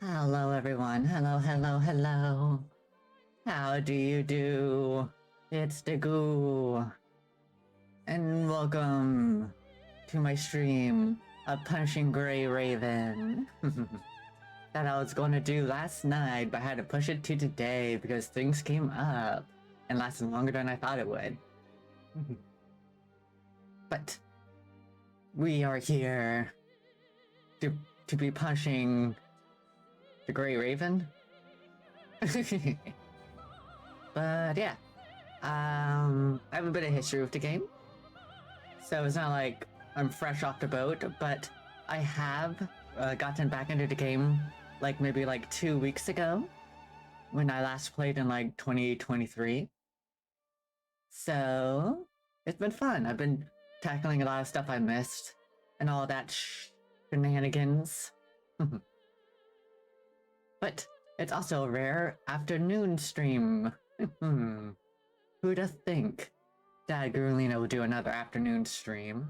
Hello everyone, hello. How do you do? It's the Goo. And welcome to my stream of Punishing Grey Raven. That I was going to do last night, but I had to push it to today because things came up and lasted longer than I thought it would. But we are here to be punishing the Grey Raven. But yeah, I have a bit of history with the game, so it's not like I'm fresh off the boat, but I have gotten back into the game like maybe 2 weeks ago when I last played in 2023. So it's been fun. I've been tackling a lot of stuff I missed and all that shenanigans. But it's also a rare afternoon stream. Who'd have think that Gurlina would do another afternoon stream?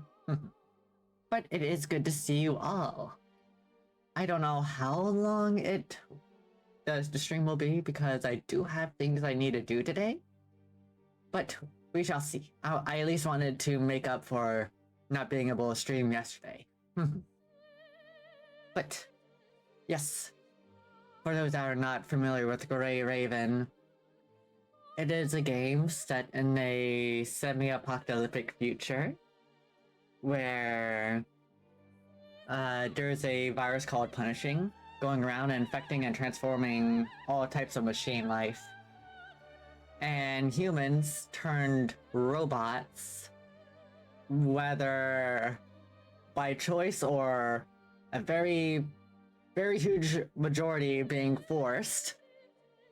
But it is good to see you all. I don't know how long the stream will be because I do have things I need to do today. But we shall see. I at least wanted to make up for not being able to stream yesterday. But yes. For those that are not familiar with Grey Raven, it is a game set in a semi-apocalyptic future where there's a virus called Punishing going around and infecting and transforming all types of machine life. And humans turned robots, whether by choice or a very huge majority being forced,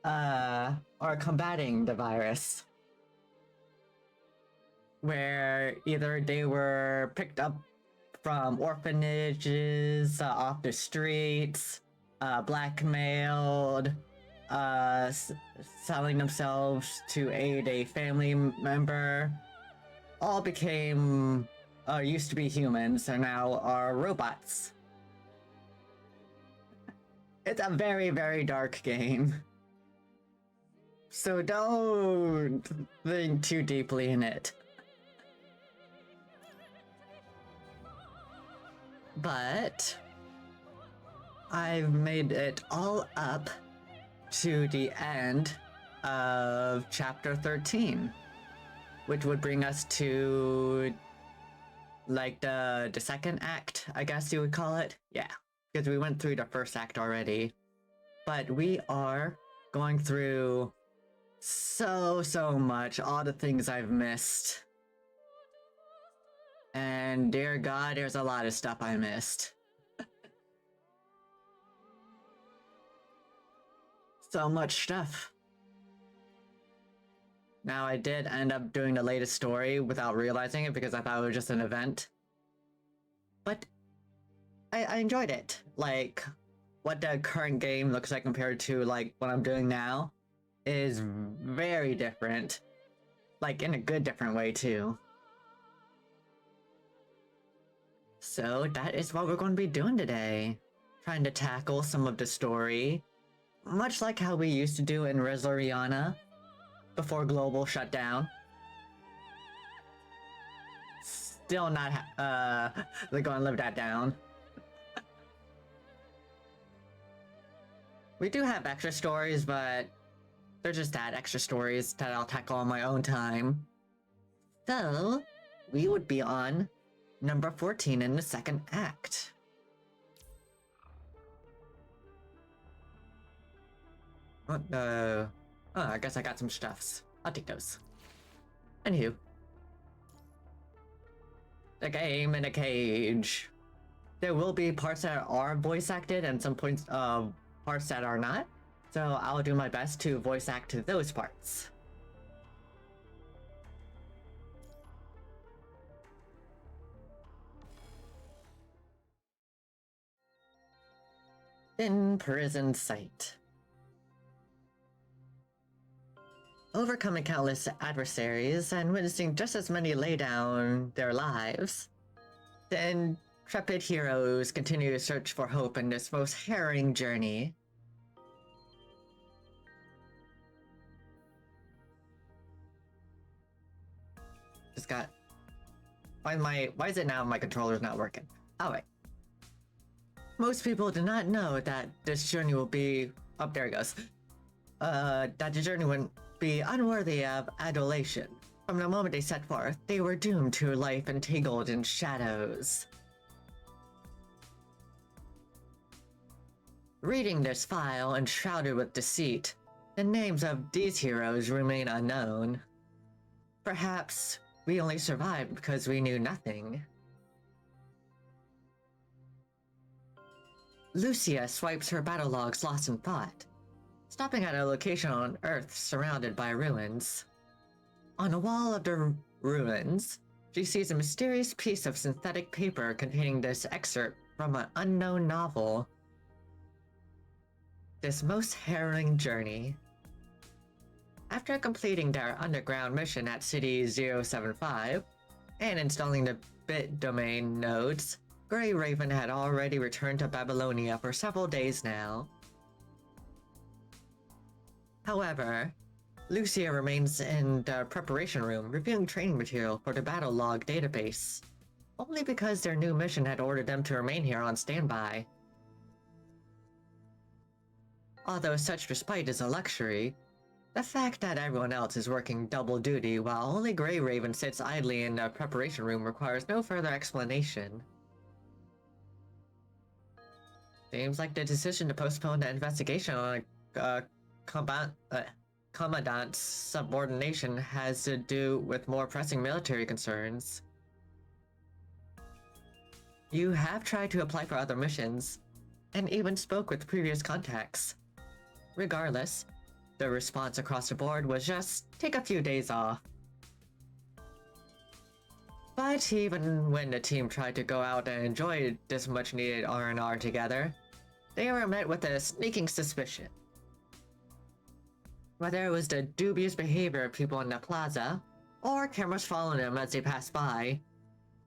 are combating the virus. Where either they were picked up from orphanages, off the streets, blackmailed, selling themselves to aid a family member, all became, used to be humans, and now are robots. It's a very dark game. So don't think too deeply in it. But I've made it all up to the end of chapter 13, which would bring us to the second act, I guess you would call it. Yeah. Because we went through the first act already. But we are going through so much, all the things I've missed. And dear God, there's a lot of stuff I missed. So much stuff. Now, I did end up doing the latest story without realizing it because I thought it was just an event. But I enjoyed it. What the current game looks like compared to, what I'm doing now is very different. In a good different way, too. So, that is what we're going to be doing today. Trying to tackle some of the story. Much like how we used to do in Resloriana before Global shut down. Still not, they're going to live that down. We do have extra stories, but they're just that extra stories that I'll tackle on my own time. So, we would be on number 14 in the second act. Oh, I guess I got some stuffs. I'll take those. Anywho. The game in a cage. There will be parts that are voice acted and some parts that are not, so I'll do my best to voice act those parts. In prison site. Overcoming countless adversaries and witnessing just as many lay down their lives, the intrepid heroes continue to search for hope in this most harrowing journey just got... Why is it now my controller's not working? Oh, wait. Most people do not know that this journey will be... Oh, there it goes. That the journey would be unworthy of adulation. From the moment they set forth, they were doomed to a life entangled in shadows. Reading this file, enshrouded with deceit, the names of these heroes remain unknown. Perhaps we only survived because we knew nothing. Lucia swipes her battle logs lost in thought, stopping at a location on Earth surrounded by ruins. On a wall of the ruins, she sees a mysterious piece of synthetic paper containing this excerpt from an unknown novel. This most harrowing journey. After completing their underground mission at City 075 and installing the bit domain nodes, Grey Raven had already returned to Babylonia for several days now. However, Lucia remains in the preparation room reviewing training material for the battle log database, only because their new mission had ordered them to remain here on standby. Although such respite is a luxury, the fact that everyone else is working double duty while only Grey Raven sits idly in the preparation room requires no further explanation. Seems like the decision to postpone the investigation on Commandant's subordination has to do with more pressing military concerns. You have tried to apply for other missions, and even spoke with previous contacts. Regardless, the response across the board was just take a few days off. But even when the team tried to go out and enjoy this much needed R&R together, they were met with a sneaking suspicion. Whether it was the dubious behavior of people in the plaza, or cameras following them as they passed by,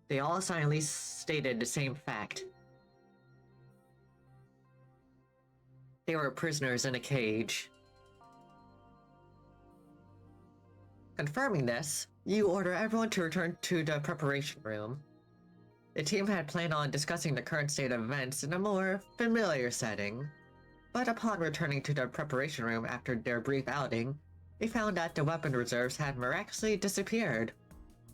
they all silently stated the same fact. They were prisoners in a cage. Confirming this, you order everyone to return to the preparation room. The team had planned on discussing the current state of events in a more familiar setting, but upon returning to the preparation room after their brief outing, they found that the weapon reserves had miraculously disappeared.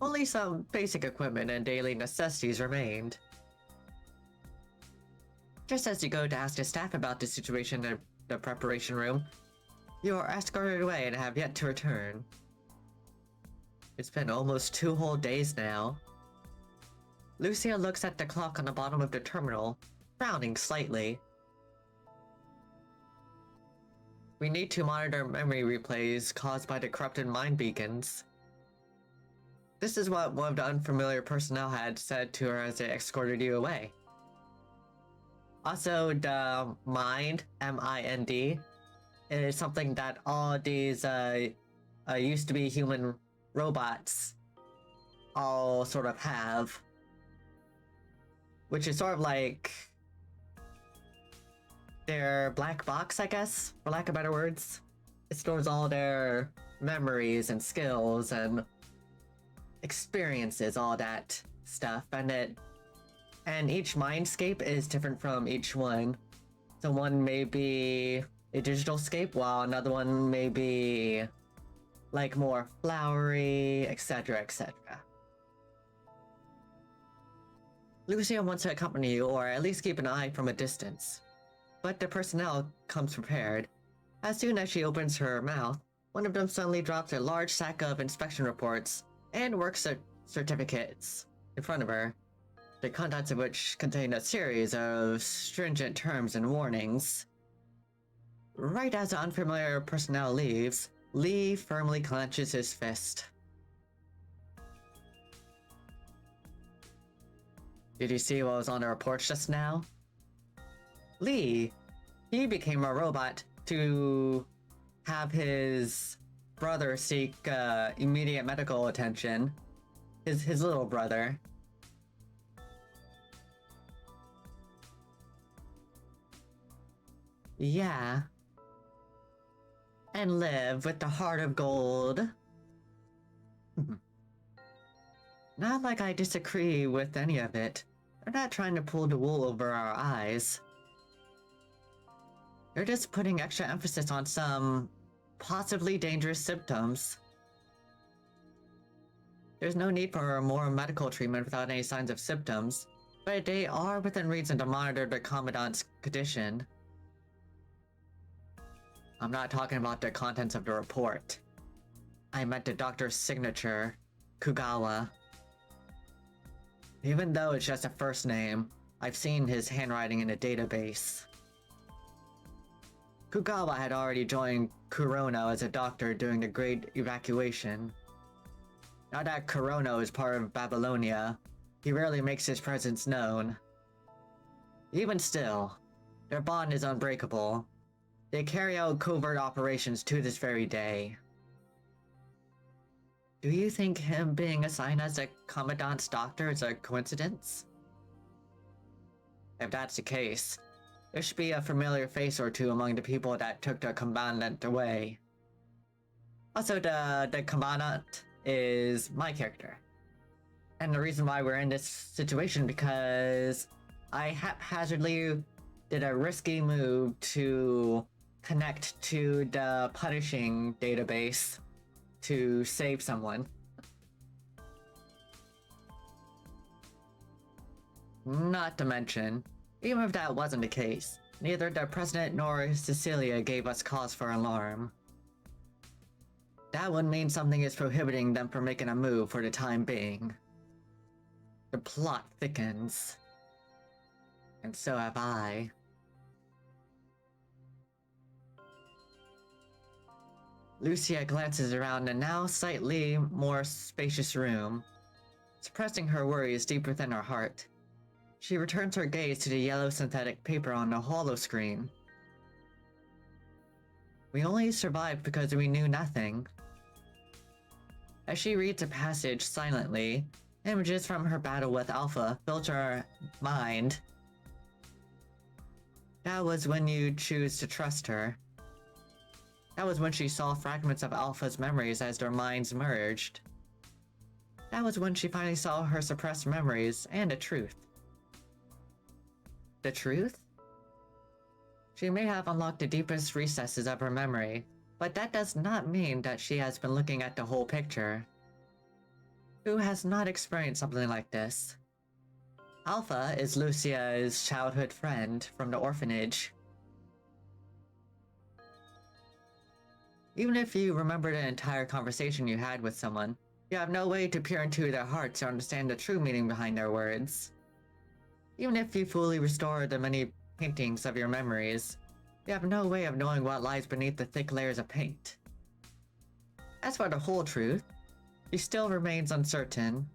Only some basic equipment and daily necessities remained. Just as you go to ask the staff about the situation in the preparation room, you are escorted away and have yet to return. It's been almost 2 whole days now. Lucia looks at the clock on the bottom of the terminal, frowning slightly. We need to monitor memory replays caused by the corrupted mind beacons. This is what one of the unfamiliar personnel had said to her as they escorted you away. Also, the Mind, M-I-N-D, is something that all these used to be human robots all sort of have. Which is sort of like their black box, I guess, for lack of better words. It stores all their memories and skills and experiences, all that stuff, and each mindscape is different from each one. So one may be a digital scape, while another one may be like more flowery, etc., etc. Lucia wants to accompany you, or at least keep an eye from a distance. But the personnel comes prepared. As soon as she opens her mouth, one of them suddenly drops a large sack of inspection reports and work certificates in front of her, the contents of which contain a series of stringent terms and warnings. Right as the unfamiliar personnel leaves, Lee firmly clenches his fist. Did you see what was on the reports just now? Lee, he became a robot to have his brother seek immediate medical attention. His little brother. Yeah. And live with the heart of gold. Not like I disagree with any of it. They're not trying to pull the wool over our eyes. They're just putting extra emphasis on some possibly dangerous symptoms. There's no need for more medical treatment without any signs of symptoms, but they are within reason to monitor the Commandant's condition. I'm not talking about the contents of the report. I meant the doctor's signature, Kugawa. Even though it's just a first name, I've seen his handwriting in a database. Kugawa had already joined Kurono as a doctor during the Great Evacuation. Now that Kurono is part of Babylonia, he rarely makes his presence known. Even still, their bond is unbreakable. They carry out covert operations to this very day. Do you think him being assigned as a Commandant's doctor is a coincidence? If that's the case, there should be a familiar face or two among the people that took the Commandant away. Also, the Commandant is my character. And the reason why we're in this situation because I haphazardly did a risky move to connect to the punishing database to save someone. Not to mention, even if that wasn't the case, neither the President nor Cecilia gave us cause for alarm. That would mean something is prohibiting them from making a move for the time being. The plot thickens. And so have I. Lucia glances around the now slightly more spacious room. Suppressing her worries deep within her heart, she returns her gaze to the yellow synthetic paper on the holoscreen. We only survived because we knew nothing. As she reads a passage silently, images from her battle with Alpha filter her mind. That was when you choose to trust her. That was when she saw fragments of Alpha's memories as their minds merged. That was when she finally saw her suppressed memories and the truth. The truth? She may have unlocked the deepest recesses of her memory, but that does not mean that she has been looking at the whole picture. Who has not experienced something like this? Alpha is Lucia's childhood friend from the orphanage. Even if you remember the entire conversation you had with someone, you have no way to peer into their hearts to understand the true meaning behind their words. Even if you fully restore the many paintings of your memories, you have no way of knowing what lies beneath the thick layers of paint. As for the whole truth, she still remains uncertain.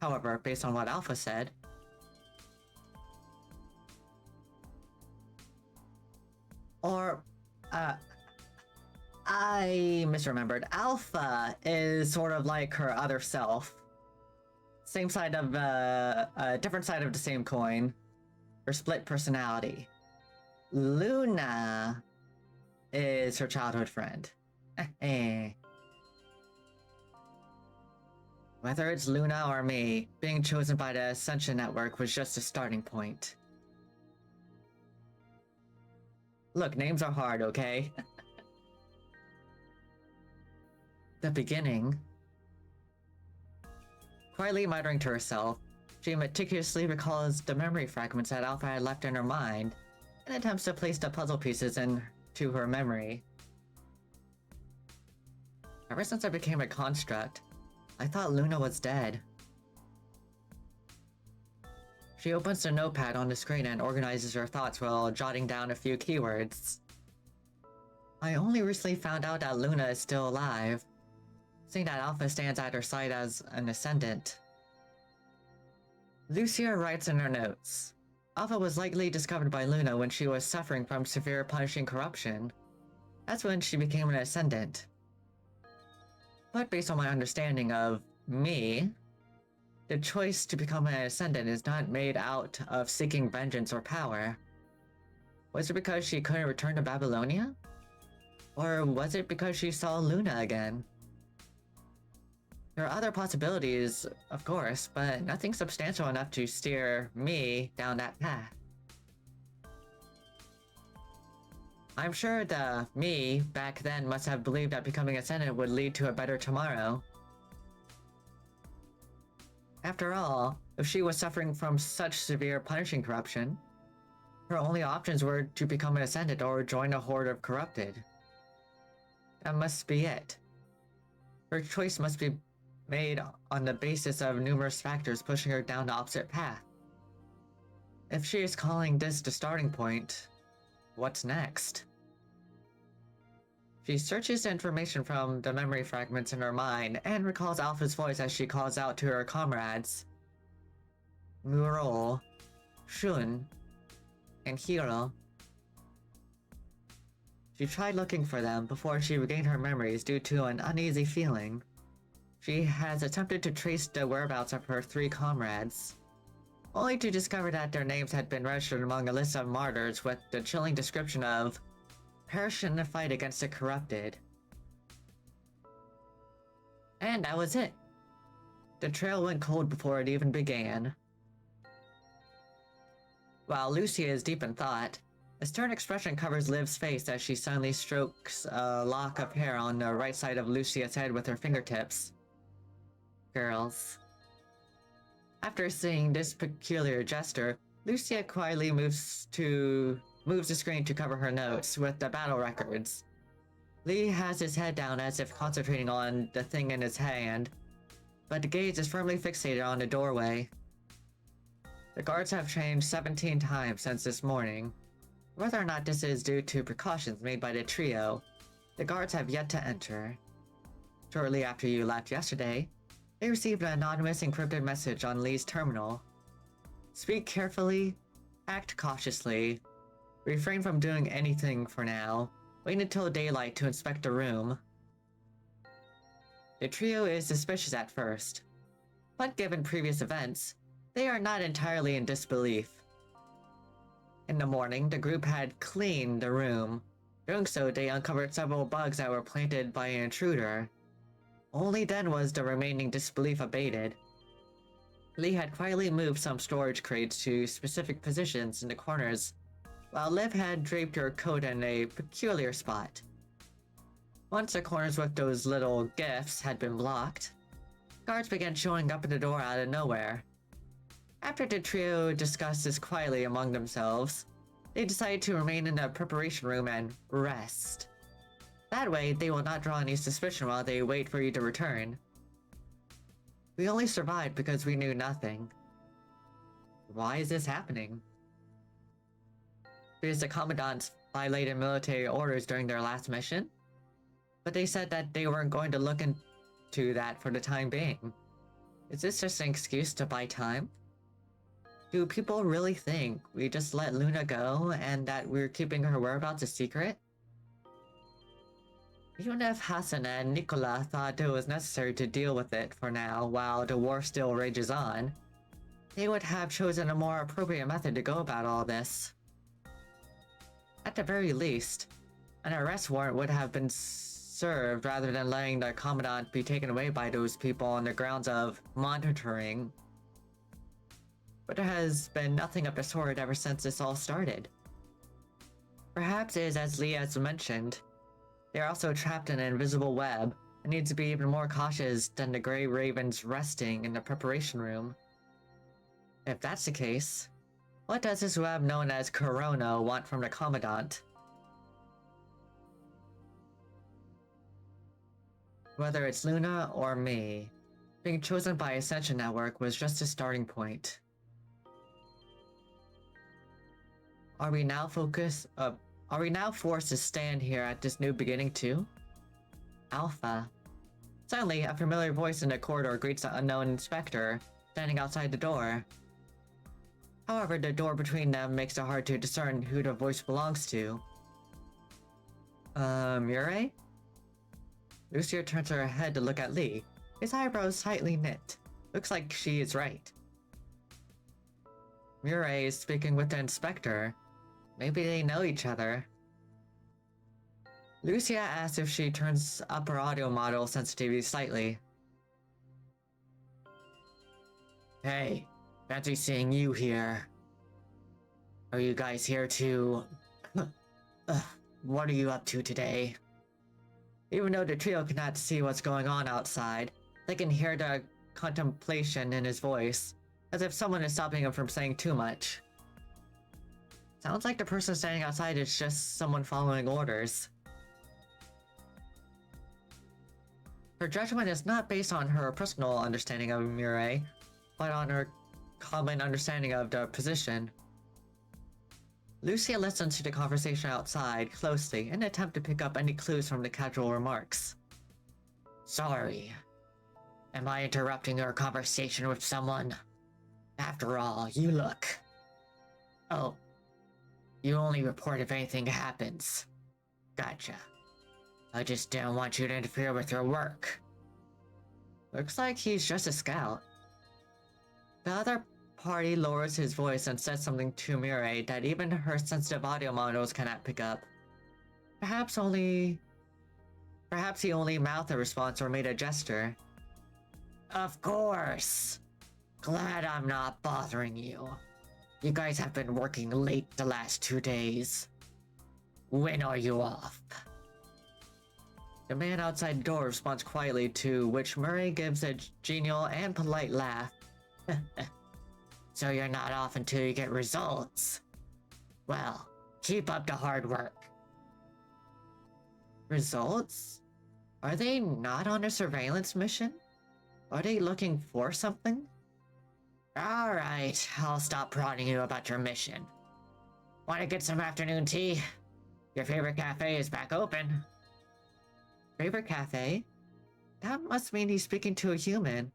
However, based on what Alpha said, I misremembered. Alpha is sort of like her other self. Same side of, a different side of the same coin. Her split personality. Luna is her childhood friend. Whether it's Luna or me, being chosen by the Ascension Network was just a starting point. Look, names are hard, okay? The beginning. Quietly muttering to herself, she meticulously recalls the memory fragments that Alpha had left in her mind and attempts to place the puzzle pieces into her memory. Ever since I became a construct, I thought Luna was dead. She opens the notepad on the screen and organizes her thoughts while jotting down a few keywords. I only recently found out that Luna is still alive, seeing that Alpha stands at her side as an ascendant. Lucia writes in her notes, Alpha was likely discovered by Luna when she was suffering from severe punishing corruption. That's when she became an ascendant. But based on my understanding of me, the choice to become an ascendant is not made out of seeking vengeance or power. Was it because she couldn't return to Babylonia? Or was it because she saw Luna again? There are other possibilities, of course, but nothing substantial enough to steer me down that path. I'm sure the me back then must have believed that becoming ascendant would lead to a better tomorrow. After all, if she was suffering from such severe punishing corruption, her only options were to become an ascendant or join a horde of corrupted. That must be it. Her choice must be made on the basis of numerous factors pushing her down the opposite path. If she is calling this the starting point, what's next? She searches information from the memory fragments in her mind and recalls Alpha's voice as she calls out to her comrades. Muro, Shun, and Hiro. She tried looking for them before she regained her memories due to an uneasy feeling. She has attempted to trace the whereabouts of her 3 comrades, only to discover that their names had been registered among a list of martyrs with the chilling description of "perished in a fight against the corrupted." And that was it. The trail went cold before it even began. While Lucia is deep in thought, a stern expression covers Liv's face as she suddenly strokes a lock of hair on the right side of Lucia's head with her fingertips. Girls. After seeing this peculiar gesture, Lucia quietly moves the screen to cover her notes with the battle records. Lee has his head down as if concentrating on the thing in his hand, but the gaze is firmly fixated on the doorway. The guards have changed 17 times since this morning. Whether or not this is due to precautions made by the trio, the guards have yet to enter. Shortly after you left yesterday, they received an anonymous encrypted message on Lee's terminal. Speak carefully, act cautiously, refrain from doing anything for now, wait until daylight to inspect the room. The trio is suspicious at first, but given previous events, they are not entirely in disbelief. In the morning, the group had cleaned the room. Doing so, they uncovered several bugs that were planted by an intruder. Only then was the remaining disbelief abated. Lee had quietly moved some storage crates to specific positions in the corners, while Liv had draped her coat in a peculiar spot. Once the corners with those little gifts had been blocked, guards began showing up at the door out of nowhere. After the trio discussed this quietly among themselves, they decided to remain in the preparation room and rest. That way, they will not draw any suspicion while they wait for you to return. We only survived because we knew nothing. Why is this happening? Because the commandants violated military orders during their last mission? But they said that they weren't going to look into that for the time being. Is this just an excuse to buy time? Do people really think we just let Luna go and that we're keeping her whereabouts a secret? Even if Hassan and Nicola thought it was necessary to deal with it for now while the war still rages on, they would have chosen a more appropriate method to go about all this. At the very least, an arrest warrant would have been served rather than letting the commandant be taken away by those people on the grounds of monitoring. But there has been nothing of the sort ever since this all started. Perhaps it is as Lee has mentioned. They are also trapped in an invisible web and need to be even more cautious than the Grey Ravens resting in the preparation room. If that's the case, what does this web known as Corona want from the Commandant? Whether it's Luna or me, being chosen by Ascension Network was just a starting point. Are we now forced to stand here at this new beginning too? Alpha. Suddenly, a familiar voice in the corridor greets the unknown inspector, standing outside the door. However, the door between them makes it hard to discern who the voice belongs to. Murray? Lucia turns her head to look at Lee, his eyebrows tightly knit. Looks like she is right. Murray is speaking with the inspector. Maybe they know each other. Lucia asks if she turns up her audio model sensitivity slightly. Hey, fancy seeing you here. Are you guys here to... what are you up to today? Even though the trio cannot see what's going on outside, they can hear the contemplation in his voice, as if someone is stopping him from saying too much. Sounds like the person standing outside is just someone following orders. Her judgment is not based on her personal understanding of Mirai, but on her common understanding of the position. Lucia listens to the conversation outside closely in an attempt to pick up any clues from the casual remarks. Sorry. Am I interrupting your conversation with someone? After all, you look... Oh. You only report if anything happens. Gotcha. I just didn't want you to interfere with your work. Looks like he's just a scout. The other party lowers his voice and says something to Mirai that even her sensitive audio models cannot pick up. Perhaps he only mouthed a response or made a gesture. Of course! Glad I'm not bothering you. You guys have been working late the last 2 days. When are you off? The man outside the door responds quietly, to which Murray gives a genial and polite laugh. So you're not off until you get results. Well, keep up the hard work. Results? Are they not on a surveillance mission? Are they looking for something? Alright, I'll stop prodding you about your mission. Want to get some afternoon tea? Your favorite cafe is back open. Favorite cafe? That must mean he's speaking to a human.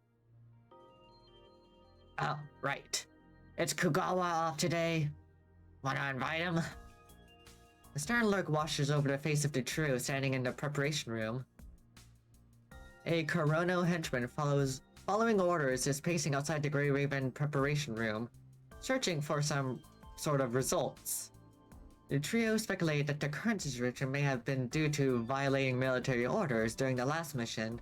Oh, right. It's Kugawa off today. Wanna invite him? A stern look washes over the face of the trio standing in the preparation room. A Korono henchman following orders is pacing outside the Grey Raven preparation room, searching for some sort of results. The trio speculate that the current situation may have been due to violating military orders during the last mission,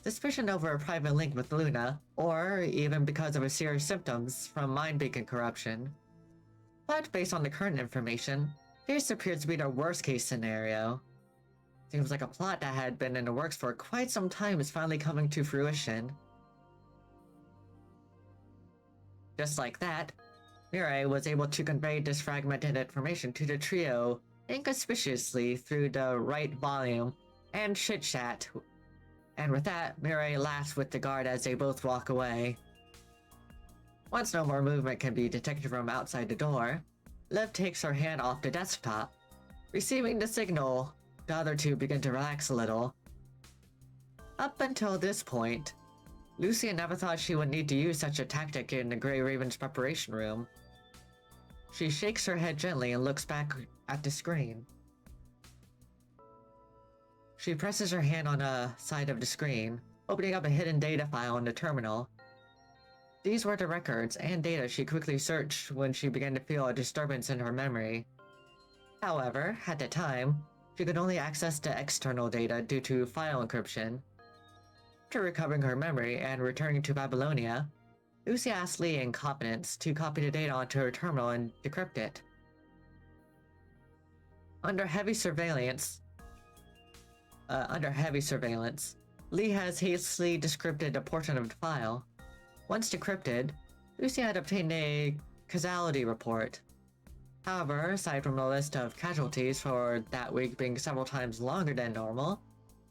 suspicion over a private link with Luna, or even because of a serious symptoms from Mind Beacon corruption. But based on the current information, this appears to be the worst case scenario. Seems like a plot that had been in the works for quite some time is finally coming to fruition. Just like that, Mirai was able to convey this fragmented information to the trio inconspicuously through the right volume and chit-chat. And with that, Mirai laughs with the guard as they both walk away. Once no more movement can be detected from outside the door, Liv takes her hand off the desktop. Receiving the signal, the other two begin to relax a little. Up until this point, Lucia never thought she would need to use such a tactic in the Grey Raven's preparation room. She shakes her head gently and looks back at the screen. She presses her hand on a side of the screen, opening up a hidden data file in the terminal. These were the records and data she quickly searched when she began to feel a disturbance in her memory. However, at the time, she could only access the external data due to file encryption. After recovering her memory and returning to Babylonia, Lucia asked Lee in confidence to copy the data onto her terminal and decrypt it. Under heavy surveillance, Lee has hastily decrypted a portion of the file. Once decrypted, Lucia had obtained a causality report. However, aside from the list of casualties for that week being several times longer than normal,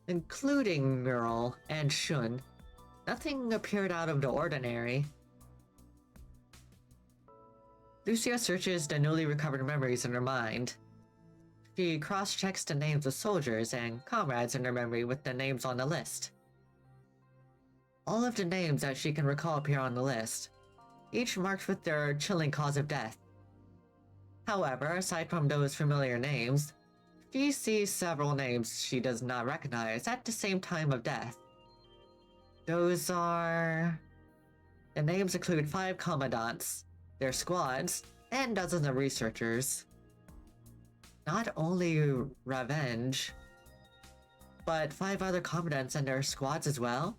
including Mural and Shun, nothing appeared out of the ordinary. Lucia searches the newly recovered memories in her mind. She cross-checks the names of soldiers and comrades in her memory with the names on the list. All of the names that she can recall appear on the list, each marked with their chilling cause of death. However, aside from those familiar names, she sees several names she does not recognize at the same time of death. Those are... The names include 5 commandants, their squads, and dozens of researchers. Not only Revenge, but 5 other commandants and their squads as well?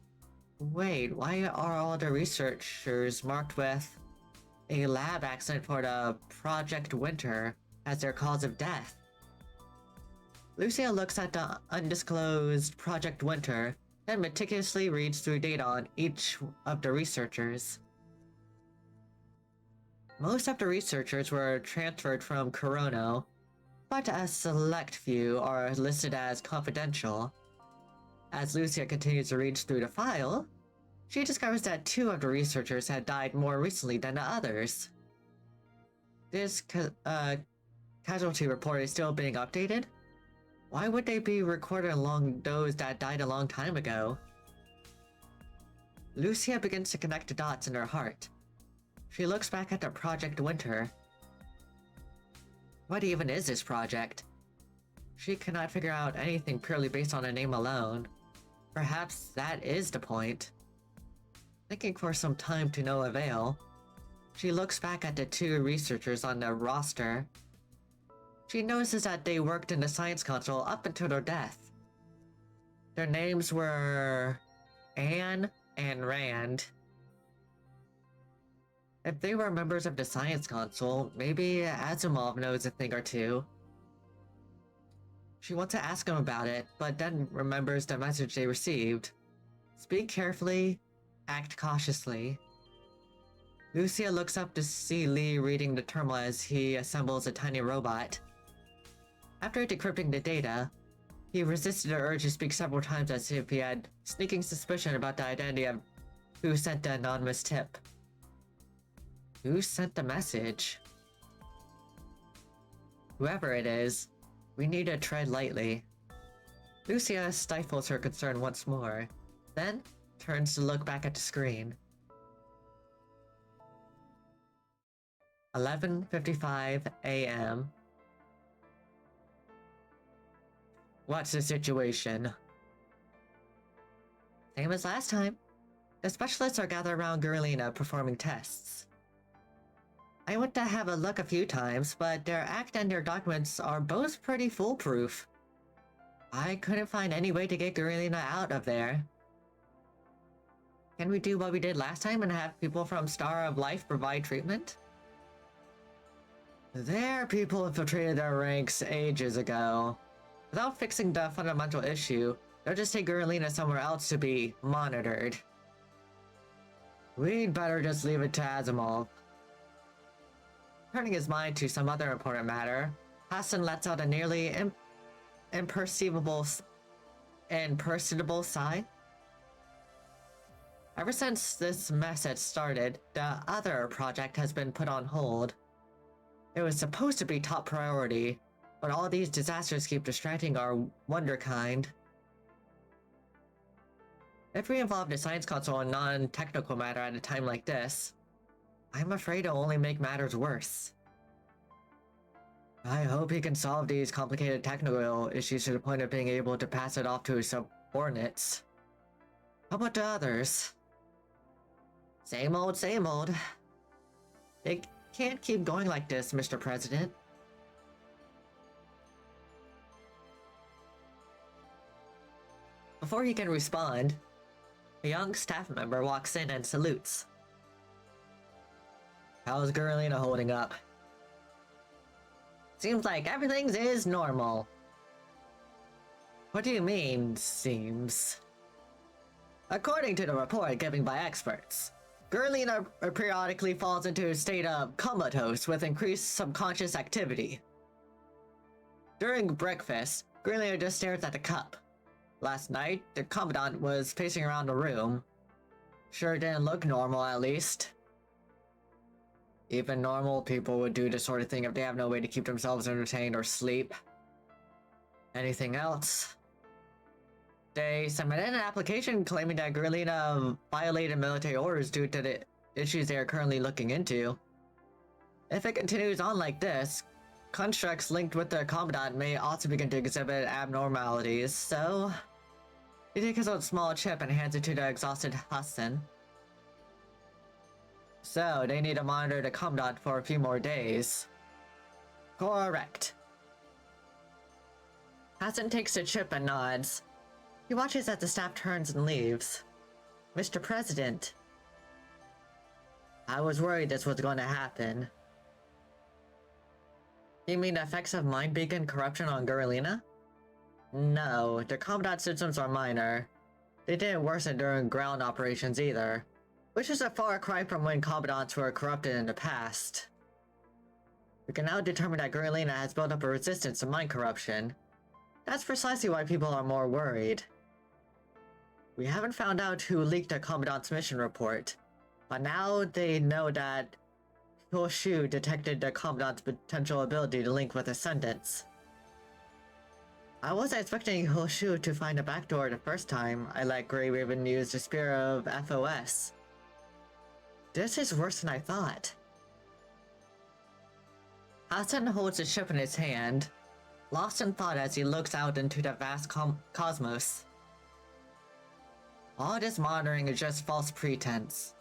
Wait, why are all the researchers marked with a lab accident for the Project Winter as their cause of death? Lucia looks at the undisclosed Project Winter, then meticulously reads through data on each of the researchers. Most of the researchers were transferred from Corono, but a select few are listed as confidential. As Lucia continues to read through the file, she discovers that 2 of the researchers had died more recently than the others. This casualty report is still being updated? Why would they be recorded along those that died a long time ago? Lucia begins to connect the dots in her heart. She looks back at the Project Winter. What even is this project? She cannot figure out anything purely based on a name alone. Perhaps that is the point. Thinking for some time to no avail, she looks back at the 2 researchers on the roster. She notices that they worked in the Science Council up until their death. Their names were Anne and Rand. If they were members of the Science Council, maybe Asimov knows a thing or two. She wants to ask him about it, but then remembers the message they received. Speak carefully, act cautiously. Lucia looks up to see Lee reading the terminal as he assembles a tiny robot. After decrypting the data, he resisted the urge to speak several times as if he had sneaking suspicion about the identity of who sent the anonymous tip. Who sent the message? Whoever it is, we need to tread lightly. Lucia stifles her concern once more, then turns to look back at the screen. 11:55 a.m. What's the situation? Same as last time. The specialists are gathered around Gurlina performing tests. I went to have a look a few times, but their act and their documents are both pretty foolproof. I couldn't find any way to get Gurlina out of there. Can we do what we did last time and have people from Star of Life provide treatment? Their people infiltrated their ranks ages ago. Without fixing the fundamental issue, they'll just take Gurlina somewhere else to be monitored. We'd better just leave it to Asimov. Turning his mind to some other important matter, Hassan lets out a nearly imperceptible sigh. Ever since this mess had started, the other project has been put on hold. It was supposed to be top priority, but all these disasters keep distracting our wonderkind. If we involve the Science Council in non-technical matter at a time like this, I'm afraid it'll only make matters worse. I hope he can solve these complicated technical issues to the point of being able to pass it off to his subordinates. How about the others? Same old, same old. They can't keep going like this, Mr. President. Before he can respond, a young staff member walks in and salutes. How's Gurlina holding up? Seems like everything is normal. What do you mean, seems? According to the report given by experts, Gurlina periodically falls into a state of comatose with increased subconscious activity. During breakfast, Gurlina just stares at the cup. Last night, the commandant was pacing around the room. Sure didn't look normal, at least. Even normal people would do this sort of thing if they have no way to keep themselves entertained or sleep. Anything else? They submitted an application claiming that Gurlina violated military orders due to the issues they are currently looking into. If it continues on like this, constructs linked with the commandant may also begin to exhibit abnormalities, so... He takes his own small chip and hands it to the exhausted Hassan. So, they need to monitor the commandant for a few more days. Correct. Hassan takes the chip and nods. He watches as the staff turns and leaves. Mr. President, I was worried this was going to happen. You mean the effects of mind beacon corruption on Gurlina? No, the combat systems are minor. They didn't worsen during ground operations either, which is a far cry from when combats were corrupted in the past. We can now determine that Gurlina has built up a resistance to mind corruption. That's precisely why people are more worried. We haven't found out who leaked the Commandant's mission report, but now they know that Hoshu detected the Commandant's potential ability to link with Ascendants. I wasn't expecting Hoshu to find a backdoor the first time I let Grey Raven use the Spear of FOS. This is worse than I thought. Hassan holds the ship in his hand, lost in thought as he looks out into the vast cosmos. All this monitoring is just false pretense.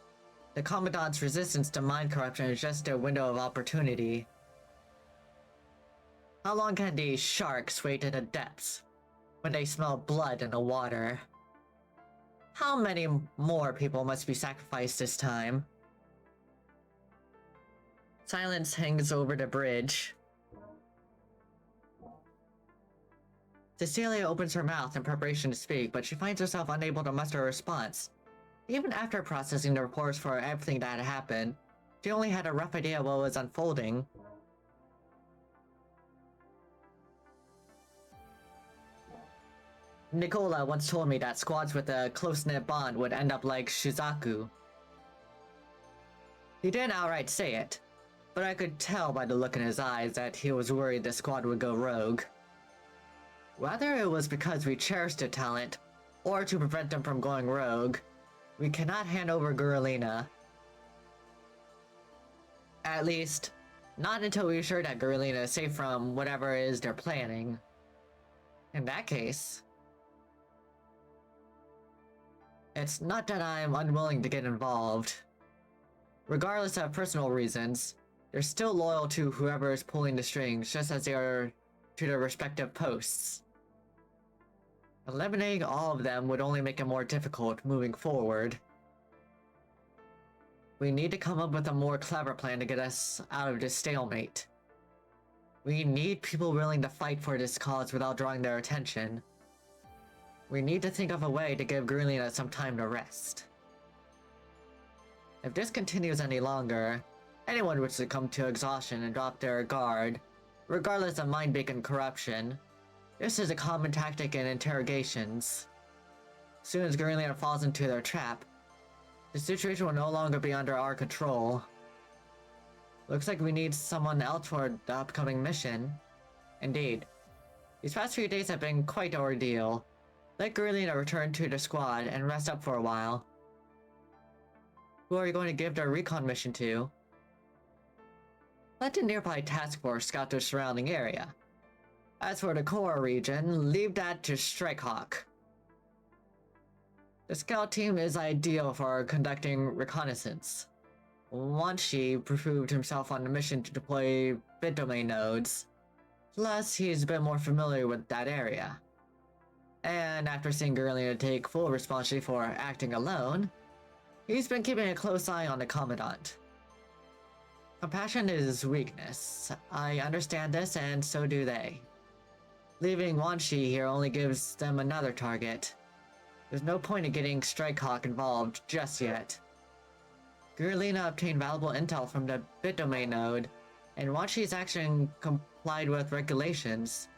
The Commandant's resistance to mind corruption is just a window of opportunity. How long can these sharks wait in the depths when they smell blood in the water? How many more people must be sacrificed this time? Silence hangs over the bridge. Cecilia opens her mouth in preparation to speak, but she finds herself unable to muster a response. Even after processing the reports for everything that had happened, she only had a rough idea of what was unfolding. Nicola once told me that squads with a close-knit bond would end up like Shizaku. He didn't outright say it, but I could tell by the look in his eyes that he was worried the squad would go rogue. Whether it was because we cherished the talent, or to prevent them from going rogue, we cannot hand over Gurlina. At least, not until we're sure that Gurlina is safe from whatever it is they're planning. In that case, it's not that I'm unwilling to get involved. Regardless of personal reasons, they're still loyal to whoever is pulling the strings, just as they are to their respective posts. Eliminating all of them would only make it more difficult moving forward. We need to come up with a more clever plan to get us out of this stalemate. We need people willing to fight for this cause without drawing their attention. We need to think of a way to give Gurlina some time to rest. If this continues any longer, anyone would succumb to exhaustion and drop their guard, regardless of mind beacon corruption. This is a common tactic in interrogations. As soon as Gurlina falls into their trap, the situation will no longer be under our control. Looks like we need someone else for the upcoming mission. Indeed. These past few days have been quite an ordeal. Let Gurlina return to the squad and rest up for a while. Who are you going to give the recon mission to? Let the nearby task force scout the surrounding area. As for the core region, leave that to Strikehawk. The scout team is ideal for conducting reconnaissance. Wanshi proved himself on the mission to deploy bit domain nodes, plus he's a bit more familiar with that area. And after seeing Gurlina take full responsibility for acting alone, he's been keeping a close eye on the Commandant. Compassion is his weakness. I understand this, and so do they. Leaving Wanshi here only gives them another target. There's no point in getting Strikehawk involved just yet. Gurlina obtained valuable intel from the bit domain node, and Wanshi's action complied with regulations.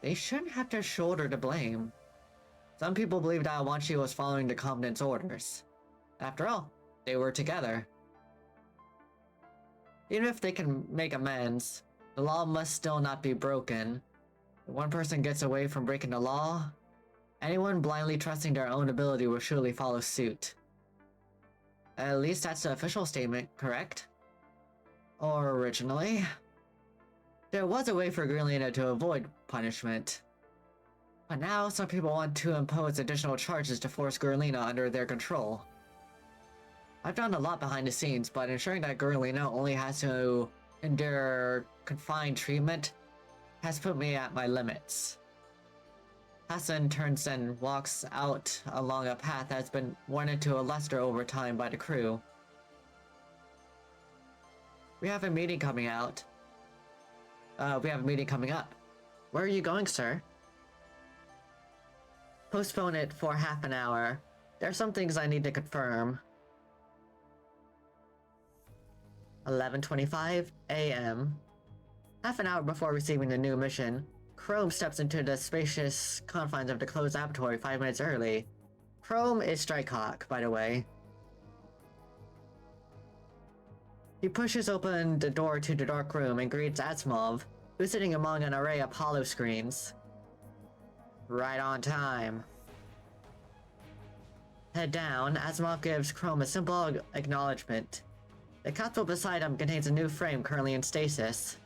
They shouldn't have to shoulder the blame. Some people believe that Wanshi was following the Commandant's orders. After all, they were together. Even if they can make amends, the law must still not be broken. If one person gets away from breaking the law, anyone blindly trusting their own ability will surely follow suit. At least that's the official statement, correct? Or originally. There was a way for Gurlina to avoid punishment. But now some people want to impose additional charges to force Gurlina under their control. I've done a lot behind the scenes, but ensuring that Gurlina only has to endure confined treatment has put me at my limits. Hassan turns and walks out along a path that has been worn into a luster over time by the crew. We have a meeting coming out. We have a meeting coming up. Where are you going, sir? Postpone it for half an hour. There are some things I need to confirm. 11:25 a.m. Half an hour before receiving the new mission, Chrome steps into the spacious confines of the closed laboratory 5 minutes early. Chrome is Strikehawk, by the way. He pushes open the door to the dark room and greets Asimov, who's sitting among an array of hollow screens. Right on time. Head down, Asimov gives Chrome a simple acknowledgement. The capsule beside him contains a new frame currently in stasis.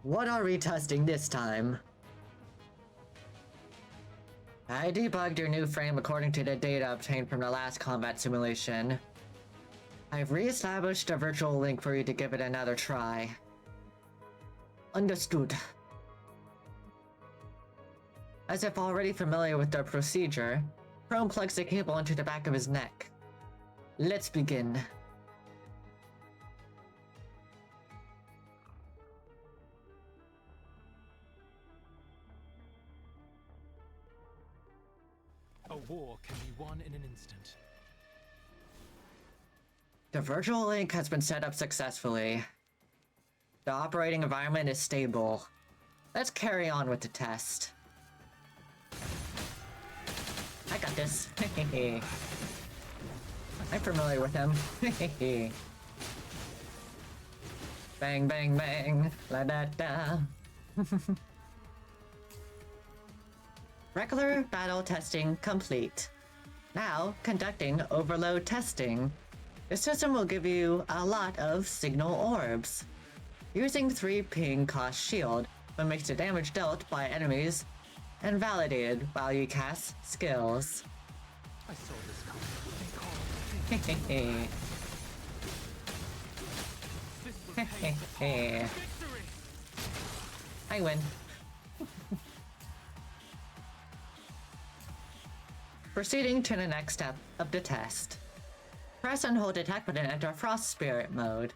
What are we testing this time? I debugged your new frame according to the data obtained from the last combat simulation. I've re-established a virtual link for you to give it another try. Understood. As if already familiar with the procedure, Chrome plugs the cable into the back of his neck. Let's begin. A war can be won in an instant. The virtual link has been set up successfully. The operating environment is stable. Let's carry on with the test. I got this. I'm familiar with him. Bang, bang, bang. La da da. Regular battle testing complete. Now, conducting overload testing. The system will give you a lot of signal orbs. Using 3 ping cost shield when makes the damage dealt by enemies invalidated while you cast skills. I saw this coming. They called Hehehe. This will pay the cost of victory. I win. Proceeding to the next step of the test. Press and hold attack button to enter Frost Spirit mode.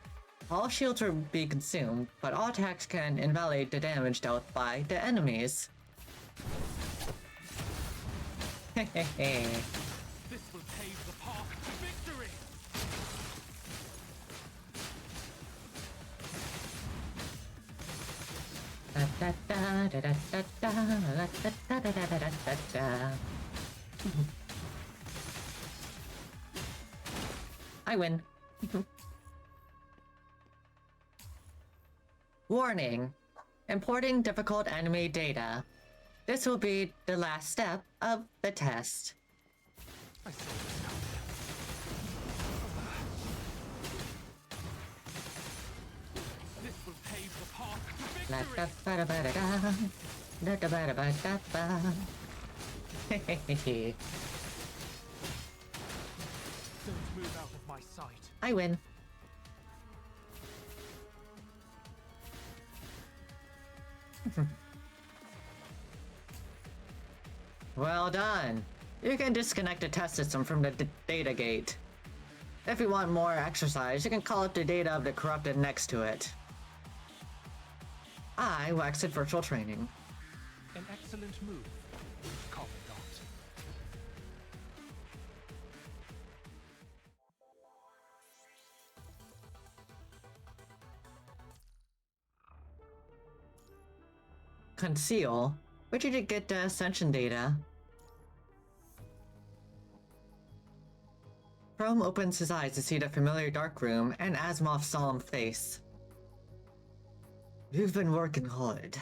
All shields will be consumed, but all attacks can invalidate the damage dealt by the enemies. Hehehe. This will pave the path to victory. Da da da da da da da da da da da da da. I win. Warning. Importing difficult enemy data. This will be the last step of the test. I saw this coming. This will pave the path to La victory. da ba da ba da da. Da da ba da ba da ba. Hehehe. Don't move out of my sight. I win. Well done. You can disconnect the test system from the data gate. If you want more exercise, you can call up the data of the corrupted next to it. I will exit virtual training. An excellent move, Commandant. Conceal? Where did you get the ascension data? Chrome opens his eyes to see the familiar dark room and Asimov's solemn face. You've been working hard.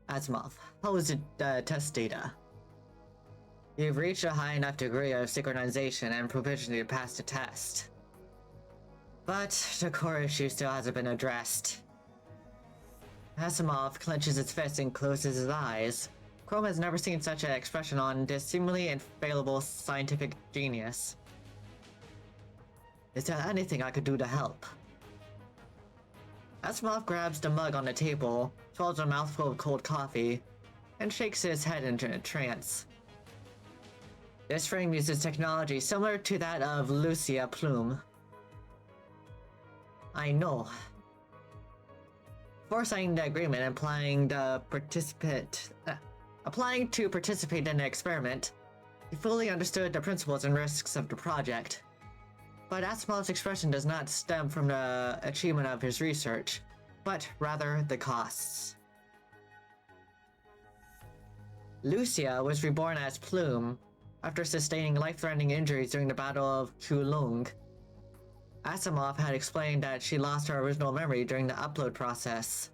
Asimov, how was the test data? You've reached a high enough degree of synchronization and proficiency to pass the test. But the core issue still hasn't been addressed. Asimov clenches his fist and closes his eyes. Chrome has never seen such an expression on this seemingly infallible scientific genius. Is there anything I could do to help? Asimov grabs the mug on the table, swallows a mouthful of cold coffee, and shakes his head into a trance. This frame uses technology similar to that of Lucia Plume. I know. Before signing the agreement applying to participate in the experiment, he fully understood the principles and risks of the project. But Asimov's expression does not stem from the achievement of his research, but rather the costs. Lucia was reborn as Plume after sustaining life-threatening injuries during the Battle of Chulung. Asimov had explained that she lost her original memory during the upload process.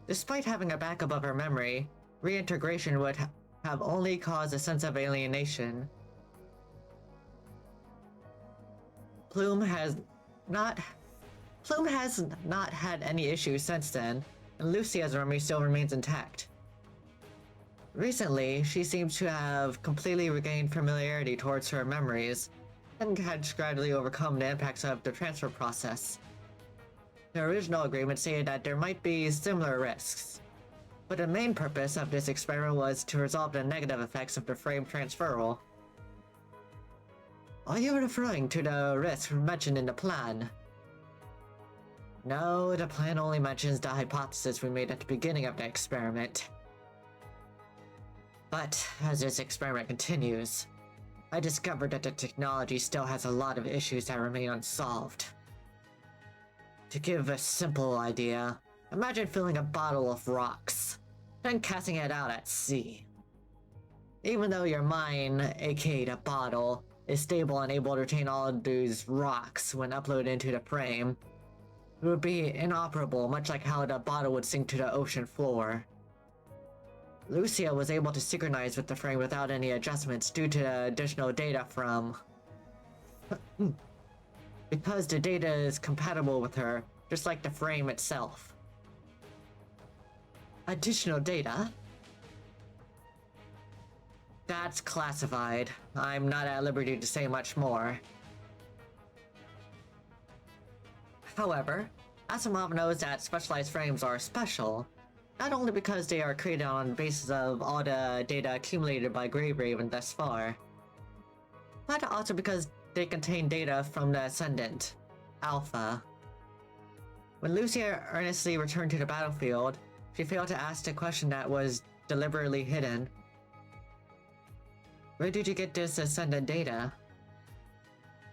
Despite having a backup of her memory, reintegration would have only caused a sense of alienation. Plume has not had any issues since then, and Lucia's memory still remains intact. Recently, she seems to have completely regained familiarity towards her memories, and had gradually overcome the impacts of the transfer process. The original agreement stated that there might be similar risks, but the main purpose of this experiment was to resolve the negative effects of the frame transferal. Are you referring to the risks mentioned in the plan? No, the plan only mentions the hypothesis we made at the beginning of the experiment. But as this experiment continues, I discovered that the technology still has a lot of issues that remain unsolved. To give a simple idea, imagine filling a bottle of rocks, then casting it out at sea. Even though your mind, aka the bottle, is stable and able to retain all of these rocks when uploaded into the frame, it would be inoperable, much like how the bottle would sink to the ocean floor. Lucia was able to synchronize with the frame without any adjustments due to the additional data from... because the data is compatible with her, just like the frame itself. Additional data? That's classified. I'm not at liberty to say much more. However, Asimov knows that specialized frames are special, not only because they are created on the basis of all the data accumulated by Grey Raven thus far, but also because they contain data from the Ascendant, Alpha. When Lucia earnestly returned to the battlefield, she failed to ask the question that was deliberately hidden. Where did you get this Ascendant data?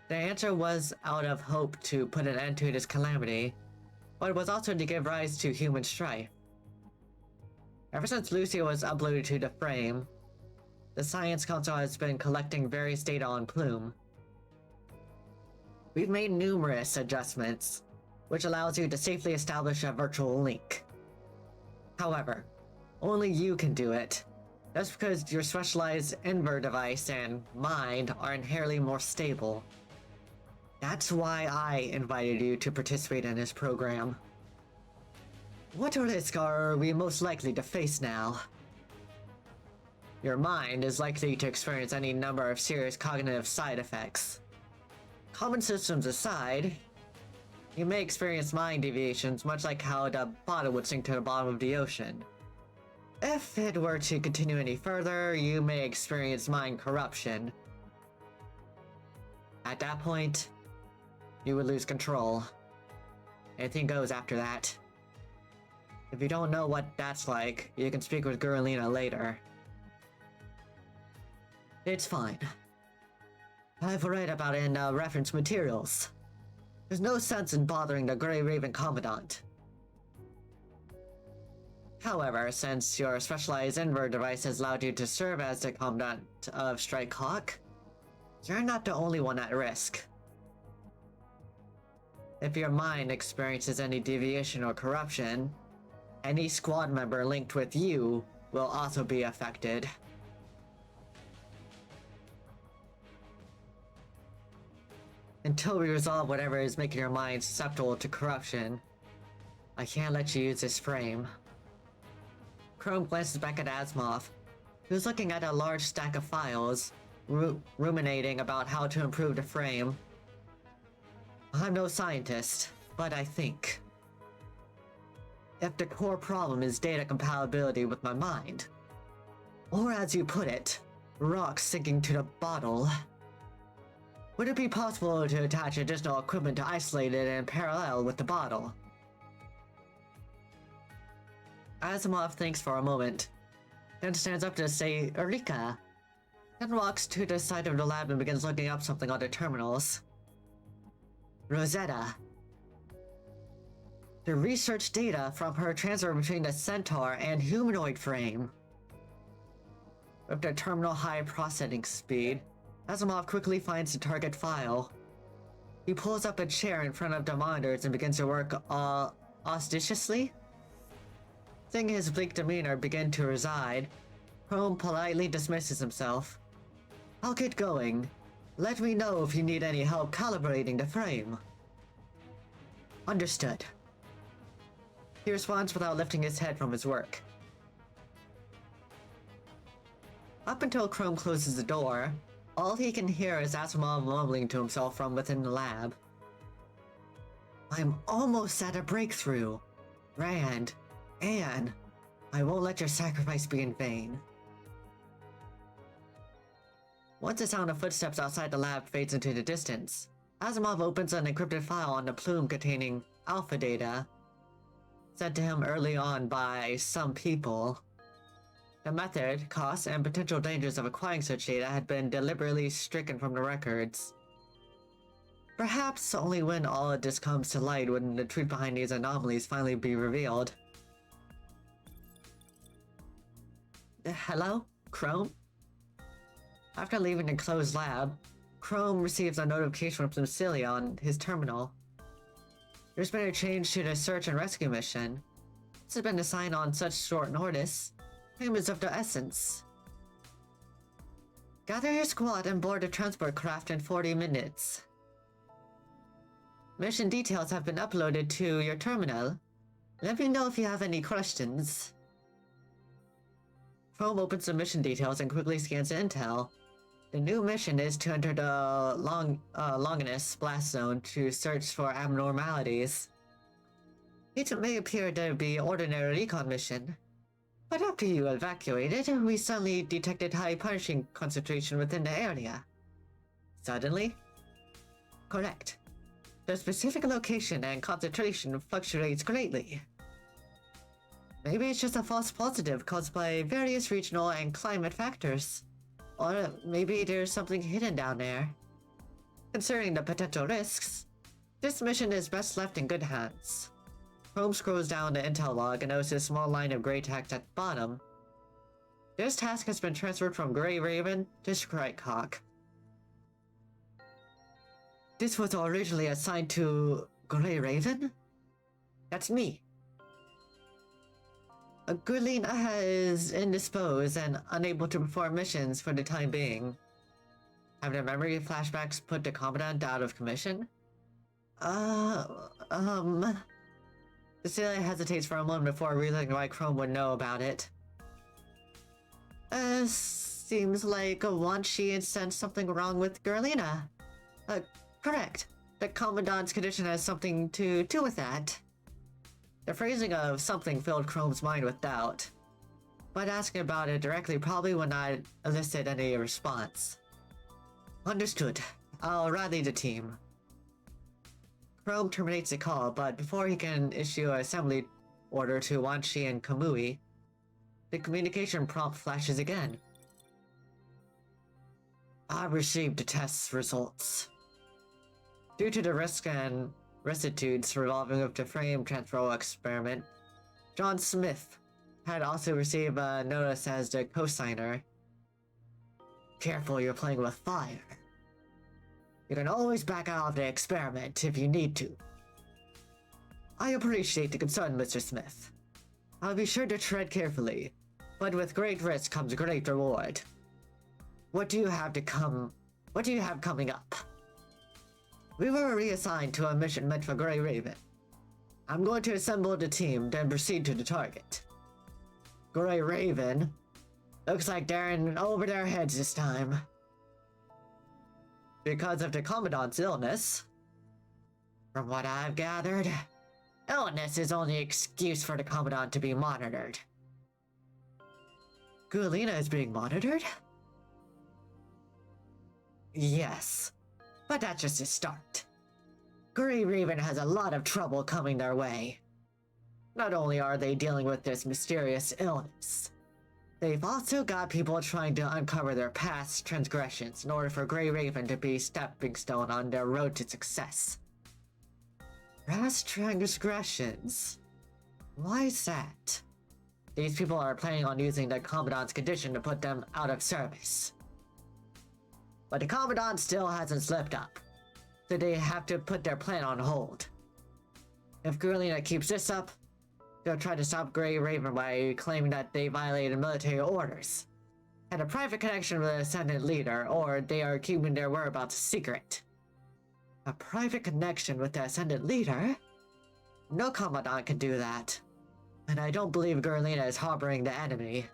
The answer was out of hope to put an end to this calamity, but it was also to give rise to human strife. Ever since Lucia was uploaded to the frame, the Science Council has been collecting various data on Plume. We've made numerous adjustments, which allows you to safely establish a virtual link. However, only you can do it. That's because your specialized Enver device and mind are inherently more stable. That's why I invited you to participate in this program. What risk are we most likely to face now? Your mind is likely to experience any number of serious cognitive side effects. Common systems aside, you may experience mind deviations much like how the bottle would sink to the bottom of the ocean. If it were to continue any further, you may experience mind corruption. At that point, you would lose control. Anything goes after that. If you don't know what that's like, you can speak with Gurulina later. It's fine. I've read about it in reference materials. There's no sense in bothering the Grey Raven Commandant. However, since your specialized Enver device has allowed you to serve as the Commandant of Strike Hawk, you're not the only one at risk. If your mind experiences any deviation or corruption, any squad member linked with you will also be affected. Until we resolve whatever is making your mind susceptible to corruption, I can't let you use this frame. Chrome glances back at Asimov, who's looking at a large stack of files, ruminating about how to improve the frame. I'm no scientist, but I think. If the core problem is data compatibility with my mind, Or as you put it, rocks sinking to the bottle. Would it be possible to attach additional equipment to isolate it in parallel with the bottle? Asimov thinks for a moment, then stands up to say, Eureka! Then walks to the side of the lab and begins looking up something on the terminals. Rosetta. The research data from her transfer between the centaur and humanoid frame. With the terminal high processing speed, Asimov quickly finds the target file. He pulls up a chair in front of the monitors and begins to work auspiciously. Seeing his bleak demeanor begin to reside, Chrome politely dismisses himself. I'll get going. Let me know if you need any help calibrating the frame. Understood. He responds without lifting his head from his work. Up until Chrome closes the door, all he can hear is Asimov mumbling to himself from within the lab. I'm almost at a breakthrough. Rand, Anne, I won't let your sacrifice be in vain. Once the sound of footsteps outside the lab fades into the distance, Asimov opens an encrypted file on the plume containing alpha data, sent to him early on by some people. The method, costs, and potential dangers of acquiring such data had been deliberately stricken from the records. Perhaps only when all of this comes to light would the truth behind these anomalies finally be revealed. Hello? Chrome? After leaving the closed lab, Chrome receives a notification from Celia on his terminal. There's been a change to the search and rescue mission. This has been assigned on such short notice. Time is of the essence. Gather your squad and board a transport craft in 40 minutes. Mission details have been uploaded to your terminal. Let me know if you have any questions. Chrome opens the mission details and quickly scans the intel. The new mission is to enter the Longinus blast zone to search for abnormalities. It may appear to be an ordinary recon mission, but after you evacuated, we suddenly detected high punishing concentration within the area. Suddenly? Correct. The specific location and concentration fluctuates greatly. Maybe it's just a false positive caused by various regional and climate factors. Or maybe there's something hidden down there. Considering the potential risks, this mission is best left in good hands. Chrome scrolls down the intel log and notices a small line of gray text at the bottom. This task has been transferred from Grey Raven to Shrikecock. This was originally assigned to Grey Raven? That's me. Gurlina is indisposed and unable to perform missions for the time being. Have the memory flashbacks put the Commandant out of commission? Cecilia hesitates for a moment before realizing why Chrome would know about it. Seems like Wan Shi had sensed something wrong with Gurlina. Correct. The Commandant's condition has something to do with that. The phrasing of something filled Chrome's mind with doubt, but asking about it directly probably would not elicit any response. Understood. I'll rally the team. Chrome terminates the call, but before he can issue an assembly order to Wan Shi and Kamui, the communication prompt flashes again. I've received the test results. Due to the risk and rectitudes revolving with the frame transfer experiment, John Smith had also received a notice as the co-signer. Careful, you're playing with fire. You can always back out of the experiment if you need to. I appreciate the concern, Mr. Smith. I'll be sure to tread carefully, but with great risk comes great reward. What do you have coming up? We were reassigned to a mission meant for Grey Raven. I'm going to assemble the team, then proceed to the target. Grey Raven? Looks like they're in over their heads this time. Because of the Commandant's illness. From what I've gathered, illness is only an excuse for the Commandant to be monitored. Gulina is being monitored? Yes, but that's just a start. Grey Raven has a lot of trouble coming their way. Not only are they dealing with this mysterious illness, they've also got people trying to uncover their past transgressions in order for Grey Raven to be stepping stone on their road to success. Past transgressions? Why is that? These people are planning on using the Commandant's condition to put them out of service. But the Commandant still hasn't slipped up, so they have to put their plan on hold. If Gurlina keeps this up, they'll try to stop Grey Raven by claiming that they violated military orders, had a private connection with the Ascendant leader, or they are keeping their whereabouts secret. A private connection with the Ascendant leader? No Commandant can do that. And I don't believe Gurlina is harboring the enemy.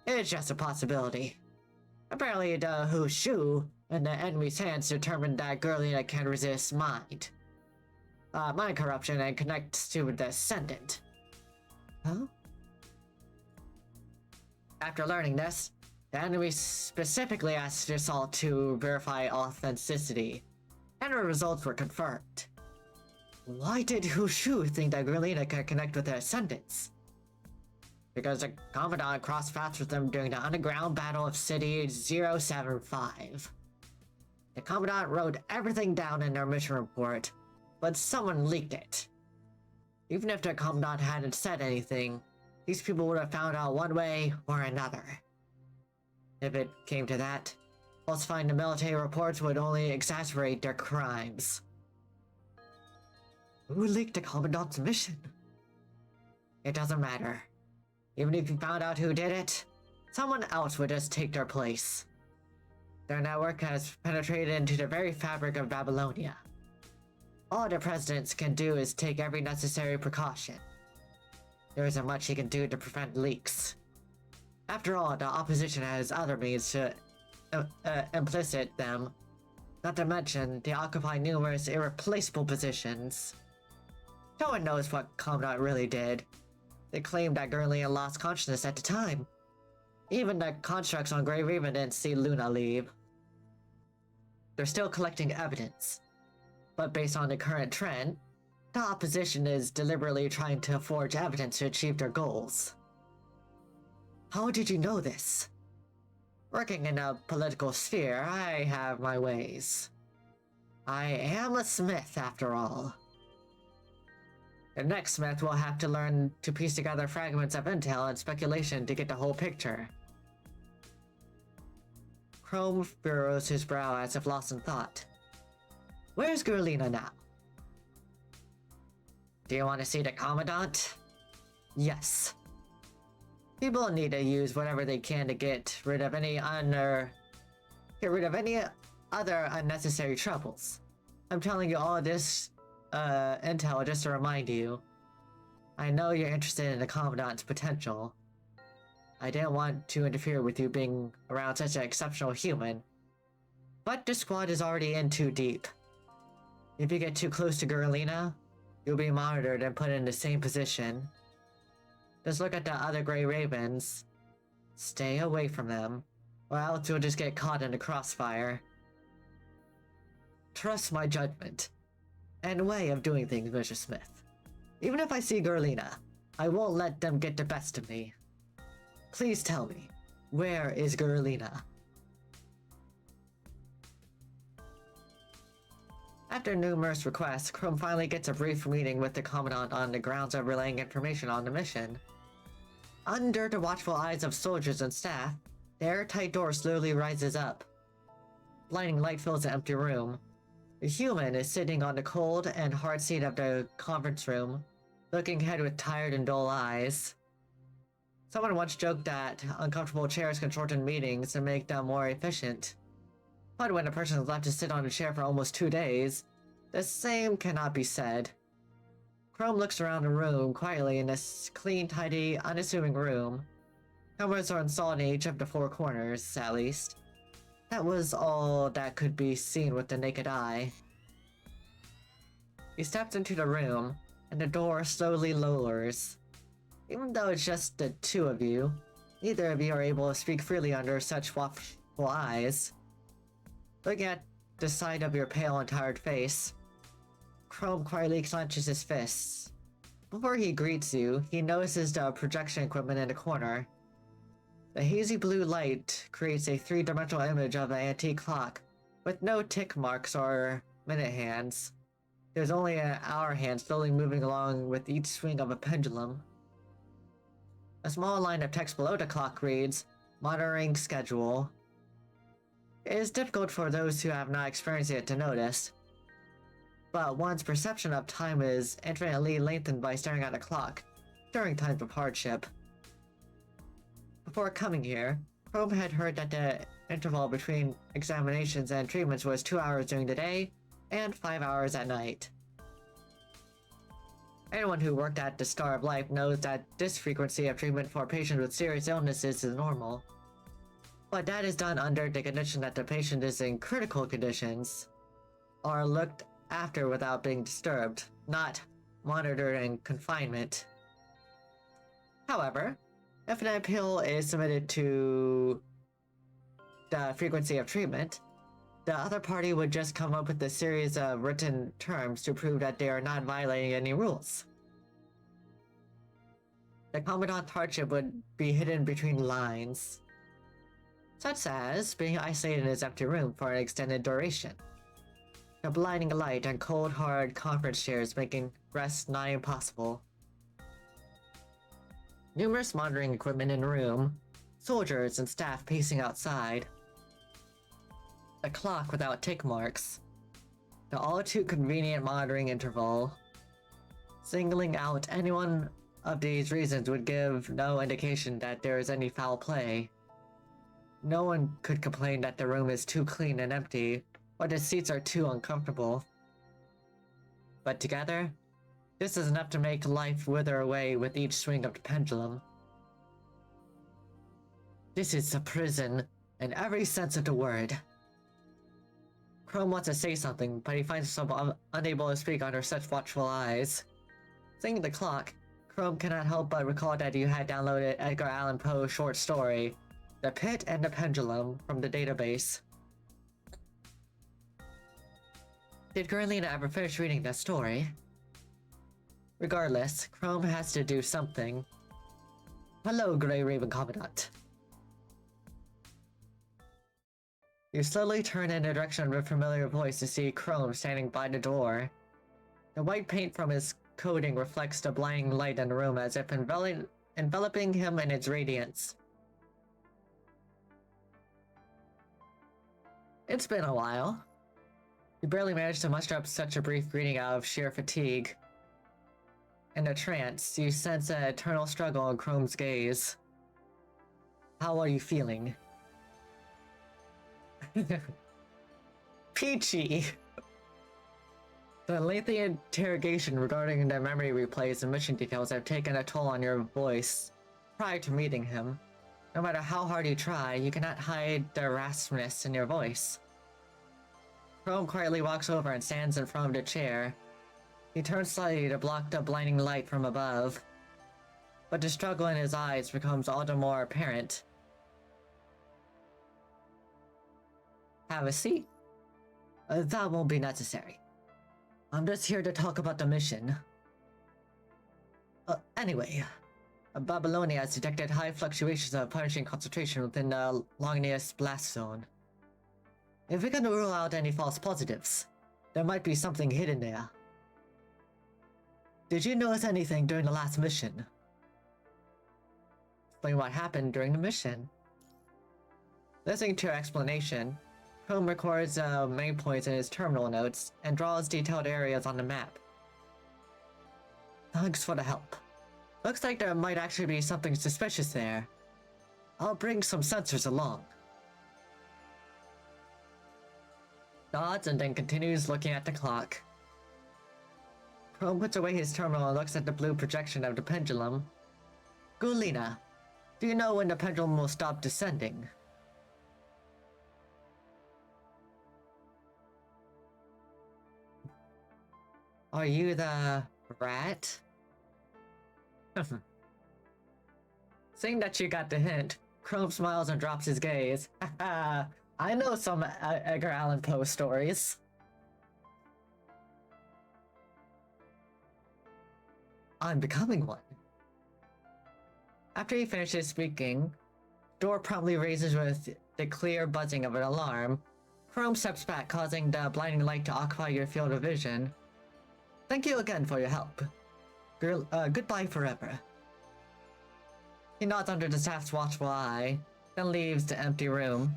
It's just a possibility. Apparently the Hushu and the enemy's hands determined that Gurlina can resist mind corruption and connects to the Ascendant. Huh? After learning this, the enemy specifically asked the assault to verify authenticity, and the results were confirmed. Why did Hushu think that Gurlina could connect with the Ascendants? Because the Commandant crossed paths with them during the underground battle of City 075. The Commandant wrote everything down in their mission report, but someone leaked it. Even if the Commandant hadn't said anything, these people would have found out one way or another. If it came to that, falsifying the military reports would only exacerbate their crimes. Who leaked the Commandant's mission? It doesn't matter. Even if you found out who did it, someone else would just take their place. Their network has penetrated into the very fabric of Babylonia. All the presidents can do is take every necessary precaution. There isn't much he can do to prevent leaks. After all, the opposition has other means to implicit them. Not to mention, they occupy numerous irreplaceable positions. No one knows what Commandant really did. They claimed that Gurlina lost consciousness at the time. Even the constructs on Grey Raven didn't see Luna leave. They're still collecting evidence. But based on the current trend, the opposition is deliberately trying to forge evidence to achieve their goals. How did you know this? Working in a political sphere, I have my ways. I am a smith, after all. The next smith will have to learn to piece together fragments of intel and speculation to get the whole picture. Chrome furrows his brow as if lost in thought. Where's Gurlina now? Do you want to see the Commandant? Yes. People need to use whatever they can to get rid of any other unnecessary troubles. I'm telling you all this intel just to remind you. I know you're interested in the Commandant's potential. I didn't want to interfere with you being around such an exceptional human, but the squad is already in too deep. If you get too close to Gurlina, you'll be monitored and put in the same position. Just look at the other Grey Ravens. Stay away from them, or else you'll just get caught in the crossfire. Trust my judgment and way of doing things, Mr. Smith. Even if I see Gurlina, I won't let them get the best of me. Please tell me, where is Gurlina? After numerous requests, Chrome finally gets a brief meeting with the Commandant on the grounds of relaying information on the mission. Under the watchful eyes of soldiers and staff, the airtight door slowly rises up. Blinding light fills the empty room. The human is sitting on the cold and hard seat of the conference room, looking ahead with tired and dull eyes. Someone once joked that uncomfortable chairs can shorten meetings and make them more efficient. But when a person is left to sit on a chair for almost 2 days, the same cannot be said. Chrome looks around the room quietly in this clean, tidy, unassuming room. Cameras are installed in each of the 4 corners, at least. That was all that could be seen with the naked eye. He steps into the room, and the door slowly lowers. Even though it's just the 2 of you, Neither of you are able to speak freely under such watchful eyes. Looking at the side of your pale and tired face, Chrome quietly clenches his fists. Before he greets you, he notices the projection equipment in the corner. The hazy blue light creates a three-dimensional image of an antique clock, with no tick marks or minute hands. There's only an hour hand slowly moving along with each swing of a pendulum. A small line of text below the clock reads, "Monitoring schedule." It is difficult for those who have not experienced it to notice, but one's perception of time is infinitely lengthened by staring at a clock during times of hardship. Before coming here, Chrome had heard that the interval between examinations and treatments was 2 hours during the day and 5 hours at night. Anyone who worked at the Star of Life knows that this frequency of treatment for patients with serious illnesses is normal. But that is done under the condition that the patient is in critical conditions, or looked after without being disturbed, not monitored in confinement. However, if an appeal is submitted to the frequency of treatment, the other party would just come up with a series of written terms to prove that they are not violating any rules. The Commandant's hardship would be hidden between lines, such as being isolated in his empty room for an extended duration, the blinding light and cold hard conference chairs making rest nigh impossible, numerous monitoring equipment in the room, soldiers and staff pacing outside, a clock without tick marks, the all too convenient monitoring interval. Singling out any one of these reasons would give no indication that there is any foul play. No one could complain that the room is too clean and empty, or the seats are too uncomfortable. But together, this is enough to make life wither away with each swing of the pendulum. This is a prison in every sense of the word. Chrome wants to say something, but he finds himself unable to speak under such watchful eyes. Seeing the clock, Chrome cannot help but recall that you had downloaded Edgar Allan Poe's short story, The Pit and the Pendulum, from the database. Did Gurlina ever finish reading that story? Regardless, Chrome has to do something. Hello, Grey Raven Commandant. You slowly turn in the direction of a familiar voice to see Chrome standing by the door. The white paint from his coating reflects the blinding light in the room as if enveloping him in its radiance. It's been a while. You barely managed to muster up such a brief greeting out of sheer fatigue. In a trance, you sense an eternal struggle in Chrome's gaze. How are you feeling? Peachy! The lengthy interrogation regarding the memory replays and mission details have taken a toll on your voice prior to meeting him. No matter how hard you try, you cannot hide the raspiness in your voice. Chrome quietly walks over and stands in front of the chair. He turns slightly to block the blinding light from above, but the struggle in his eyes becomes all the more apparent. Have a seat. That won't be necessary. I'm just here to talk about the mission. Anyway, Babylonia has detected high fluctuations of punishing concentration within the Longinus blast zone. If we can rule out any false positives, there might be something hidden there. Did you notice anything during the last mission? Explain what happened during the mission. Listening to your explanation, Chrome records main points in his terminal notes and draws detailed areas on the map. Thanks for the help. Looks like there might actually be something suspicious there. I'll bring some sensors along. Nods and then continues looking at the clock. Chrome puts away his terminal and looks at the blue projection of the pendulum. Gulina, do you know when the pendulum will stop descending? Are you the rat? Seeing that you got the hint, Chrome smiles and drops his gaze. Haha, I know some Edgar Allan Poe stories. I'm becoming one. After he finishes speaking, door promptly raises with the clear buzzing of an alarm. Chrome steps back, causing the blinding light to occupy your field of vision. Thank you again for your help. Goodbye forever. He nods under the staff's watchful eye, then leaves the empty room.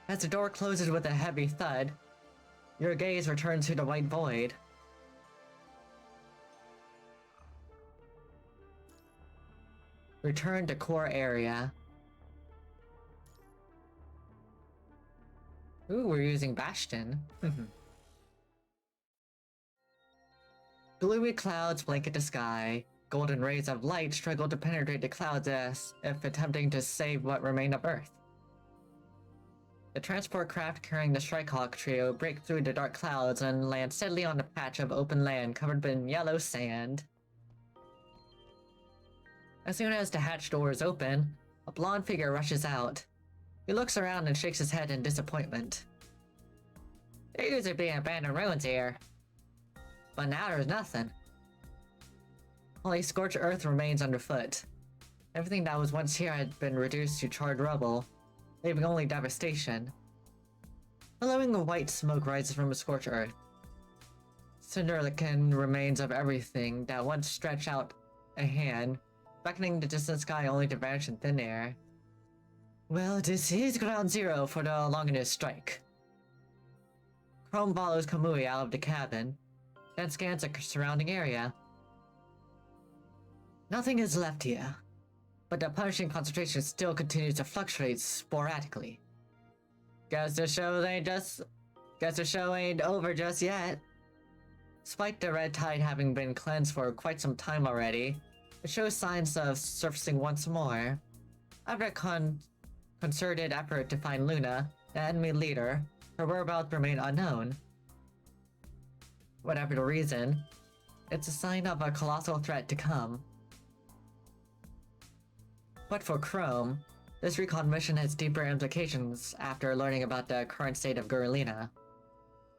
As the door closes with a heavy thud, your gaze returns to the white void. Return to core area. Ooh, we're using Bastion. Gloomy clouds blanket the sky. Golden rays of light struggle to penetrate the clouds as if attempting to save what remained of Earth. The transport craft carrying the Shrikehawk trio break through the dark clouds and land steadily on a patch of open land covered in yellow sand. As soon as the hatch door is open, a blonde figure rushes out. He looks around and shakes his head in disappointment. There used to be abandoned ruins here, but now there's nothing. Only scorched earth remains underfoot. Everything that was once here had been reduced to charred rubble, leaving only devastation. Billowing white smoke rises from the scorched earth. Cinder-licking remains of everything that once stretched out a hand, beckoning the distant sky only to vanish in thin air. Well, this is ground zero for the Longinus strike. Chrome follows Kamui out of the cabin, then scans the surrounding area. Nothing is left here, but the punishing concentration still continues to fluctuate sporadically. Guess the show ain't over just yet. Despite the red tide having been cleansed for quite some time already, it shows signs of surfacing once more. After a concerted effort to find Luna, the enemy leader, her whereabouts remain unknown. Whatever the reason, it's a sign of a colossal threat to come. But for Chrome, this recon mission has deeper implications after learning about the current state of Gurlina.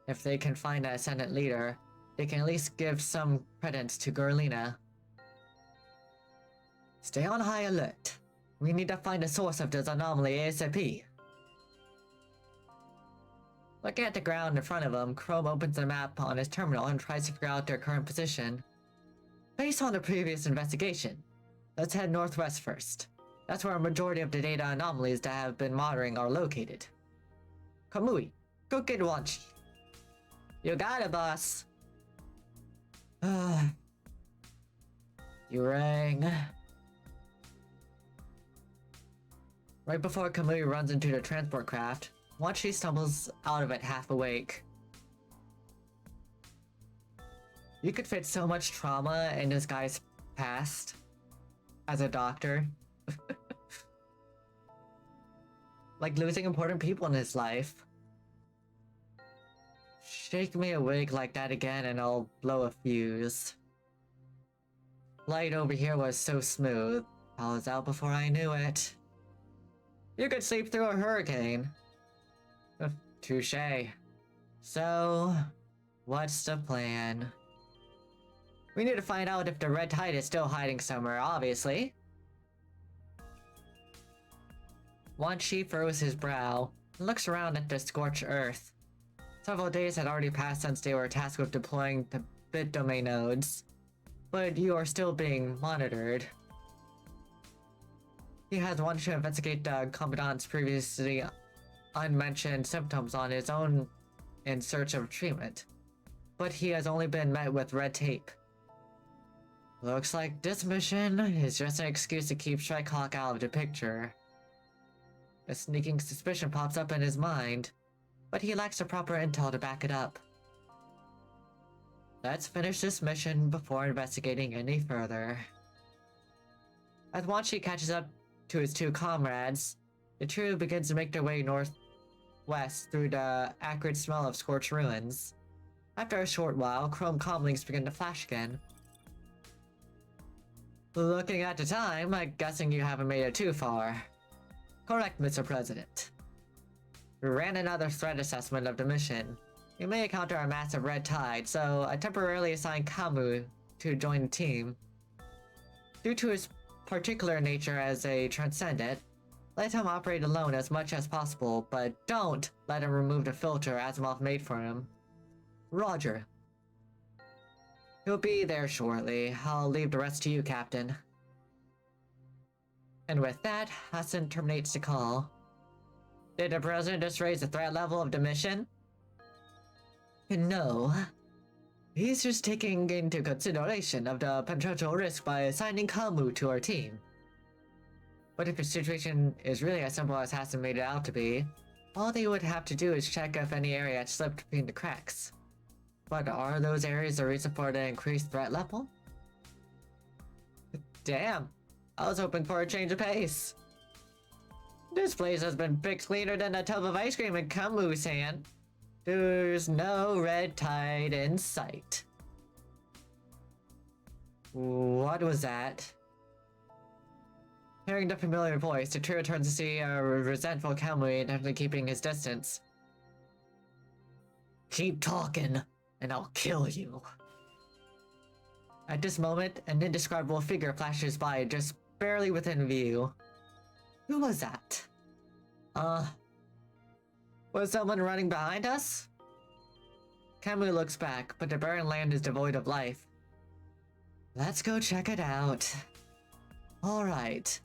If they can find the Ascendant leader, they can at least give some credence to Gurlina. Stay on high alert. We need to find the source of this anomaly ASAP. Looking at the ground in front of him, Chrome opens the map on his terminal and tries to figure out their current position. Based on the previous investigation, let's head northwest first. That's where a majority of the data anomalies that have been monitoring are located. Kamui, go get Wanchi. You got it, boss. You rang. Right before Kamui runs into the transport craft, Wanchi stumbles out of it half awake. You could fit so much trauma in this guy's past as a doctor. Like losing important people in his life. Shake me awake like that again and I'll blow a fuse. Light over here was so smooth. I was out before I knew it. You could sleep through a hurricane. Touché. So, what's the plan? We need to find out if the red tide is still hiding somewhere, obviously. Wanchi furrows his brow and looks around at the scorched earth. Several days had already passed since they were tasked with deploying the bit domain nodes, but you are still being monitored. He has wanted to investigate the Commandant's previously unmentioned symptoms on his own in search of treatment, but he has only been met with red tape. Looks like this mission is just an excuse to keep Shrikehawk out of the picture. A sneaking suspicion pops up in his mind, but he lacks the proper intel to back it up. Let's finish this mission before investigating any further. As Wanchi catches up to his two comrades, the trio begins to make their way northwest through the acrid smell of scorched ruins. After a short while, chrome comlinks begin to flash again. Looking at the time, I'm guessing you haven't made it too far. Correct, Mr. President. We ran another threat assessment of the mission. You may encounter a massive red tide, so I temporarily assigned Kamu to join the team. Due to his particular nature as a transcendent, let him operate alone as much as possible, but don't let him remove the filter Asimov made for him. Roger. He'll be there shortly. I'll leave the rest to you, Captain. And with that, Hassan terminates the call. Did the President just raise the threat level of the mission? No. He's just taking into consideration of the potential risk by assigning Kamu to our team. But if the situation is really as simple as Hassan made it out to be, all they would have to do is check if any area had slipped between the cracks. But are those areas a reason for the increased threat level? Damn, I was hoping for a change of pace. This place has been picked cleaner than a tub of ice cream in Kamu's hand. There's no red tide in sight. What was that? Hearing the familiar voice, the trio turns to see a resentful Kamui intently keeping his distance. Keep talking, and I'll kill you. At this moment, an indescribable figure flashes by just barely within view. Who was that? Was someone running behind us? Kamui looks back, but the barren land is devoid of life. Let's go check it out. Alright.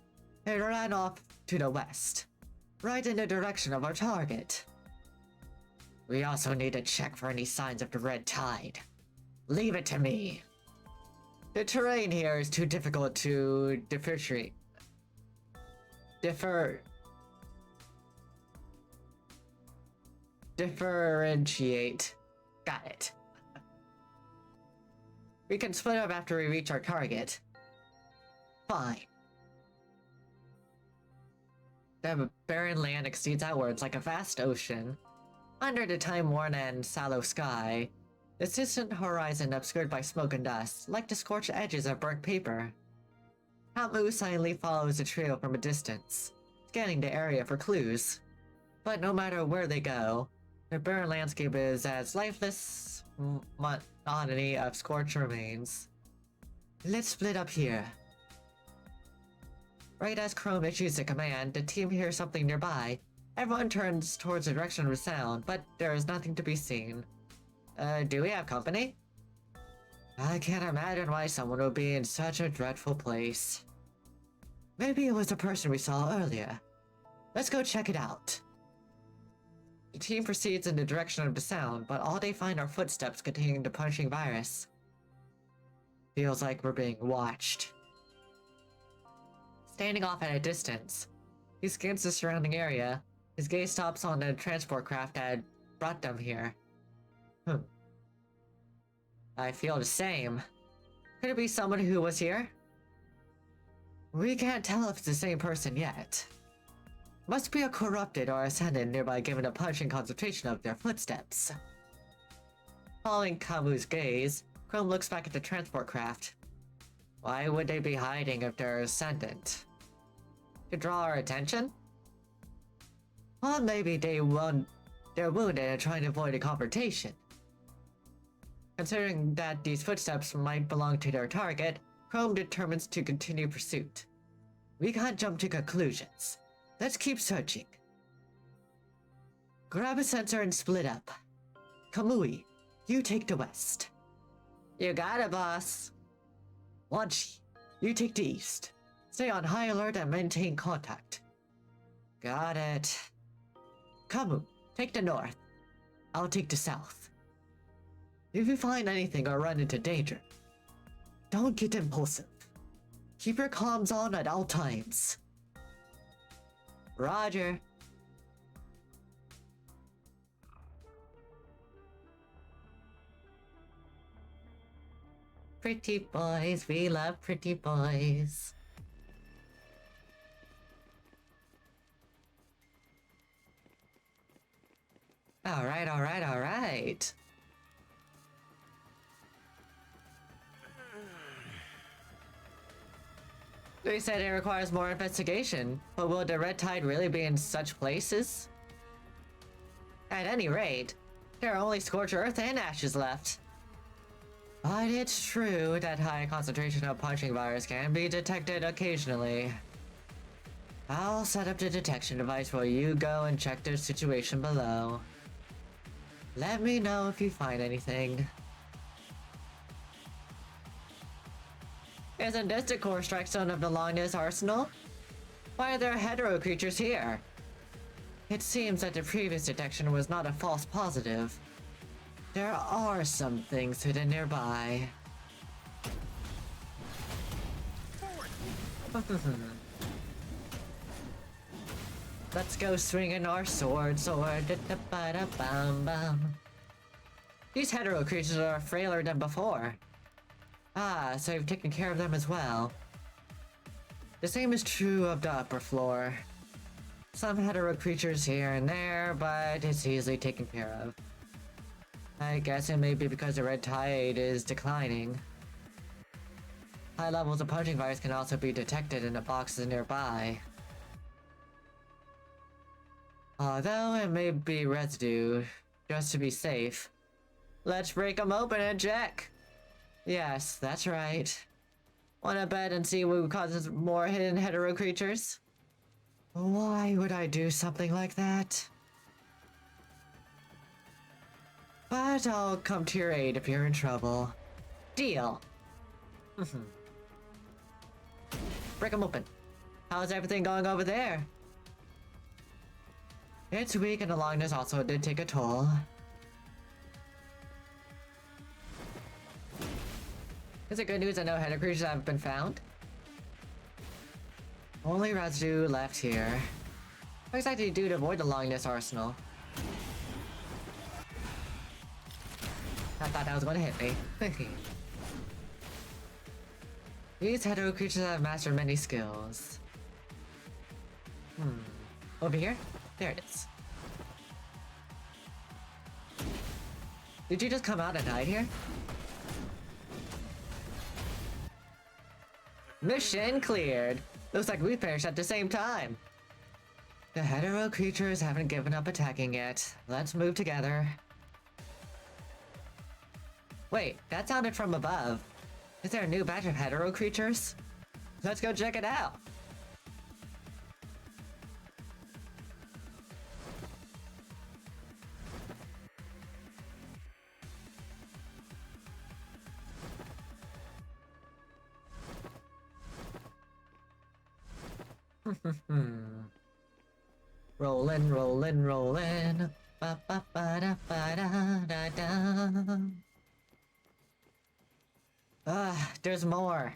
It ran off to the west, right in the direction of our target. We also need to check for any signs of the red tide. Leave it to me. The terrain here is too difficult to differentiate. Got it. We can split up after we reach our target. Fine. The barren land extends outwards like a vast ocean. Under the time-worn and sallow sky, the distant horizon obscured by smoke and dust, like the scorched edges of burnt paper. Kamu silently follows the trio from a distance, scanning the area for clues. But no matter where they go, the barren landscape is as lifeless monotony of scorched remains. Let's split up here. Right as Chrome issues the command, the team hears something nearby. Everyone turns towards the direction of the sound, but there is nothing to be seen. Do we have company? I can't imagine why someone would be in such a dreadful place. Maybe it was the person we saw earlier. Let's go check it out. The team proceeds in the direction of the sound, but all they find are footsteps containing the punching virus. Feels like we're being watched. Standing off at a distance, he scans the surrounding area. His gaze stops on the transport craft that had brought them here. I feel the same. Could it be someone who was here? We can't tell if it's the same person yet. Must be a corrupted or ascendant nearby given a punching concentration of their footsteps. Following Kamu's gaze, Chrome looks back at the transport craft. Why would they be hiding if they're ascendant? To draw our attention? Or maybe they're wounded and trying to avoid a confrontation. Considering that these footsteps might belong to their target, Chrome determines to continue pursuit. We can't jump to conclusions. Let's keep searching. Grab a sensor and split up. Kamui, you take the west. You got it, boss. Wanchi, you take the east. Stay on high alert and maintain contact. Got it. Kamu, take the north. I'll take the south. If you find anything or run into danger, don't get impulsive. Keep your comms on at all times. Roger. Pretty boys, we love pretty boys. Alright. They said it requires more investigation, but will the Red Tide really be in such places? At any rate, there are only scorched earth and ashes left. But it's true that high concentration of punching virus can be detected occasionally. I'll set up the detection device while you go and check the situation below. Let me know if you find anything. Isn't this the core strike zone of the Longness Arsenal? Why are there hetero creatures here? It seems that the previous detection was not a false positive. There are some things hidden nearby. Let's go swinging our sword. Da-da-ba-da-bam-bam. These hetero creatures are frailer than before. Ah, so you've taken care of them as well. The same is true of the upper floor. Some hetero creatures here and there, but it's easily taken care of. I guess it may be because the red tide is declining. High levels of punching virus can also be detected in the boxes nearby. Although it may be residue, just to be safe. Let's break them open and check! Yes, that's right. Wanna bet and see what causes more hidden hetero creatures? Why would I do something like that? But I'll come to your aid if you're in trouble. Deal! Break them open. How's everything going over there? It's weak and the longness also did take a toll. Is it good news that no hetero creatures have been found? Only residue left here. What exactly do you do to avoid the longness arsenal? I thought that was going to hit me. These hetero creatures have mastered many skills. Over here? There it is. Did you just come out and hide here? Mission cleared! Looks like we perished at the same time. The hetero creatures haven't given up attacking yet. Let's move together. Wait, that sounded from above. Is there a new batch of hetero creatures? Let's go check it out! Rollin', rollin', rollin'. Ba ba ba da ba da da da. There's more.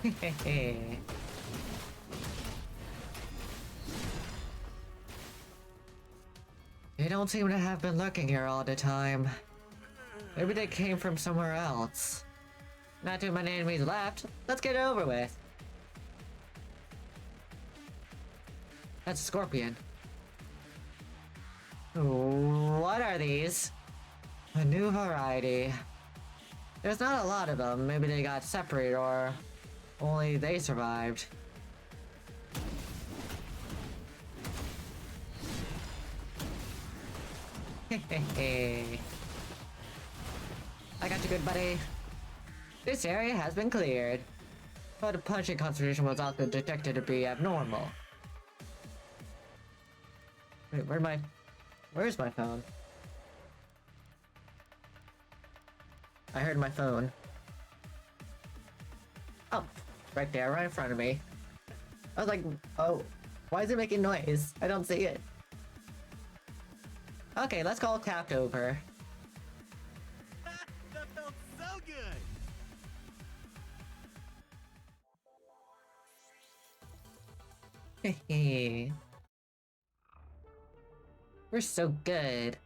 Hehehe. They don't seem to have been lurking here all the time. Maybe they came from somewhere else. Not too many enemies left. Let's get it over with. That's a scorpion. What are these? A new variety. There's not a lot of them. Maybe they got separated or only they survived. Hehehe. I got you, good buddy. This area has been cleared, but the punching concentration was also detected to be abnormal. Wait, where's my phone? I heard my phone. Oh, right there, right in front of me. I was like, oh, why is it making noise? I don't see it. Okay, let's call Tapped over. That felt so good! Hehe. We're so good.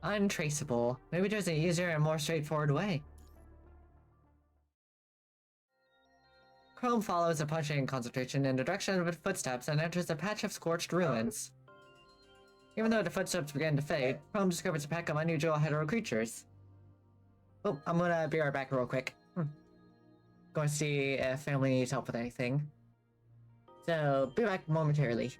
Untraceable. Maybe there's an easier and more straightforward way. Chrome follows the punching concentration in the direction of its footsteps and enters a patch of scorched ruins. Even though the footsteps began to fade, Holmes discovers a pack of unusual hetero creatures. Oh, I'm gonna be right back real quick. Going to see if family needs help with anything. So, be back momentarily.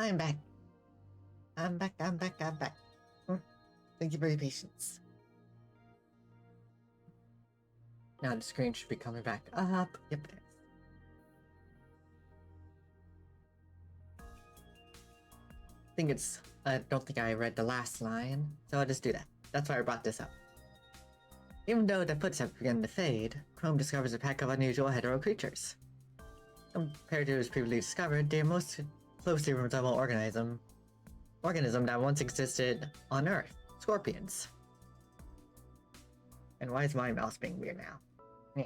I'm back. I'm back. Thank you for your patience. Now the screen should be coming back up. Yep, it is. I don't think I read the last line, so I'll just do that. That's why I brought this up. Even though the footsteps begin to fade, Chrome discovers a pack of unusual hetero creatures. Compared to his previously discovered, they most closely resemble organism that once existed on Earth, scorpions. And why is my mouse being weird now? Yeah.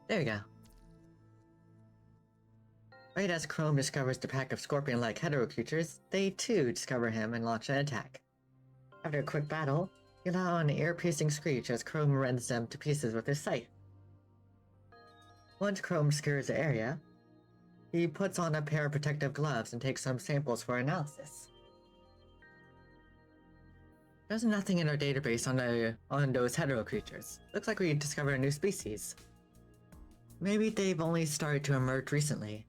There we go. Right as Chrome discovers the pack of scorpion-like hetero creatures, they too discover him and launch an attack. After a quick battle, he let out an ear-piercing screech as Chrome rends them to pieces with his scythe. Once Chrome secures the area, he puts on a pair of protective gloves and takes some samples for analysis. There's nothing in our database on those hetero creatures. Looks like we discovered a new species. Maybe they've only started to emerge recently.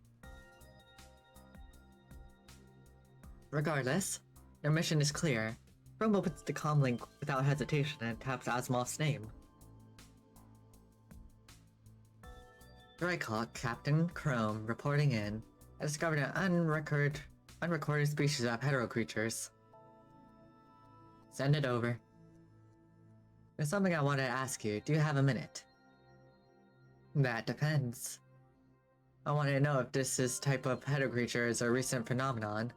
Regardless, their mission is clear. Chrome opens the comm link without hesitation and taps Asimov's name. Dryclock Captain Chrome reporting in. I discovered an unrecorded species of hetero creatures. Send it over. There's something I wanted to ask you. Do you have a minute? That depends. I want to know if this type of hetero creature is a recent phenomenon.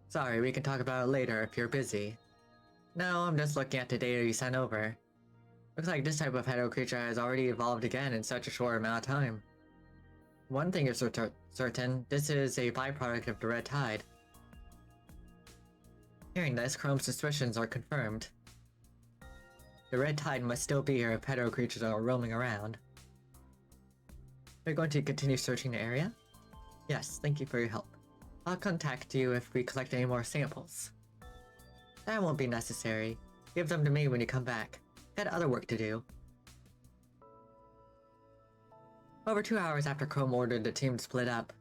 Sorry, we can talk about it later if you're busy. No, I'm just looking at the data you sent over. Looks like this type of hetero creature has already evolved again in such a short amount of time. One thing is certain, this is a byproduct of the red tide. Hearing this, Chrome's suspicions are confirmed. The red tide must still be here if hetero creatures are roaming around. Are you going to continue searching the area? Yes, thank you for your help. I'll contact you if we collect any more samples. That won't be necessary. Give them to me when you come back. Got other work to do. Over 2 hours after Chrome ordered the team to split up,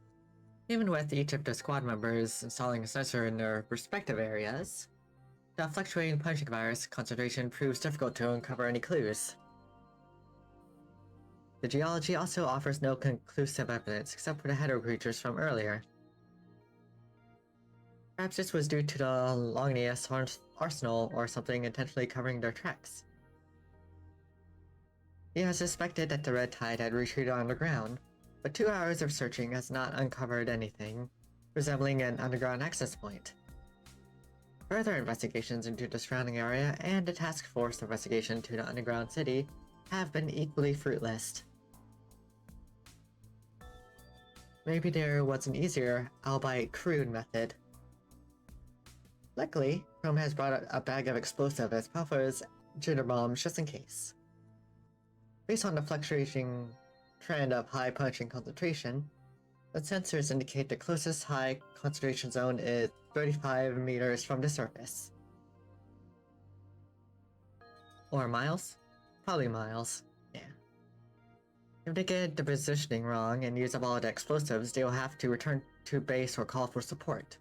even with each of the squad members installing a sensor in their respective areas, the fluctuating punching virus concentration proves difficult to uncover any clues. The geology also offers no conclusive evidence except for the hetero creatures from earlier. Perhaps this was due to the Longnius arsenal or something intentionally covering their tracks. He has suspected that the red tide had retreated underground, but 2 hours of searching has not uncovered anything resembling an underground access point. Further investigations into the surrounding area and a task force investigation to the underground city have been equally fruitless. Maybe there was an easier, albeit crude, method. Luckily, Chrome has brought a bag of explosive as powerful as jitter bombs just in case. Based on the fluctuating trend of high punching concentration, the sensors indicate the closest high concentration zone is 35 meters from the surface. Or miles? Probably miles, yeah. If they get the positioning wrong and use up all the explosives, they will have to return to base or call for support.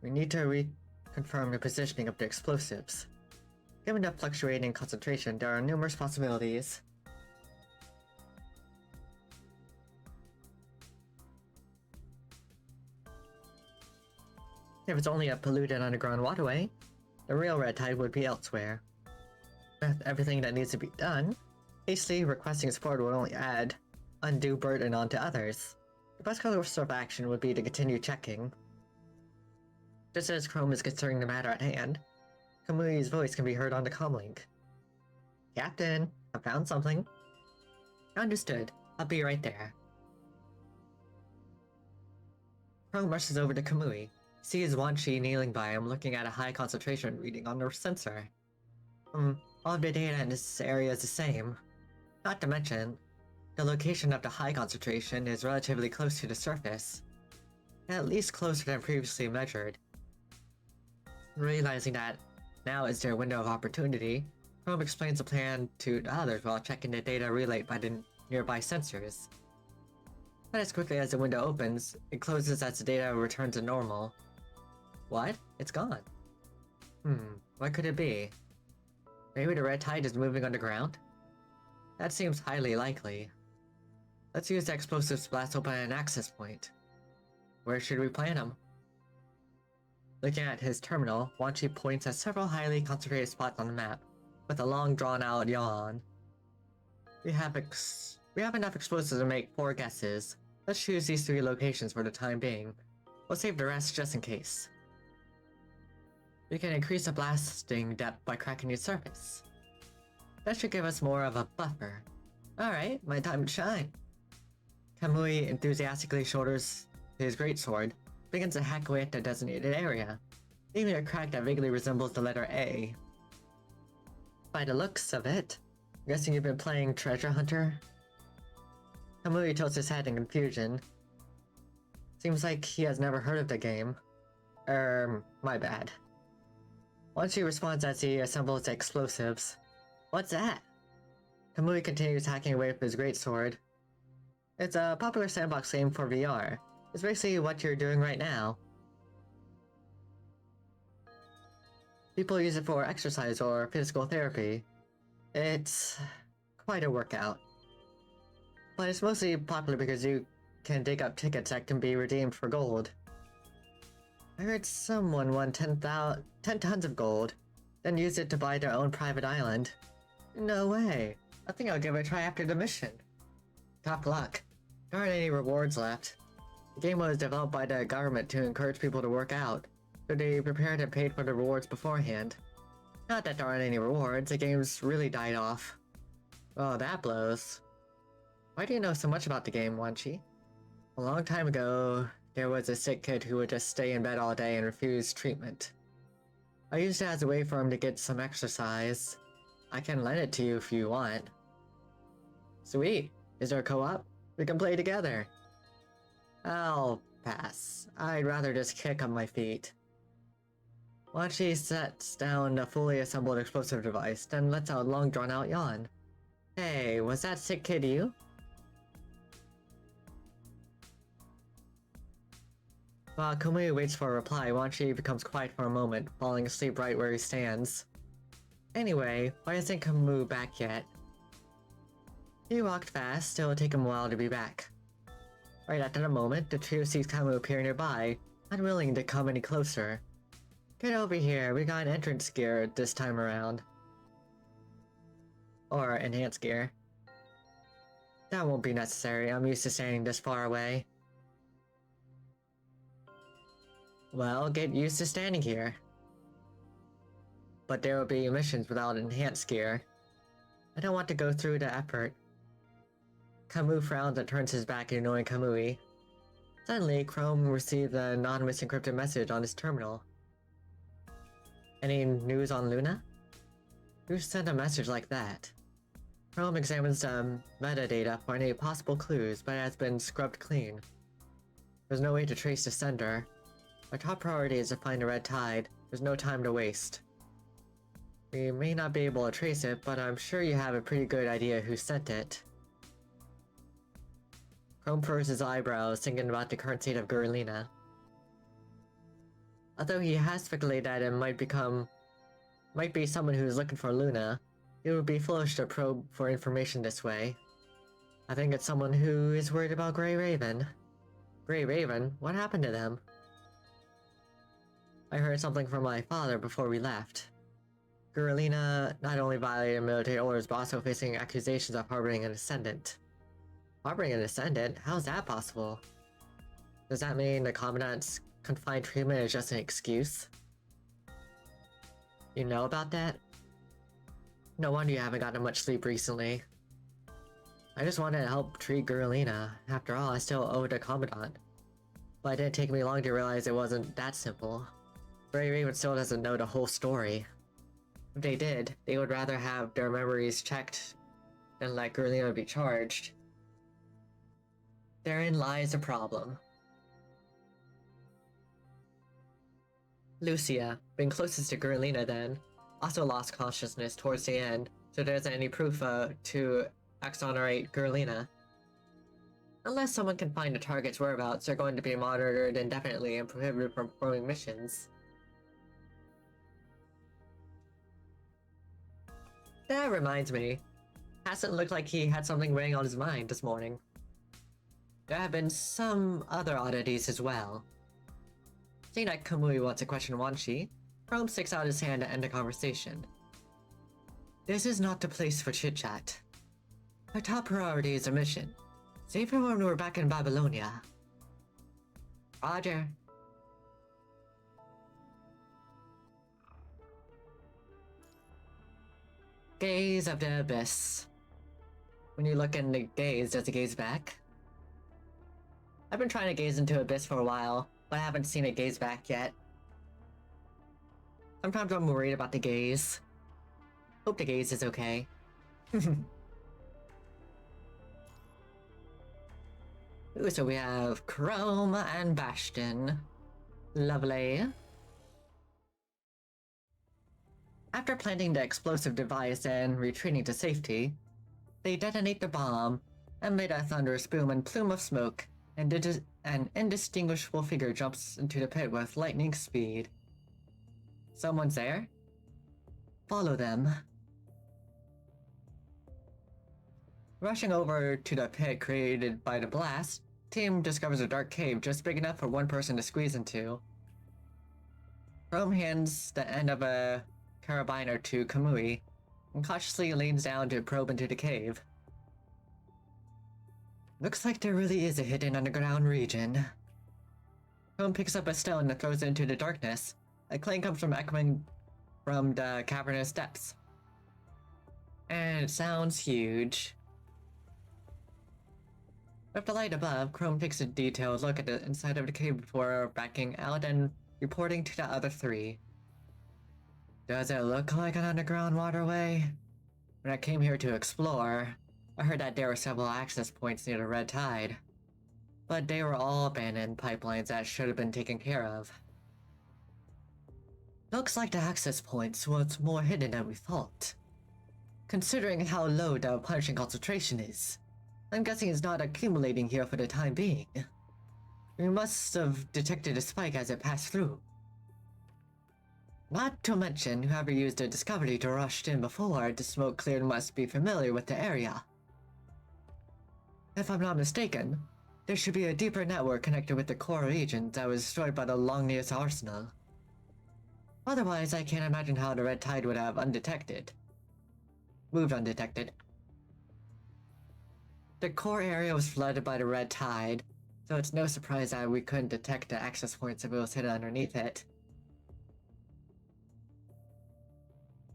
We need to reconfirm the positioning of the explosives. Given the fluctuating concentration, there are numerous possibilities. If it's only a polluted underground waterway, the real red tide would be elsewhere. With everything that needs to be done, hastily requesting support would only add undue burden onto others. The best course of action would be to continue checking. Just as Chrome is considering the matter at hand, Kamui's voice can be heard on the comlink. Captain, I found something. Understood. I'll be right there. Chrome rushes over to Kamui. Sees Wanshi kneeling by him looking at a high concentration reading on the sensor. All of the data in this area is the same. Not to mention, the location of the high concentration is relatively close to the surface. At least closer than previously measured. Realizing that now is their window of opportunity, Chrome explains the plan to the others while checking the data relayed by the nearby sensors. But as quickly as the window opens, it closes as the data returns to normal. What? It's gone. What could it be? Maybe the red tide is moving underground? That seems highly likely. Let's use the explosives to blast open an access point. Where should we plant them? Looking at his terminal, Wanchi points at several highly concentrated spots on the map, with a long drawn-out yawn. We have enough explosives to make 4 guesses. Let's choose these 3 locations for the time being. We'll save the rest just in case. We can increase the blasting depth by cracking the surface. That should give us more of a buffer. Alright, my time to shine. Kamui enthusiastically shoulders his greatsword, begins to hack away at the designated area, leaving a crack that vaguely resembles the letter A. By the looks of it, I'm guessing you've been playing Treasure Hunter? Kamui tilts his head in confusion. Seems like he has never heard of the game. My bad. Once he responds as he assembles the explosives. What's that? Kamui continues hacking away with his greatsword. It's a popular sandbox game for VR. It's basically what you're doing right now. People use it for exercise or physical therapy. It's quite a workout. But it's mostly popular because you can dig up tickets that can be redeemed for gold. I heard someone won 10 tons of gold, then used it to buy their own private island. No way. I think I'll give it a try after the mission. Tough luck. There aren't any rewards left. The game was developed by the government to encourage people to work out, so they prepared and paid for the rewards beforehand. Not that there aren't any rewards, the game's really died off. Oh, that blows. Why do you know so much about the game, Wanchi? A long time ago, there was a sick kid who would just stay in bed all day and refuse treatment. I used it as a way for him to get some exercise. I can lend it to you if you want. Sweet. Is there a co-op? We can play together. I'll pass. I'd rather just kick on my feet. Wanchi sets down the fully assembled explosive device, then lets out a long drawn-out yawn. Hey, was that sick kid you? While Kamui waits for a reply, Wanchi becomes quiet for a moment, falling asleep right where he stands. Anyway, why isn't Kamui back yet? He walked fast, so it'll take him a while to be back. Right at that moment, the trio sees Kamui appear nearby, unwilling to come any closer. Get over here, we got an entrance gear this time around. Or enhanced gear. That won't be necessary, I'm used to standing this far away. Well, get used to standing here. But there will be missions without enhanced gear. I don't want to go through the effort. Kamui frowns and turns his back, ignoring Kamui. Suddenly, Chrome received an anonymous encrypted message on his terminal. Any news on Luna? Who sent a message like that? Chrome examines the metadata for any possible clues, but it has been scrubbed clean. There's no way to trace the sender. Our top priority is to find the red tide. There's no time to waste. We may not be able to trace it, but I'm sure you have a pretty good idea who sent it. Chrome furrows his eyebrows, thinking about the current state of Gurlina. Although he has speculated that it might be someone who is looking for Luna, it would be foolish to probe for information this way. I think it's someone who is worried about Grey Raven. Grey Raven? What happened to them? I heard something from my father before we left. Gurlina not only violated military orders, but also facing accusations of harboring an Ascendant. Harboring an Ascendant? How's that possible? Does that mean the Commandant's confined treatment is just an excuse? You know about that? No wonder you haven't gotten much sleep recently. I just wanted to help treat Gurlina. After all, I still owe the Commandant. But it didn't take me long to realize it wasn't that simple. Grey Raven still doesn't know the whole story. If they did, they would rather have their memories checked than let Gurlina be charged. Therein lies the problem. Lucia, being closest to Gurlina then, also lost consciousness towards the end, so there isn't any proof to exonerate Gurlina. Unless someone can find the target's whereabouts, they're going to be monitored indefinitely and prohibited from performing missions. That reminds me. Hasn't looked like he had something weighing on his mind this morning. There have been some other oddities as well. Seeing that Kamui wants to question Wanshi, Chrome sticks out his hand to end the conversation. This is not the place for chit-chat. Our top priority is a mission. Save her when we're back in Babylonia. Roger. Gaze of the abyss. When you look in the gaze, does it gaze back? I've been trying to gaze into abyss for a while, but I haven't seen it gaze back yet. Sometimes I'm worried about the gaze. Hope the gaze is okay. Ooh, so we have Chrome and Bastion. Lovely. After planting the explosive device and retreating to safety, they detonate the bomb, amid a thunderous boom and plume of smoke, and an indistinguishable figure jumps into the pit with lightning speed. Someone's there? Follow them. Rushing over to the pit created by the blast, team discovers a dark cave just big enough for one person to squeeze into. Chrome hands the end of a carabiner to Kamui, and cautiously leans down to probe into the cave. Looks like there really is a hidden underground region. Chrome picks up a stone and throws it into the darkness. A clang comes from echoing from the cavernous depths. And it sounds huge. With the light above, Chrome takes a detailed look at the inside of the cave before backing out and reporting to the other three. Does it look like an underground waterway? When I came here to explore, I heard that there were several access points near the red tide. But they were all abandoned pipelines that should have been taken care of. Looks like the access points was more hidden than we thought. Considering how low the punishing concentration is, I'm guessing it's not accumulating here for the time being. We must have detected a spike as it passed through. Not to mention, whoever used the discovery to rush in before the smoke cleared must be familiar with the area. If I'm not mistaken, there should be a deeper network connected with the core region that was destroyed by the Longnius arsenal. Otherwise, I can't imagine how the red tide would have moved undetected. The core area was flooded by the red tide, so it's no surprise that we couldn't detect the access points if it was hidden underneath it.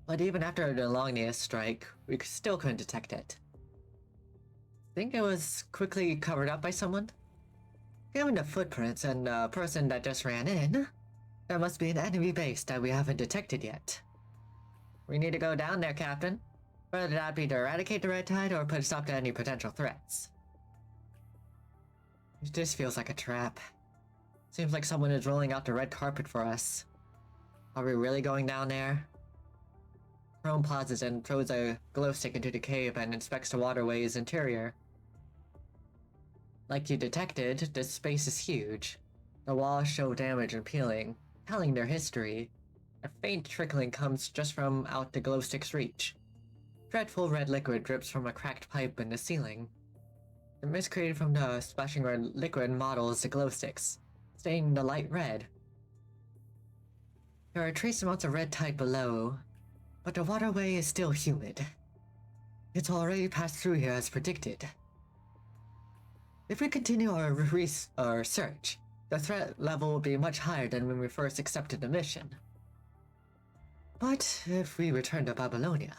But even after the Longnius strike, we still couldn't detect it. Think it was quickly covered up by someone? Given the footprints and the person that just ran in, there must be an enemy base that we haven't detected yet. We need to go down there, Captain. Whether that be to eradicate the red tide or put a stop to any potential threats. This feels like a trap. Seems like someone is rolling out the red carpet for us. Are we really going down there? Chrome pauses and throws a glow stick into the cave and inspects the waterway's interior. Like you detected, this space is huge. The walls show damage and peeling, telling their history. A faint trickling comes just from out the glow stick's reach. Dreadful red liquid drips from a cracked pipe in the ceiling. The mist created from the splashing red liquid models the glow sticks, staining the light red. There are trace amounts of red tide below, but the waterway is still humid. It's already passed through here as predicted. If we continue our search, the threat level will be much higher than when we first accepted the mission. But if we return to Babylonia,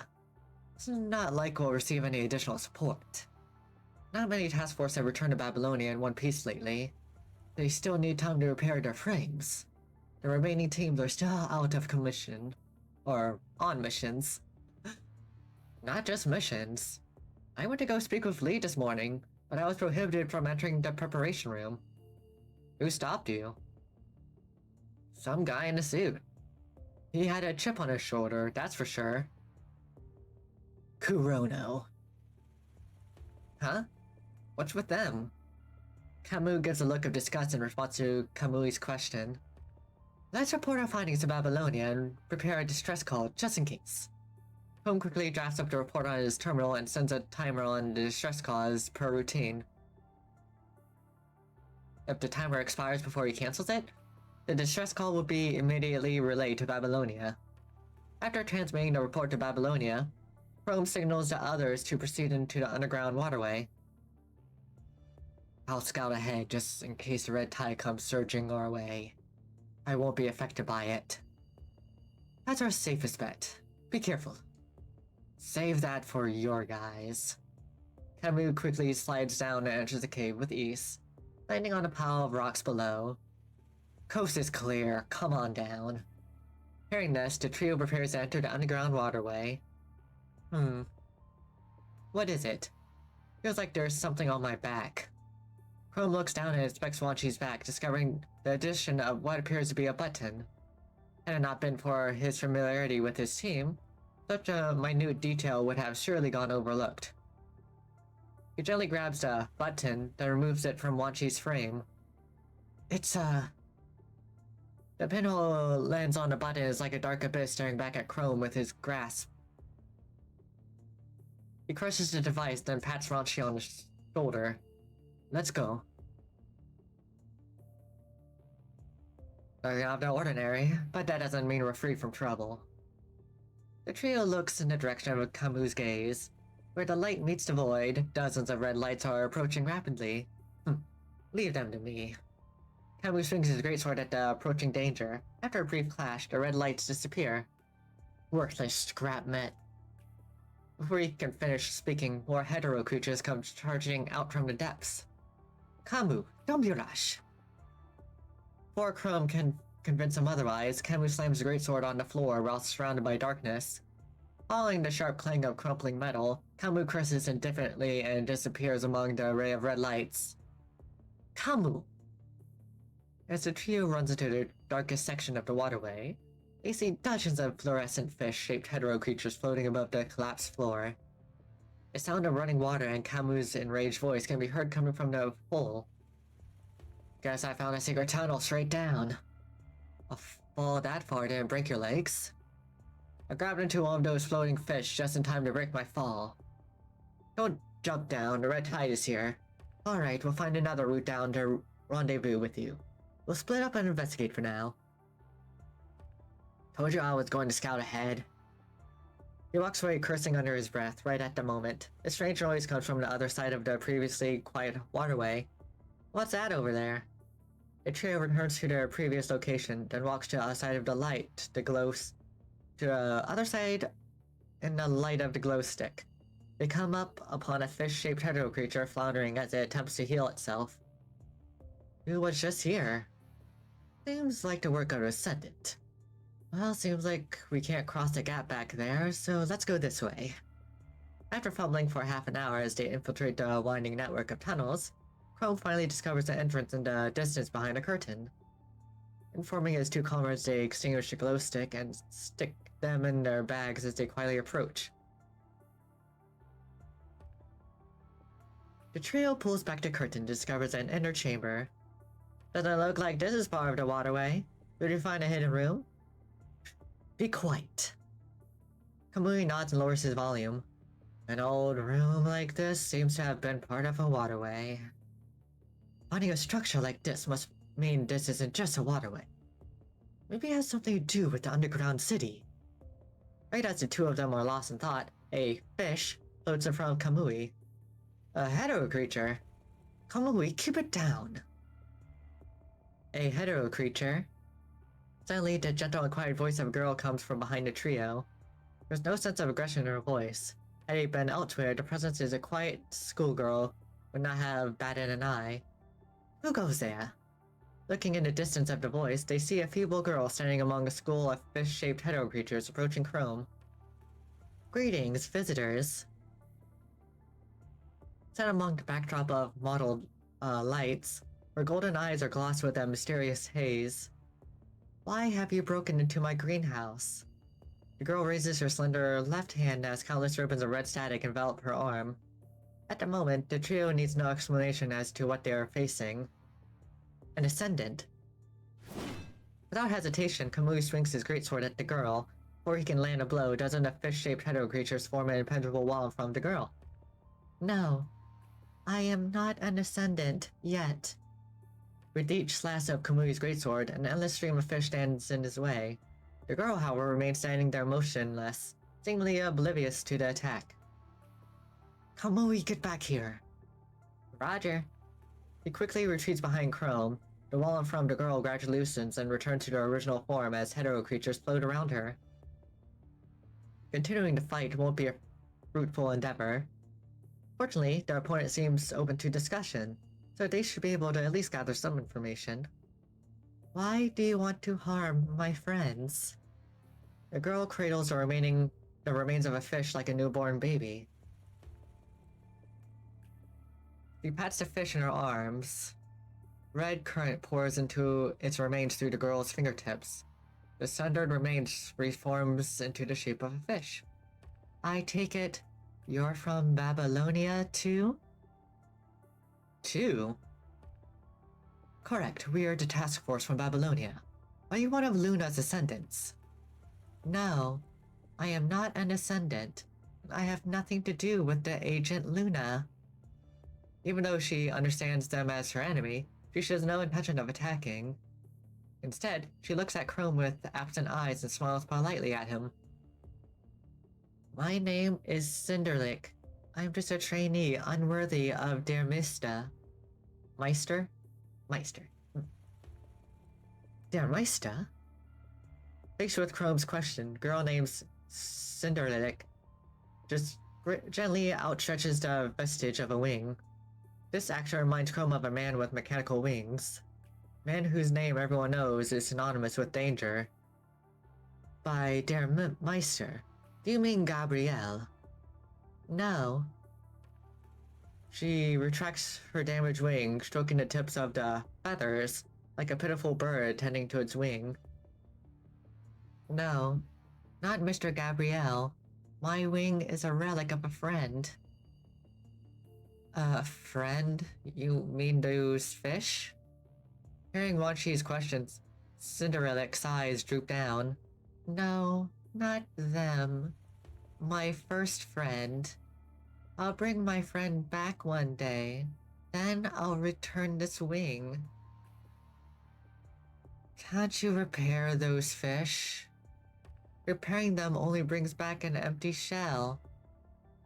it's not like we'll receive any additional support. Not many task forces have returned to Babylonia in one piece lately. They still need time to repair their frames. The remaining teams are still out of commission, or on missions. Not just missions. I went to go speak with Lee this morning, but I was prohibited from entering the preparation room. Who stopped you? Some guy in a suit. He had a chip on his shoulder, that's for sure. Kurono. Huh? What's with them? Camus gives a look of disgust in response to Kamui's question. Let's report our findings to Babylonia and prepare a distress call, just in case. Chrome quickly drafts up the report on his terminal and sends a timer on the distress call as per routine. If the timer expires before he cancels it, the distress call will be immediately relayed to Babylonia. After transmitting the report to Babylonia, Chrome signals to others to proceed into the underground waterway. I'll scout ahead just in case the red tide comes surging our way. I won't be affected by it. That's our safest bet. Be careful. Save that for your guys. Camus quickly slides down and enters the cave with ease, landing on a pile of rocks below. Coast is clear, come on down. Hearing this, the trio prepares to enter the underground waterway. What is it? Feels like there's something on my back. Chrome looks down and inspects Wanchi's back, discovering the addition of what appears to be a button. Had it not been for his familiarity with his team, such a minute detail would have surely gone overlooked. He gently grabs the button, then removes it from Wanchi's frame. The pinhole lands on the button is like a dark abyss staring back at Chrome with his grasp. He crushes the device, then pats Wanchi on the shoulder. Let's go. Nothing out of the ordinary, but that doesn't mean we're free from trouble. The trio looks in the direction of Camus' gaze. Where the light meets the void, dozens of red lights are approaching rapidly. Leave them to me. Camus swings his greatsword at the approaching danger. After a brief clash, the red lights disappear. Worthless scrap metal. Before he can finish speaking, more hetero creatures come charging out from the depths. Camus, don't be rash. Before Chrome can convince him otherwise, Camus slams the greatsword on the floor while surrounded by darkness. Following the sharp clang of crumpling metal, Camus curses indifferently and disappears among the array of red lights. Camus! As the trio runs into the darkest section of the waterway, they see dozens of fluorescent fish-shaped hetero creatures floating above the collapsed floor. The sound of running water and Camus' enraged voice can be heard coming from the hole. Guess I found a secret tunnel straight down. A fall that far didn't break your legs. I grabbed into one of those floating fish just in time to break my fall. Don't jump down, the red tide is here. Alright, we'll find another route down to rendezvous with you. We'll split up and investigate for now. Told you I was going to scout ahead. He walks away cursing under his breath right at the moment. A strange noise comes from the other side of the previously quiet waterway. What's that over there? The trio returns to their previous location, then walks to the other side of the light, the to the other side in the light of the glow stick. They come up upon a fish-shaped hetero creature floundering as it attempts to heal itself. Who was just here? Seems like the work of a descendant. Well, seems like we can't cross the gap back there, so let's go this way. After fumbling for half an hour as they infiltrate the winding network of tunnels, Chrome finally discovers the entrance in the distance behind a curtain. Informing his two comrades, they extinguish the glow stick and stick them in their bags as they quietly approach. The trio pulls back the curtain and discovers an inner chamber. Doesn't look like this is part of the waterway. Did you find a hidden room? Be quiet. Kamui nods and lowers his volume. An old room like this seems to have been part of a waterway. Finding a structure like this must mean this isn't just a waterway. Maybe it has something to do with the underground city. Right as the two of them are lost in thought, a fish floats in front of Kamui. A hetero creature. Kamui, keep it down. A hetero creature. Suddenly, the gentle and quiet voice of a girl comes from behind the trio. There's no sense of aggression in her voice. Had it been elsewhere, the presence is a quiet schoolgirl would not have batted an eye. Who goes there? Looking in the distance of the voice, they see a feeble girl standing among a school of fish-shaped hetero creatures approaching Chrome. Greetings, visitors. Set among the backdrop of mottled lights, her golden eyes are glossed with a mysterious haze. Why have you broken into my greenhouse? The girl raises her slender left hand as countless ribbons of red static envelop her arm. At the moment, the trio needs no explanation as to what they are facing. An ascendant. Without hesitation, Kamui swings his greatsword at the girl. Before he can land a blow, dozens of fish-shaped hetero creatures form an impenetrable wall in front of the girl. No, I am not an ascendant yet. With each slash of Kamui's greatsword, an endless stream of fish stands in his way. The girl, however, remains standing there motionless, seemingly oblivious to the attack. Kamui, get back here. Roger. He quickly retreats behind Chrome. The wall in front of the girl gradually loosens and returns to their original form as hetero creatures float around her. Continuing the fight won't be a fruitful endeavor. Fortunately, their opponent seems open to discussion, so they should be able to at least gather some information. Why do you want to harm my friends? The girl cradles the remains of a fish like a newborn baby. She pats the fish in her arms. Red current pours into its remains through the girl's fingertips. The sundered remains reforms into the shape of a fish. I take it you're from Babylonia too? Two? Correct, we are the task force from Babylonia. Are you one of Luna's ascendants? No, I am not an ascendant. I have nothing to do with the Agent Luna. Even though she understands them as her enemy, she shows no intention of attacking. Instead, she looks at Chrome with absent eyes and smiles politely at him. My name is Cinderlick. I'm just a trainee unworthy of Der Mista. Meister? Meister. Der Meister? Faced with Chrome's question, girl named Cinderlick just gently outstretches the vestige of a wing. This action reminds Chrome of a man with mechanical wings. Man whose name everyone knows is synonymous with danger. By Der Meister, do you mean Gabrielle? No. She retracts her damaged wing, stroking the tips of the feathers like a pitiful bird tending to its wing. No, not Mr. Gabrielle. My wing is a relic of a friend. A friend? You mean those fish? Hearing Wanshi's questions, Cinderella's eyes droop down. No, not them. My first friend. I'll bring my friend back one day. Then I'll return this wing. Can't you repair those fish? Repairing them only brings back an empty shell.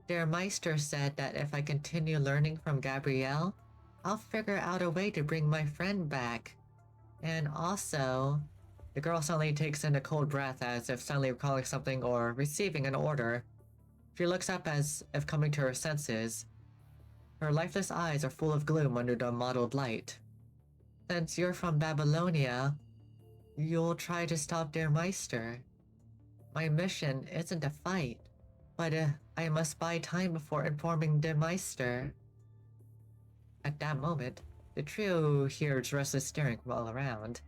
Der Meister said that if I continue learning from Gabrielle, I'll figure out a way to bring my friend back. And also... The girl suddenly takes in a cold breath as if suddenly recalling something or receiving an order. She looks up as if coming to her senses. Her lifeless eyes are full of gloom under the mottled light. Since you're from Babylonia, you'll try to stop Der Meister. My mission isn't a fight, but I must buy time before informing Der Meister. At that moment, the trio hears restless staring from all around,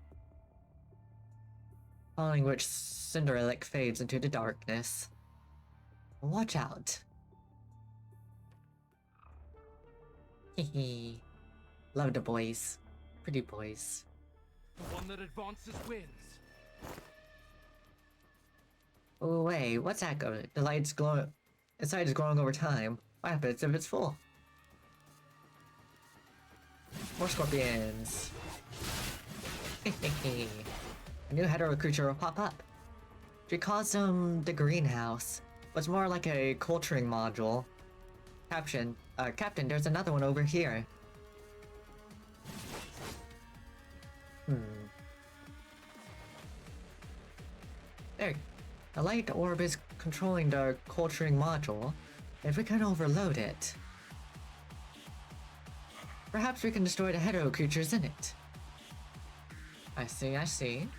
following which Cinderlick fades into the darkness. Watch out. Hehe. Love the boys. Pretty boys. The one that advances wins. Oh wait, what's that going? The light's glowing. Inside is glowing over time. What happens if it's full? More scorpions. Hehehe. A new hetero creature will pop up. She calls them the greenhouse. It's more like a culturing module. Caption, Captain, there's another one over here. There. The light orb is controlling the culturing module. If we can overload it, perhaps we can destroy the hetero creatures in it. I see, I see.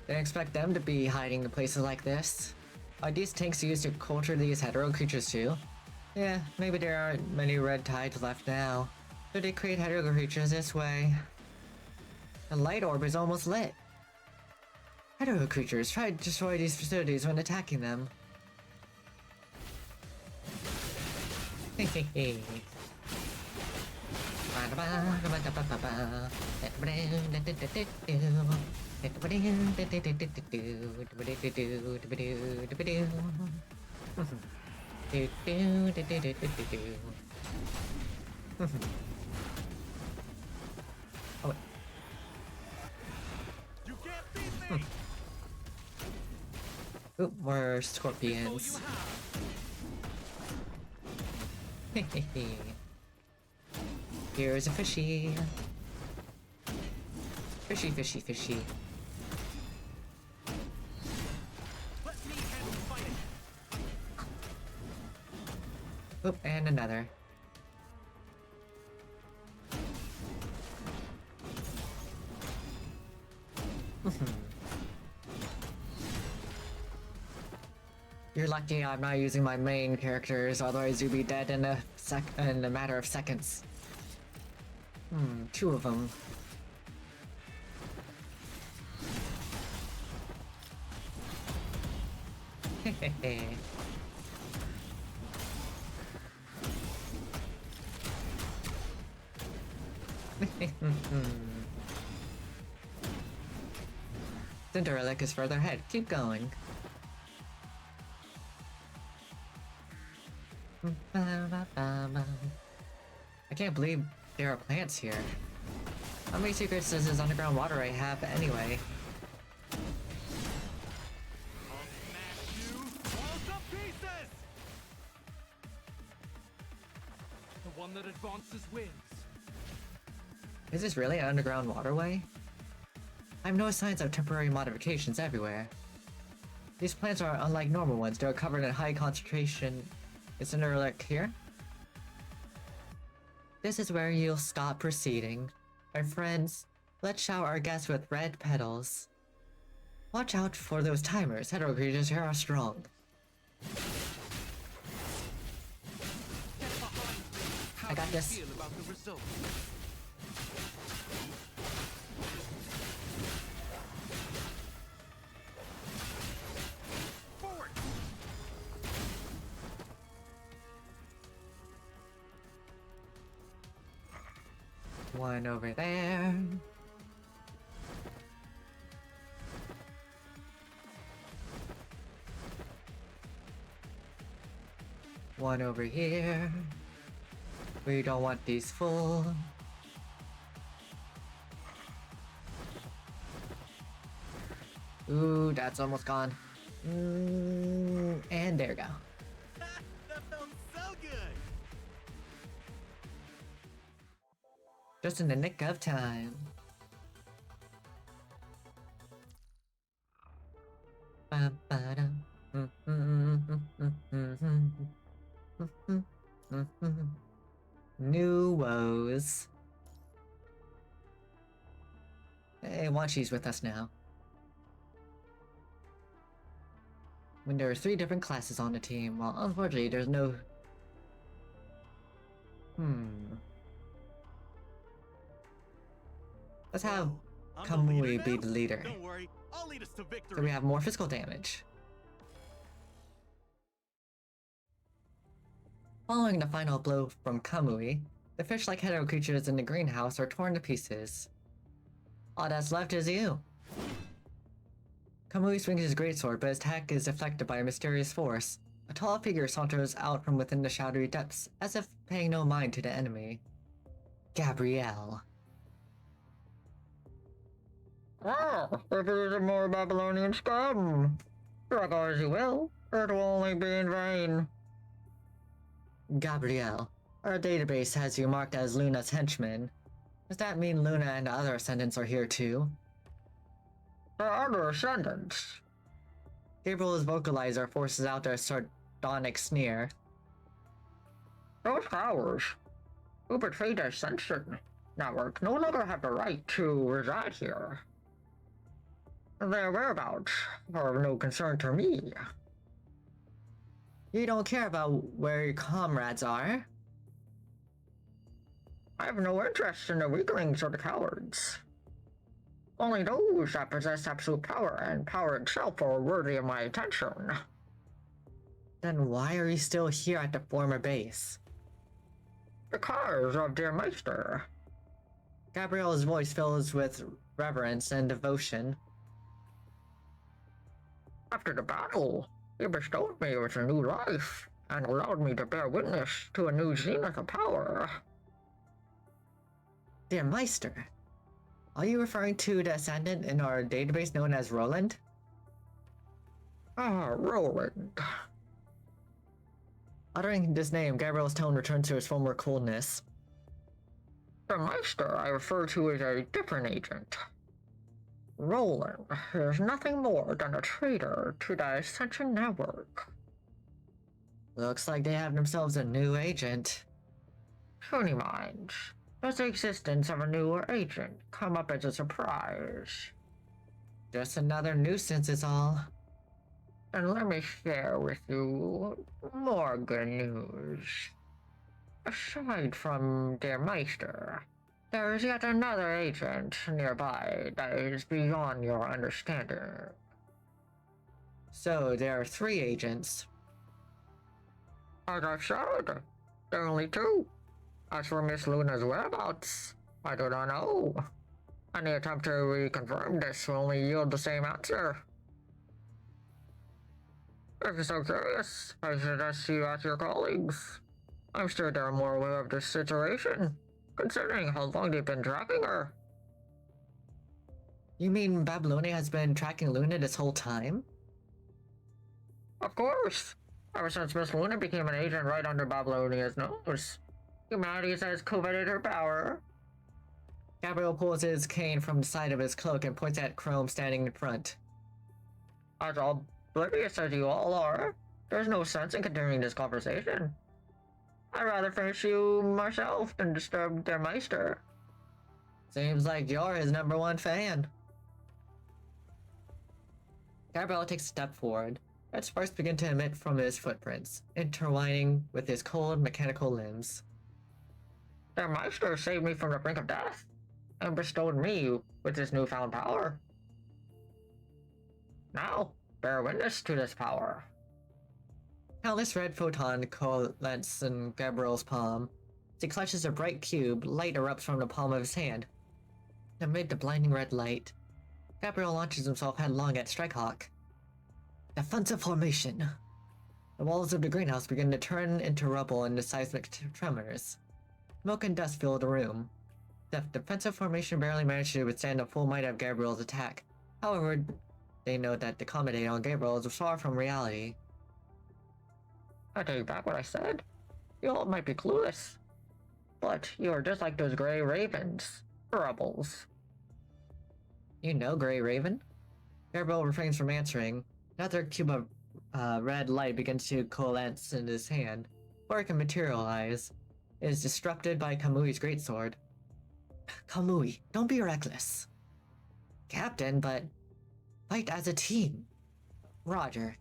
Didn't expect them to be hiding in places like this. Are these tanks used to culture these hetero creatures too? Yeah, maybe there aren't many red tides left now. So they create hetero creatures this way. The light orb is almost lit. Hetero creatures try to destroy these facilities when attacking them. Oh, You can't beat me. oop, more Oh, scorpions. you have. Here's a fishy. Fishy, fishy, fishy. Let me handle the fighting. Oop, and another. You're lucky I'm not using my main characters, otherwise you'd be dead in a matter of seconds. Two of them. Hehehe. Cinderelic is further ahead. Keep going. I can't believe there are plants here. How many secrets does this underground waterway have anyway? I'll smash you all to pieces. The one that advances wins. Is this really an underground waterway? I have no signs of temporary modifications everywhere. These plants are unlike normal ones. They are covered in high concentration. Is Cinderelic here? This is where you'll stop proceeding. My friends, let's shower our guests with red petals. Watch out for those timers. Hetero creatures here are strong. Get behind me. How I got do you this. feel about the result? Forward. One over there. One over here. We don't want these full. Ooh, that's almost gone. And there we go. That felt so good. Just in the nick of time. New woes. Hey, Wachi's with us now. When there are 3 different classes on the team, well, unfortunately, there's no... Let's have Whoa, I'm the Kamui leader be now? the leader. Don't worry, I'll lead us to victory. So we have more physical damage. Following the final blow from Kamui, the fish-like hetero creatures in the greenhouse are torn to pieces. All that's left is you. Kamui swings his greatsword, but his attack is deflected by a mysterious force. A tall figure saunters out from within the shadowy depths, as if paying no mind to the enemy. Gabrielle. Ah, if it isn't more Babylonian scum. Struggle as you will, it will only be in vain. Gabrielle, our database has you marked as Luna's henchman. Does that mean Luna and the other Ascendants are here too? The other Ascendants? Gabriel's vocalizer forces out a sardonic sneer. Those powers, who betrayed the Ascension Network, no longer have the right to reside here. Their whereabouts are of no concern to me. You don't care about where your comrades are? I have no interest in the weaklings or the cowards. Only those that possess absolute power and power itself are worthy of my attention. Then why are you still here at the former base? Because of dear Meister. Gabriel's voice fills with reverence and devotion. After the battle, he bestowed me with a new life and allowed me to bear witness to a new zenith of power. Dear Meister, are you referring to the ascendant in our database known as Roland? Ah, Roland. Uttering this name, Gabriel's tone returned to its former coolness. The Meister I refer to as a different agent. Roland is nothing more than a traitor to the Ascension Network. Looks like they have themselves a new agent. Funny minds. Does the existence of a newer agent come up as a surprise? Just another nuisance is all. And let me share with you more good news. Aside from dear Meister, there is yet another agent nearby that is beyond your understanding. So there are 3 agents. As I've said, there are only 2. As for Miss Luna's whereabouts, I do not know. Any attempt to reconfirm this will only yield the same answer. If you're so curious, I suggest you ask your colleagues. I'm sure they're more aware of this situation, considering how long they've been tracking her. You mean Babylonia has been tracking Luna this whole time? Of course. Ever since Miss Luna became an agent right under Babylonia's nose, humanity has coveted her power. Gabriel pulls his cane from the side of his cloak and points at Chrome standing in front. As oblivious as you all are, there's no sense in continuing this conversation. I'd rather finish you myself than disturb their Meister. Seems like you're his #1 fan. Gabriel takes a step forward. Red sparks begin to emit from his footprints, intertwining with his cold, mechanical limbs. Their Meister saved me from the brink of death, and bestowed me with his newfound power. Now, bear witness to this power. Countless red photon coalesce in Gabriel's palm. As he clutches a bright cube, light erupts from the palm of his hand. Amid the blinding red light, Gabriel launches himself headlong at Strikehawk. Defensive formation. The walls of the greenhouse begin to turn into rubble in the seismic tremors. Smoke and dust fill the room. The defensive formation barely managed to withstand the full might of Gabriel's attack. However, they know that the comedy on Gabriel is far from reality. I take back what I said. You all might be clueless, but you are just like those gray ravens, rebels. You know, Grey Raven? Gabriel refrains from answering. Another cube of red light begins to coalesce in his hand, before it can materialize. It is disrupted by Kamui's greatsword. Kamui, don't be reckless. Captain, but fight as a team. Roger.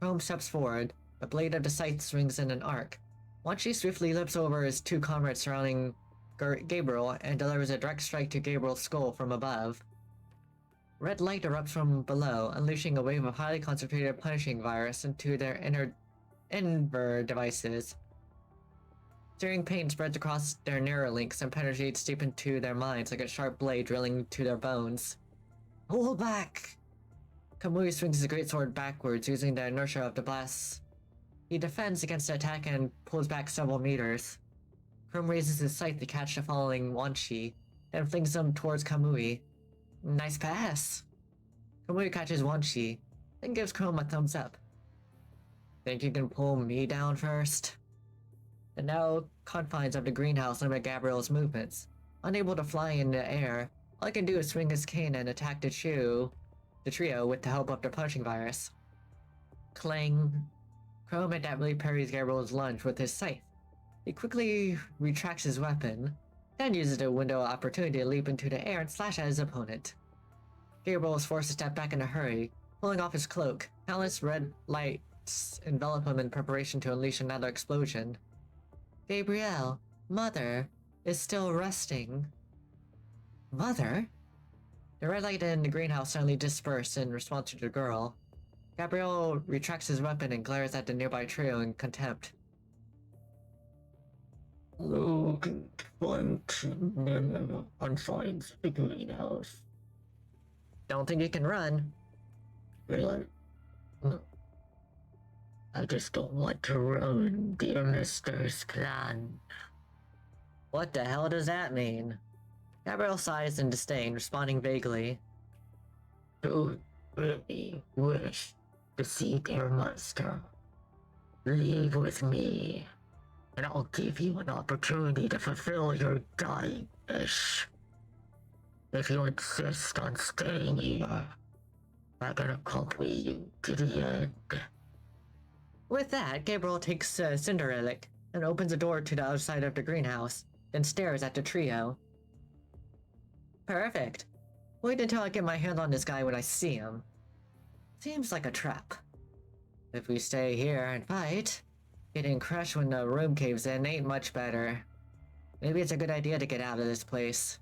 Chrome steps forward. The blade of the scythe swings in an arc. Wanshi swiftly leaps over his 2 comrades surrounding Gabriel and delivers a direct strike to Gabriel's skull from above. Red light erupts from below, unleashing a wave of highly concentrated punishing virus into their inner devices. Searing pain spreads across their narrow links and penetrates deep into their minds like a sharp blade drilling to their bones. Hold back! Kamui swings his greatsword backwards using the inertia of the blast. He defends against the attack and pulls back several meters. Chrome raises his scythe to catch the falling Wanshi, then flings them towards Kamui. Nice pass! Kamui catches Wanshi, then gives Chrome a thumbs up. Think you can pull me down first? The narrow confines of the greenhouse limit Gabriel's movements. Unable to fly in the air, all he can do is swing his cane and attack the trio with the help of the punching virus. Clang! Chrome adeptly parries Gabriel's lunge with his scythe. He quickly retracts his weapon, then uses the window of opportunity to leap into the air and slash at his opponent. Gabriel is forced to step back in a hurry, pulling off his cloak. Countless red lights envelop him in preparation to unleash another explosion. Gabriel, Mother, is still resting. Mother? The red light in the greenhouse suddenly dispersed in response to the girl. Gabriel retracts his weapon and glares at the nearby trio in contempt. Looking inside the greenhouse. Don't think you can run. Really? No. I just don't want to ruin dear Mister's plan. What the hell does that mean? Gabrielle sighs in disdain, responding vaguely. Do really wish to see dear Master. Leave with me, and I'll give you an opportunity to fulfill your dying wish. If you insist on staying here, I can accompany you to the end. With that, Gabriel takes Cinder Relic and opens a door to the other side of the greenhouse, then stares at the trio. Perfect. Wait until I get my hand on this guy when I see him. Seems like a trap. If we stay here and fight, getting crushed when the room caves in ain't much better. Maybe it's a good idea to get out of this place.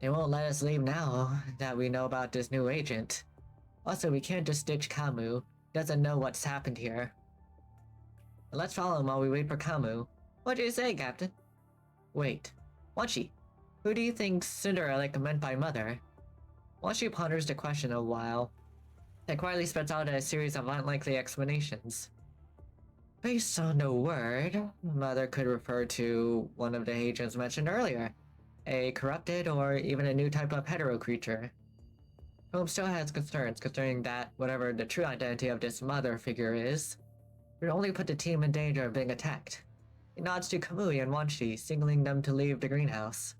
They won't let us leave now that we know about this new agent. Also, we can't just ditch Kamu. He doesn't know what's happened here. But let's follow him while we wait for Kamu. What do you say, Captain? Wait, Wanshi, who do you think Cinderella meant by mother? Wanshi ponders the question a while, then quietly spits out a series of unlikely explanations. Based on the word, mother could refer to one of the agents mentioned earlier, a corrupted or even a new type of hetero creature. Holmes still has concerns concerning that whatever the true identity of this mother figure is, it would only put the team in danger of being attacked. He nods to Kamui and Wanshi, signaling them to leave the greenhouse.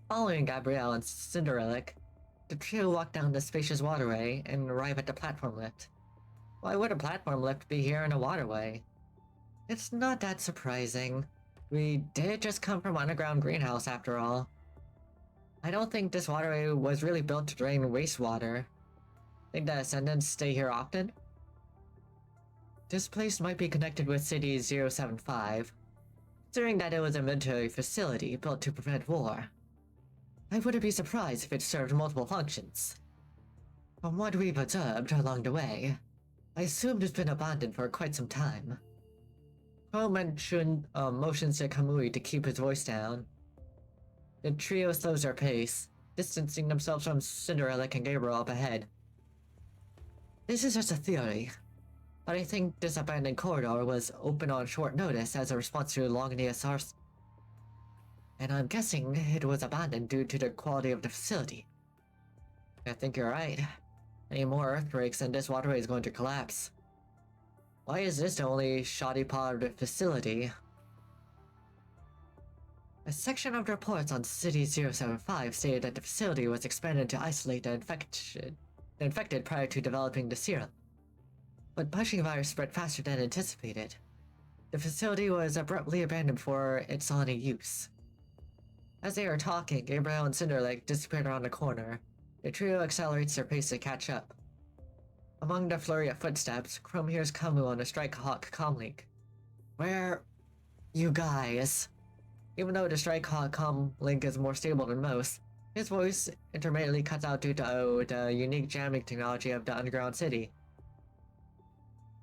Following Gabrielle and Cinderella, the trio walk down the spacious waterway and arrive at the platform lift. Why would a platform lift be here in a waterway? It's not that surprising. We did just come from underground greenhouse after all. I don't think this waterway was really built to drain wastewater. Think the Ascendants stay here often? This place might be connected with City 075, considering that it was a military facility built to prevent war. I wouldn't be surprised if it served multiple functions. From what we've observed along the way, I assumed it's been abandoned for quite some time. Crow motions to Kamui to keep his voice down. The trio slows their pace, distancing themselves from Cinderella and Gabriel up ahead. This is just a theory, but I think this abandoned corridor was open on short notice as a response to Longnia SARS. And I'm guessing it was abandoned due to the quality of the facility. I think you're right. Any more earthquakes and this waterway is going to collapse. Why is this the only shoddy part of the facility? A section of the reports on City 075 stated that the facility was expanded to isolate the infected prior to developing the serum. But pushing virus spread faster than anticipated. The facility was abruptly abandoned for its on use. As they are talking, Gabriel and Cinderella disappeared around the corner. The trio accelerates their pace to catch up. Among the flurry of footsteps, Chrome hears Kamu on the Strike Hawk comlink. Where... you guys? Even though the Strike Hawk comlink is more stable than most, his voice intermittently cuts out due to the unique jamming technology of the underground city.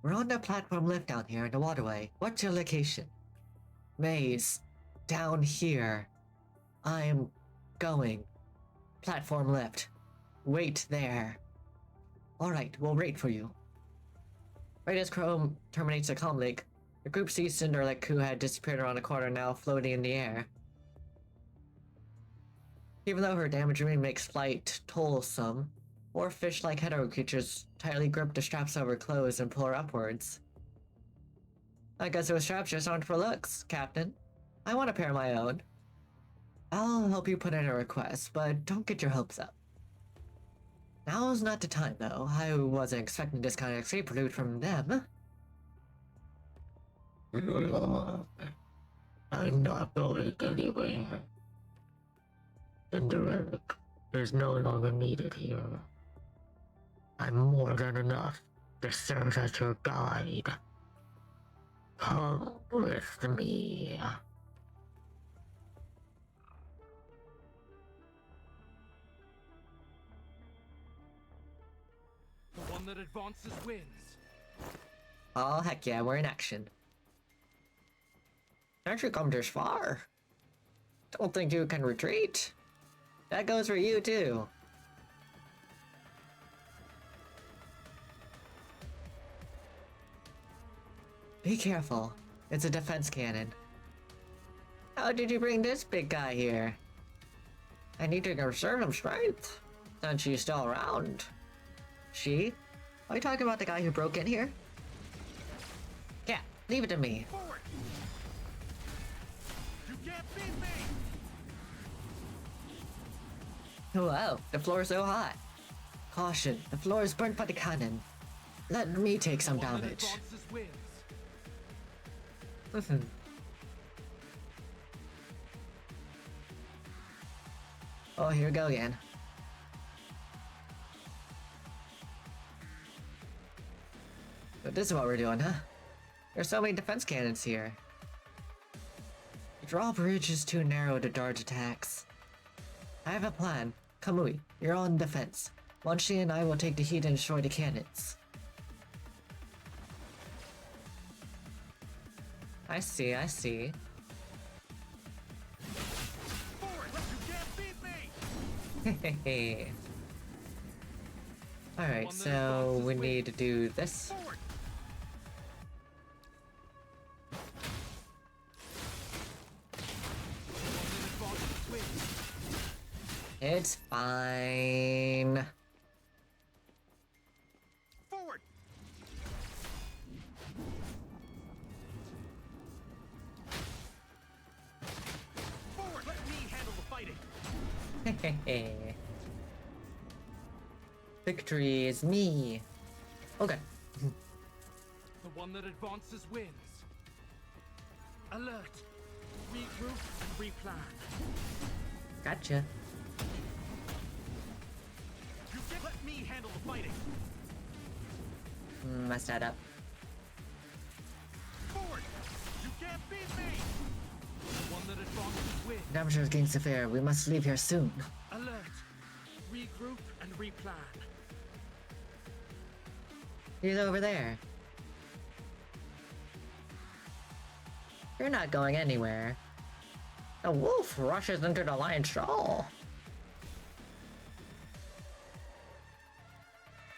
We're on the platform lift down here in the waterway. What's your location? Maze. Down here. I'm going. Platform lift. Wait there. Alright, we'll wait for you. Right as Chrome terminates the comlink, the group sees Cinderella, who had disappeared around the corner, now floating in the air. Even though her damaged ring makes flight toilsome, four fish-like hetero creatures tightly grip the straps of her clothes and pull her upwards. I guess those straps just aren't for looks, Captain. I want a pair of my own. I'll help you put in a request, but don't get your hopes up. Now's not the time, though. I wasn't expecting this kind of escape route from them. I'm not going anywhere. Cinderella is no longer needed here. I'm more than enough to serve as your guide. Come with me. The one that advances wins. Oh, heck yeah, we're in action. Aren't you come this far? Don't think you can retreat. That goes for you too. Be careful. It's a defense cannon. How did you bring this big guy here? I need to conserve some strength, since she's still around. She? Are you talking about the guy who broke in here? Yeah, leave it to me. Forward! You can't beat me! Whoa, the floor is so hot. Caution, the floor is burnt by the cannon. Let me take some The one that damage. advances wins. Oh, here we go again. So this is what we're doing, huh? There's so many defense cannons here. The drawbridge is too narrow to dodge attacks. I have a plan. Kamui, you're on defense. Monshi and I will take the heat and destroy the cannons. I see, I see. Forward! You can't beat me! Alright, so we need to do this. Forward! The one that advances wins. It's fine. Forward! Forward! Let me handle the fighting. Victory is me. Okay. The one that advances wins. Alert! Regroup and replan. Gotcha. You can't let me handle the fighting. Messed that up. Forward! You can't beat me! The one that advances wins. The temperature is getting severe. We must leave here soon. Alert! Regroup and replan. He's over there. You're not going anywhere. The wolf rushes into the lion's jaw.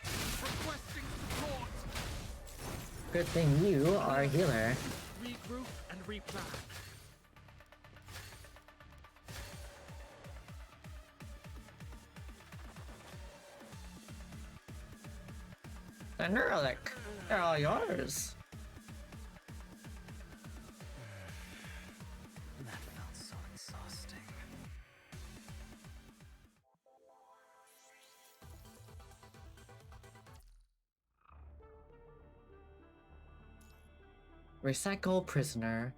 Requesting support. Good thing you are a healer. Regroup and replan. The Neuralic. They're all yours. That felt so exhausting. Recycle prisoner.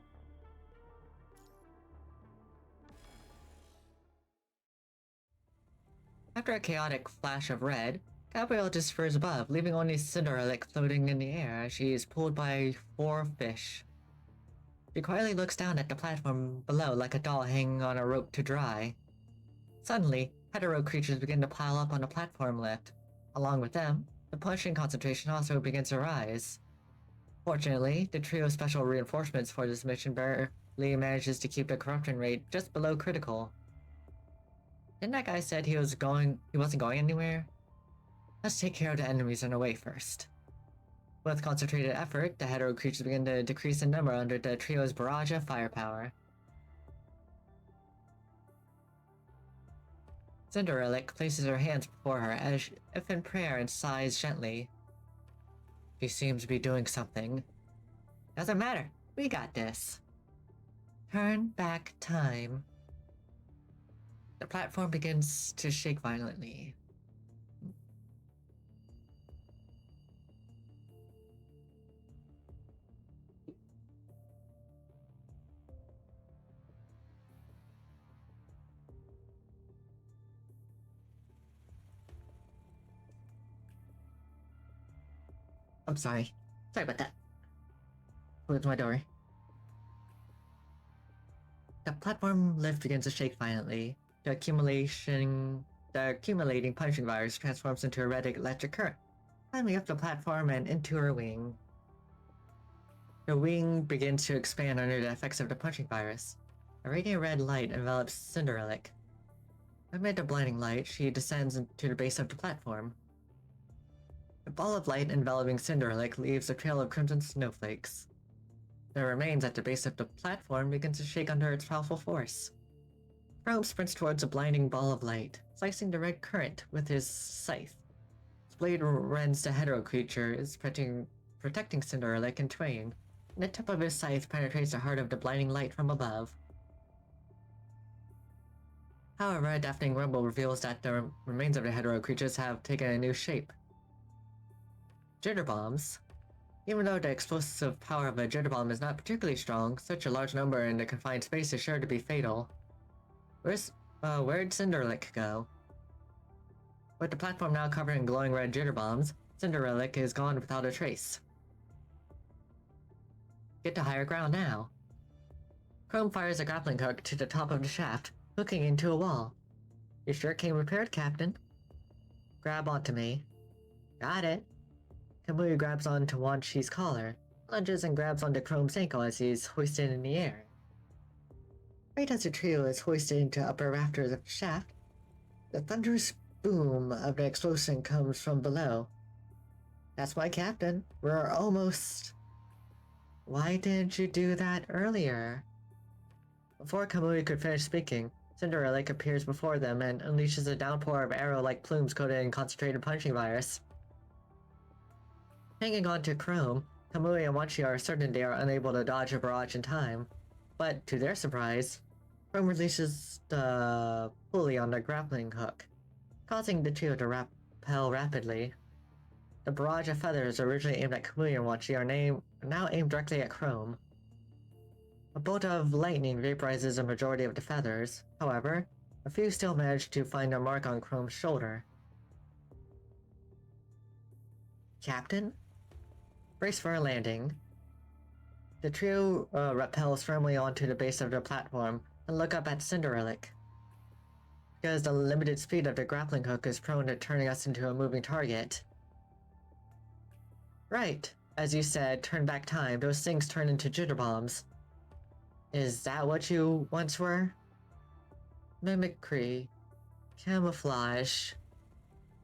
After a chaotic flash of red, Gabrielle disappears above, leaving only Cinderella floating in the air as she is pulled by 4 fish. She quietly looks down at the platform below like a doll hanging on a rope to dry. Suddenly, hetero creatures begin to pile up on the platform lift. Along with them, the punishing concentration also begins to rise. Fortunately, the trio's special reinforcements for this mission barely manages to keep the corruption rate just below critical. Didn't that guy said he wasn't going anywhere? Let's take care of the enemies on the way first. With concentrated effort, the hetero creatures begin to decrease in number under the trio's barrage of firepower. Cinderella places her hands before her as if in prayer and sighs gently. She seems to be doing something. Doesn't matter, we got this. Turn back time. The platform begins to shake violently. I'm sorry. Sorry about that. Close my door. The platform lift begins to shake violently. The accumulating punishing virus transforms into a red electric current, climbing up the platform and into her wing. The wing begins to expand under the effects of the punching virus. A radiant red light envelops Cinderelic. Amid the blinding light, she descends to the base of the platform. The ball of light enveloping Cinderelic leaves a trail of crimson snowflakes. The remains at the base of the platform begins to shake under its powerful force. Chrome sprints towards a blinding ball of light, slicing the red current with his scythe. His blade rends the hetero creature, is protecting Cinderelic in twain, and the tip of his scythe penetrates the heart of the blinding light from above. However, a deafening rumble reveals that the remains of the hetero creatures have taken a new shape. Jitterbombs. Even though the explosive power of a jitterbomb is not particularly strong, such a large number in a confined space is sure to be fatal. Where'd Cinderelic go? With the platform now covered in glowing red jitterbombs, Cinderelic is gone without a trace. Get to higher ground now. Chrome fires a grappling hook to the top of the shaft, hooking into a wall. You sure came prepared, Captain. Grab onto me. Got it. Kamui grabs onto Wan Chi's collar, lunges and grabs onto Chrome's ankle as he's hoisted in the air. Right as the trio is hoisted into upper rafters of the shaft, the thunderous boom of the explosion comes from below. That's my captain. We're almost... Why didn't you do that earlier? Before Kamui could finish speaking, Cinderelic appears before them and unleashes a downpour of arrow-like plumes coated in concentrated punching virus. Hanging on to Chrome, Kamui and Wanchi are certain they are unable to dodge a barrage in time, but to their surprise, Chrome releases the pulley on the grappling hook, causing the trio to rappel rapidly. The barrage of feathers originally aimed at Kamui and Wanchi are now aimed directly at Chrome. A bolt of lightning vaporizes a majority of the feathers. However, a few still manage to find a mark on Chrome's shoulder. Captain? Brace for a landing. The trio rappels firmly onto the base of the platform and look up at Cinderelic. Because the limited speed of the grappling hook is prone to turning us into a moving target. Right. As you said, turn back time, those things turn into jitterbombs. Is that what you once were? Mimicry. Camouflage.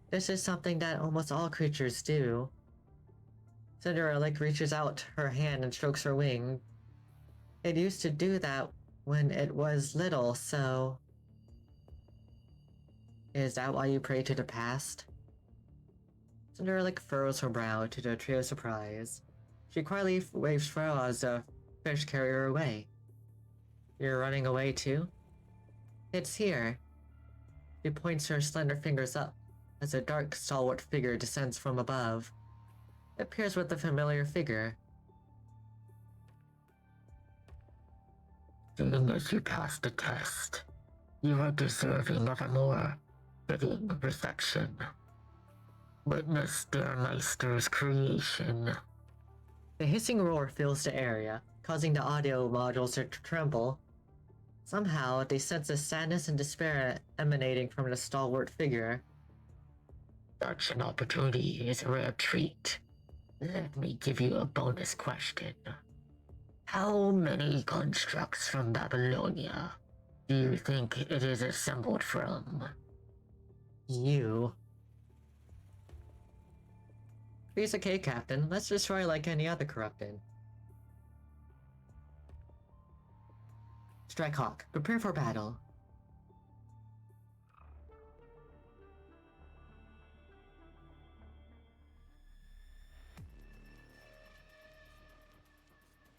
This is something that almost all creatures do. Cinderelic reaches out her hand and strokes her wing. It used to do that when it was little, so... Is that why you pray to the past? Cinderelic furrows her brow to the trio's surprise. She quietly waves farewell as the fish carry her away. You're running away too? It's here. She points her slender fingers up as a dark, stalwart figure descends from above. It appears with the familiar figure. Seeing as you passed the test, you are deserving of a more fitting reception. Witness their Meister's creation. The hissing roar fills the area, causing the audio modules to tremble. Somehow, they sense the sadness and despair emanating from the stalwart figure. Such an opportunity is a rare treat. Let me give you a bonus question. How many constructs from Babylonia do you think it is assembled from? You. Piece of cake, Captain. Let's destroy like any other corrupted. Strike Hawk, prepare for battle.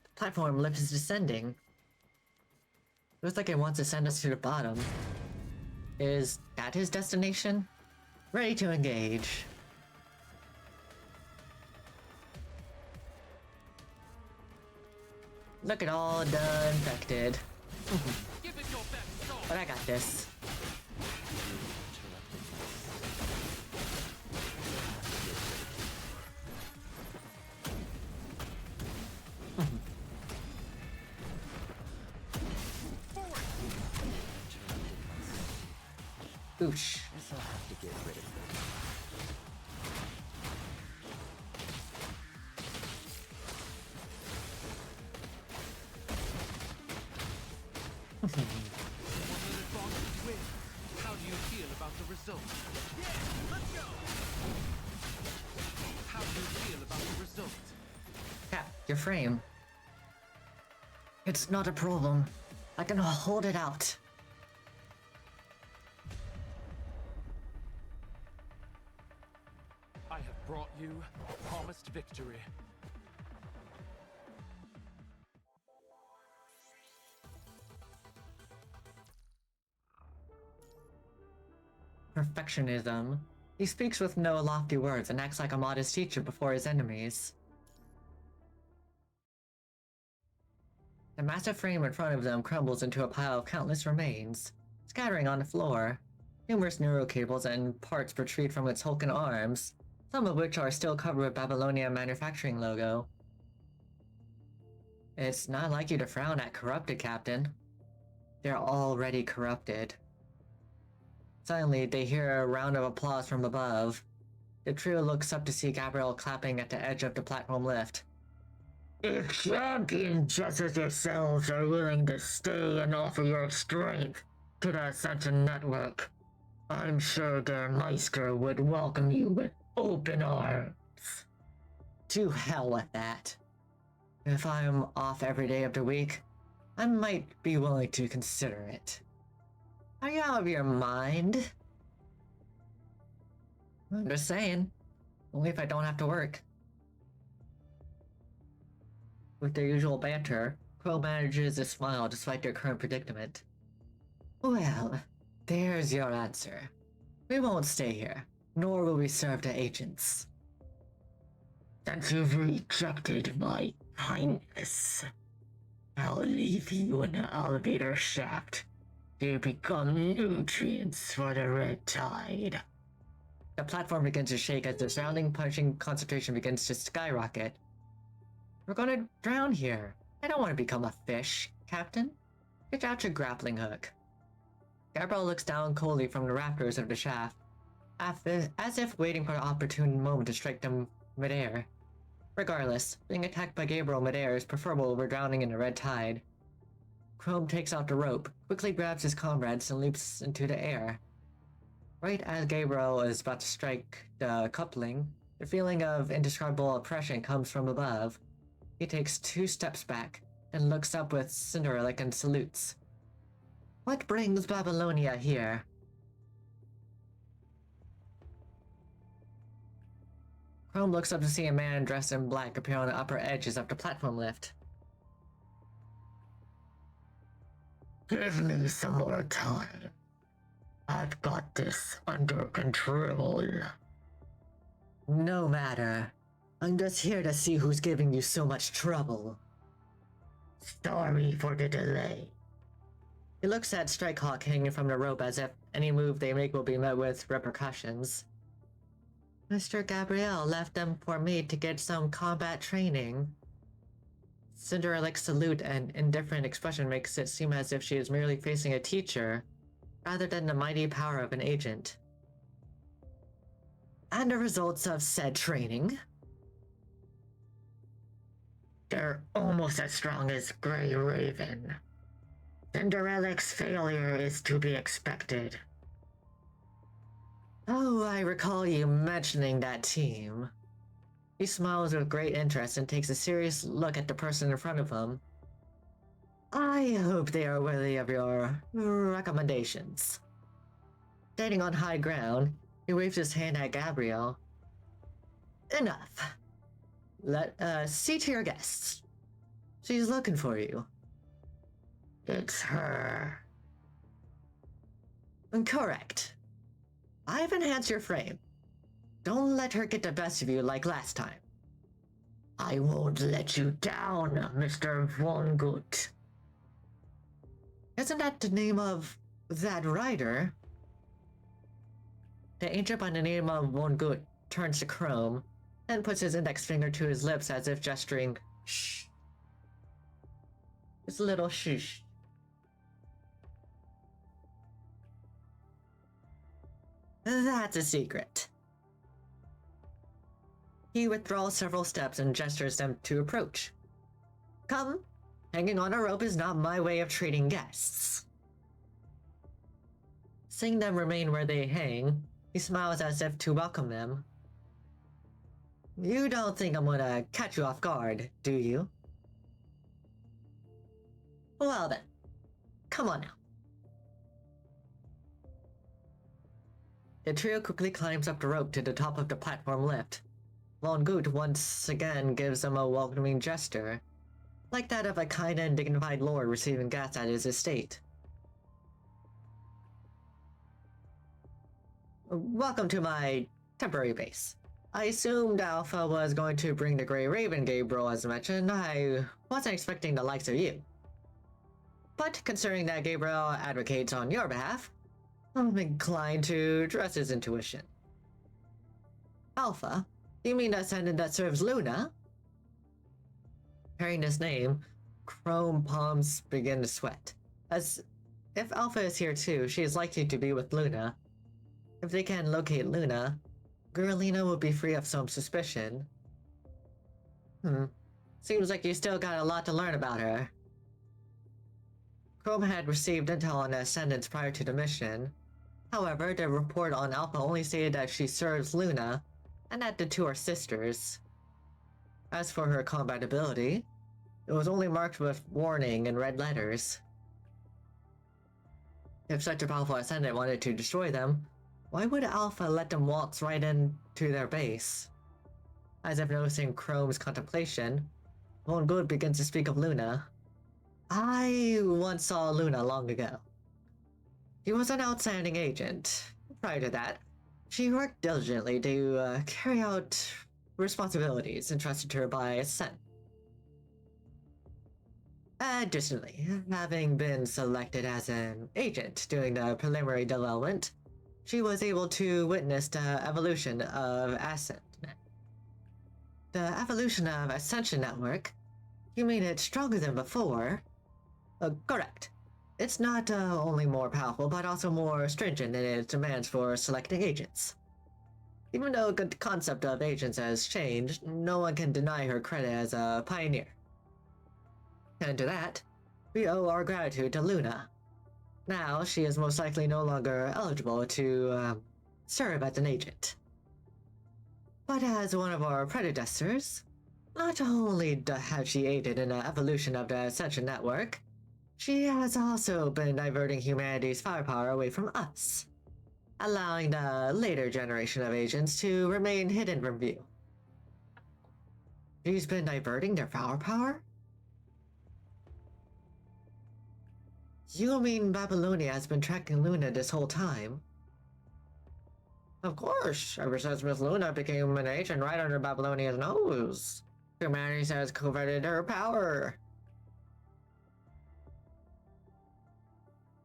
The platform lip is descending. Looks like it wants to send us to the bottom. Is that his destination? Ready to engage. Look at all the infected. Give it your best shot. But I got this. Oosh. Guess I'll have to get rid of them. The one that is strongest wins. How do you feel about the result? Yeah, let's go! How do you feel about the result? Cap, your frame. It's not a problem. I can hold it out. I have brought you promised victory. Perfectionism. He speaks with no lofty words and acts like a modest teacher before his enemies. The massive frame in front of them crumbles into a pile of countless remains, scattering on the floor. Numerous neurocables and parts protrude from its hulking arms, some of which are still covered with Babylonian manufacturing logo. It's not like you to frown at corrupted, Captain. They're already corrupted. Suddenly, they hear a round of applause from above. The trio looks up to see Gabriel clapping at the edge of the platform lift. If champions just as yourselves are willing to stay and offer your strength to the Ascension Network, I'm sure their Meister would welcome you with open arms. To hell with that. If I'm off every day of the week, I might be willing to consider it. Are you out of your mind? I'm just saying. Only if I don't have to work. With their usual banter, Crow manages to smile despite their current predicament. Well, there's your answer. We won't stay here, nor will we serve the agents. Since you've rejected my kindness, I'll leave you in the elevator shaft to become nutrients for the red tide. The platform begins to shake as the surrounding punching concentration begins to skyrocket. We're gonna drown here. I don't want to become a fish, Captain. Get out your grappling hook. Gabriel looks down coldly from the rafters of the shaft, as if waiting for an opportune moment to strike them midair. Regardless, being attacked by Gabriel midair is preferable over drowning in the red tide. Chrome takes out the rope, quickly grabs his comrades, and leaps into the air. Right as Gabriel is about to strike the coupling, the feeling of indescribable oppression comes from above. He takes 2 steps back, and looks up with Cinderella and salutes. What brings Babylonia here? Chrome looks up to see a man dressed in black appear on the upper edges of the platform lift. Give me some more time. I've got this under control. No matter. I'm just here to see who's giving you so much trouble. Sorry for the delay. He looks at Strikehawk hanging from the rope as if any move they make will be met with repercussions. Mr. Gabriel left them for me to get some combat training. Cinderella's salute and indifferent expression makes it seem as if she is merely facing a teacher, rather than the mighty power of an agent. And the results of said training? They're almost as strong as Grey Raven. Cinderella's failure is to be expected. Oh, I recall you mentioning that team. He smiles with great interest and takes a serious look at the person in front of him. I hope they are worthy of your recommendations. Standing on high ground, he waves his hand at Gabriel. Enough. See to your guests. She's looking for you. It's her. Correct. I've enhanced your frame. Don't let her get the best of you like last time. I won't let you down, Mr. Von Gut. Isn't that the name of that rider? The ancient by the name of Von Gut turns to Chrome, then puts his index finger to his lips as if gesturing shh. It's a little shh. That's a secret. He withdraws several steps and gestures them to approach. Come, Hanging on a rope is not my way of treating guests. Seeing them remain where they hang, he smiles as if to welcome them. You don't think I'm gonna catch you off guard, do you? Well then, come on now. The trio quickly climbs up the rope to the top of the platform lift. Von Gut once again gives them a welcoming gesture, like that of a kind and dignified lord receiving guests at his estate. Welcome to my temporary base. I assumed Alpha was going to bring the Grey Raven, Gabriel, as mentioned. I wasn't expecting the likes of you. But considering that Gabriel advocates on your behalf, I'm inclined to trust his intuition. Alpha? You mean the ascendant that serves Luna? Hearing this name, Chrome palms begin to sweat. As if Alpha is here too, she is likely to be with Luna. If they can locate Luna, Girlina will be free of some suspicion. Seems like you still got a lot to learn about her. Chrome had received intel on the Ascendants prior to the mission. However, the report on Alpha only stated that she serves Luna, and that the two are sisters. As for her combat ability, it was only marked with warning in red letters. If such a powerful Ascendant wanted to destroy them, why would Alpha let them waltz right into their base? As if noticing Chrome's contemplation, Von Good begins to speak of Luna. I once saw Luna long ago. She was an outstanding agent. Prior to that, she worked diligently to carry out responsibilities entrusted to her by Ascent. Additionally, having been selected as an agent during the preliminary development, she was able to witness the evolution of Ascent. The evolution of Ascension Network? You mean it's stronger than before? Correct. It's not only more powerful, but also more stringent in its demands for selecting agents. Even though the concept of agents has changed, no one can deny her credit as a pioneer. And to that, we owe our gratitude to Luna. Now, she is most likely no longer eligible to serve as an agent. But as one of our predecessors, not only has she aided in the evolution of the Ascension Network, she has also been diverting humanity's firepower away from us, allowing the later generation of agents to remain hidden from view. She's been diverting their firepower? You mean Babylonia has been tracking Luna this whole time? Of course, ever since Miss Luna became an agent right under Babylonia's nose. Humanity has coveted her power.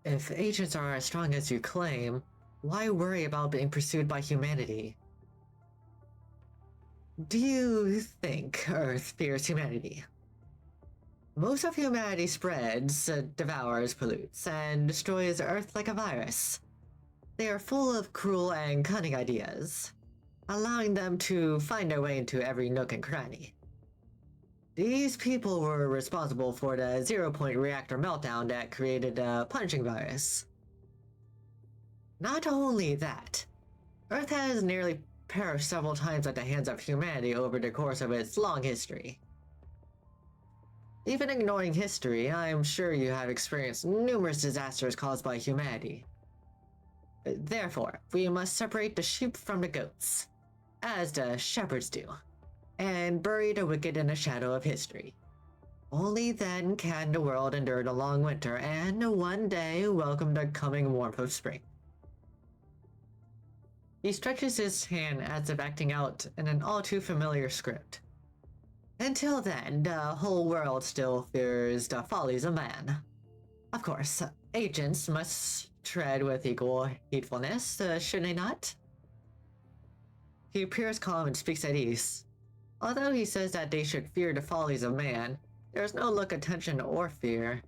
If agents are as strong as you claim, why worry about being pursued by humanity? Do you think Earth fears humanity? Most of humanity spreads, devours, pollutes, and destroys Earth like a virus. They are full of cruel and cunning ideas, allowing them to find their way into every nook and cranny. These people were responsible for the zero-point reactor meltdown that created the punching virus. Not only that, Earth has nearly perished several times at the hands of humanity over the course of its long history. Even ignoring history, I am sure you have experienced numerous disasters caused by humanity. Therefore, we must separate the sheep from the goats, as the shepherds do, and bury the wicked in the shadow of history. Only then can the world endure the long winter and one day welcome the coming warmth of spring. He stretches his hand as if acting out in an all too familiar script. Until then, the whole world still fears the follies of man. Of course, agents must tread with equal heedfulness, should they not? He appears calm and speaks at ease. Although he says that they should fear the follies of man, there is no look of tension or fear.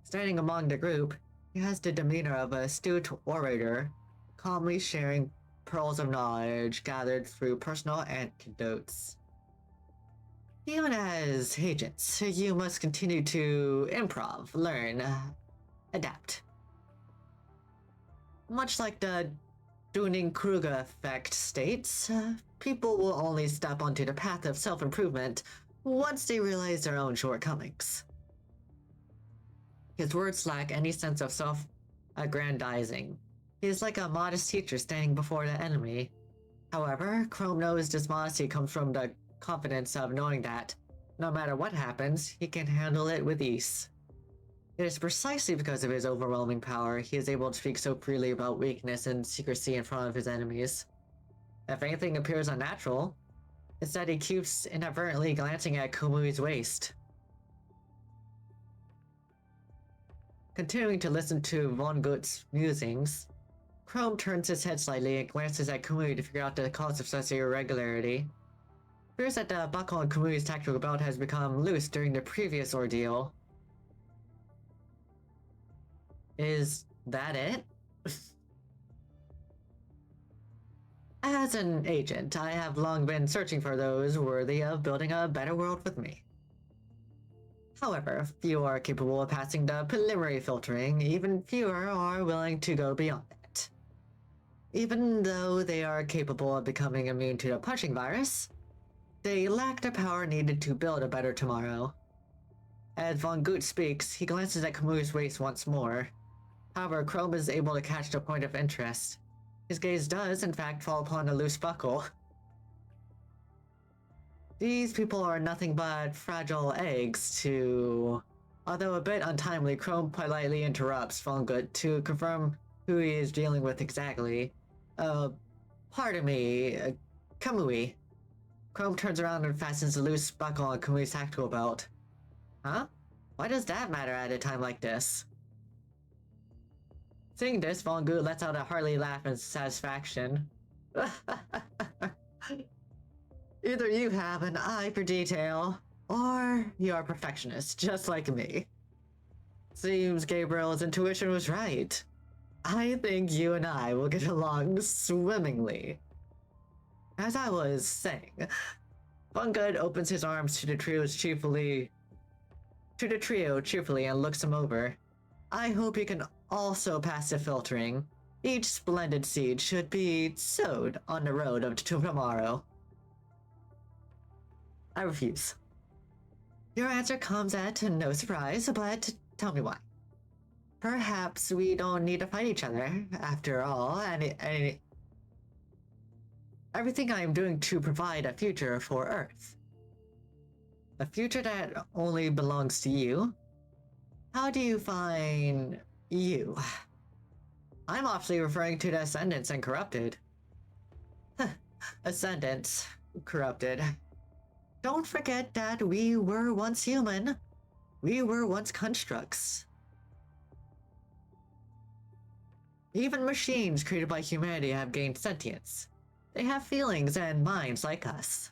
Standing among the group, he has the demeanor of an astute orator, calmly sharing pearls of knowledge gathered through personal anecdotes. Even as agents, you must continue to improv, learn, adapt. Much like the Dunning-Kruger effect states, people will only step onto the path of self-improvement once they realize their own shortcomings. His words lack any sense of self-aggrandizing. He is like a modest teacher standing before the enemy. However, Chrome knows this modesty comes from the confidence of knowing that, no matter what happens, he can handle it with ease. It is precisely because of his overwhelming power he is able to speak so freely about weakness and secrecy in front of his enemies. If anything appears unnatural, it's that he keeps inadvertently glancing at Kumui's waist. Continuing to listen to Von Gut's musings, Chrome turns his head slightly and glances at Kamui to figure out the cause of such irregularity. Fears that the buckle on Kamui's tactical belt has become loose during the previous ordeal. Is that it? As an agent, I have long been searching for those worthy of building a better world with me. However, few are capable of passing the preliminary filtering, even fewer are willing to go beyond it. Even though they are capable of becoming immune to the punching virus, they lack the power needed to build a better tomorrow. As Von Gut speaks, he glances at Kamui's waist once more. However, Chrome is able to catch the point of interest. His gaze does, in fact, fall upon a loose buckle. These people are nothing but fragile eggs to... Although a bit untimely, Chrome politely interrupts Von Gut to confirm who he is dealing with exactly. Pardon me, Kamui. Chrome turns around and fastens a loose buckle on Kamui's tactical belt. Huh? Why does that matter at a time like this? Seeing this, Von Gut lets out a hearty laugh in satisfaction. Either you have an eye for detail, or you are a perfectionist, just like me. Seems Gabriel's intuition was right. I think you and I will get along swimmingly. As I was saying, Von Gut opens his arms to the trio cheerfully and looks them over. I hope you can also pass the filtering. Each splendid seed should be sowed on the road of tomorrow. I refuse. Your answer comes at no surprise, but tell me why. Perhaps we don't need to fight each other, after all, and everything I am doing to provide a future for Earth. A future that only belongs to you? How do you find you? I'm obviously referring to the Ascendants and Corrupted. Ascendants, Corrupted. Don't forget that we were once human. We were once constructs. Even machines created by humanity have gained sentience. They have feelings and minds like us.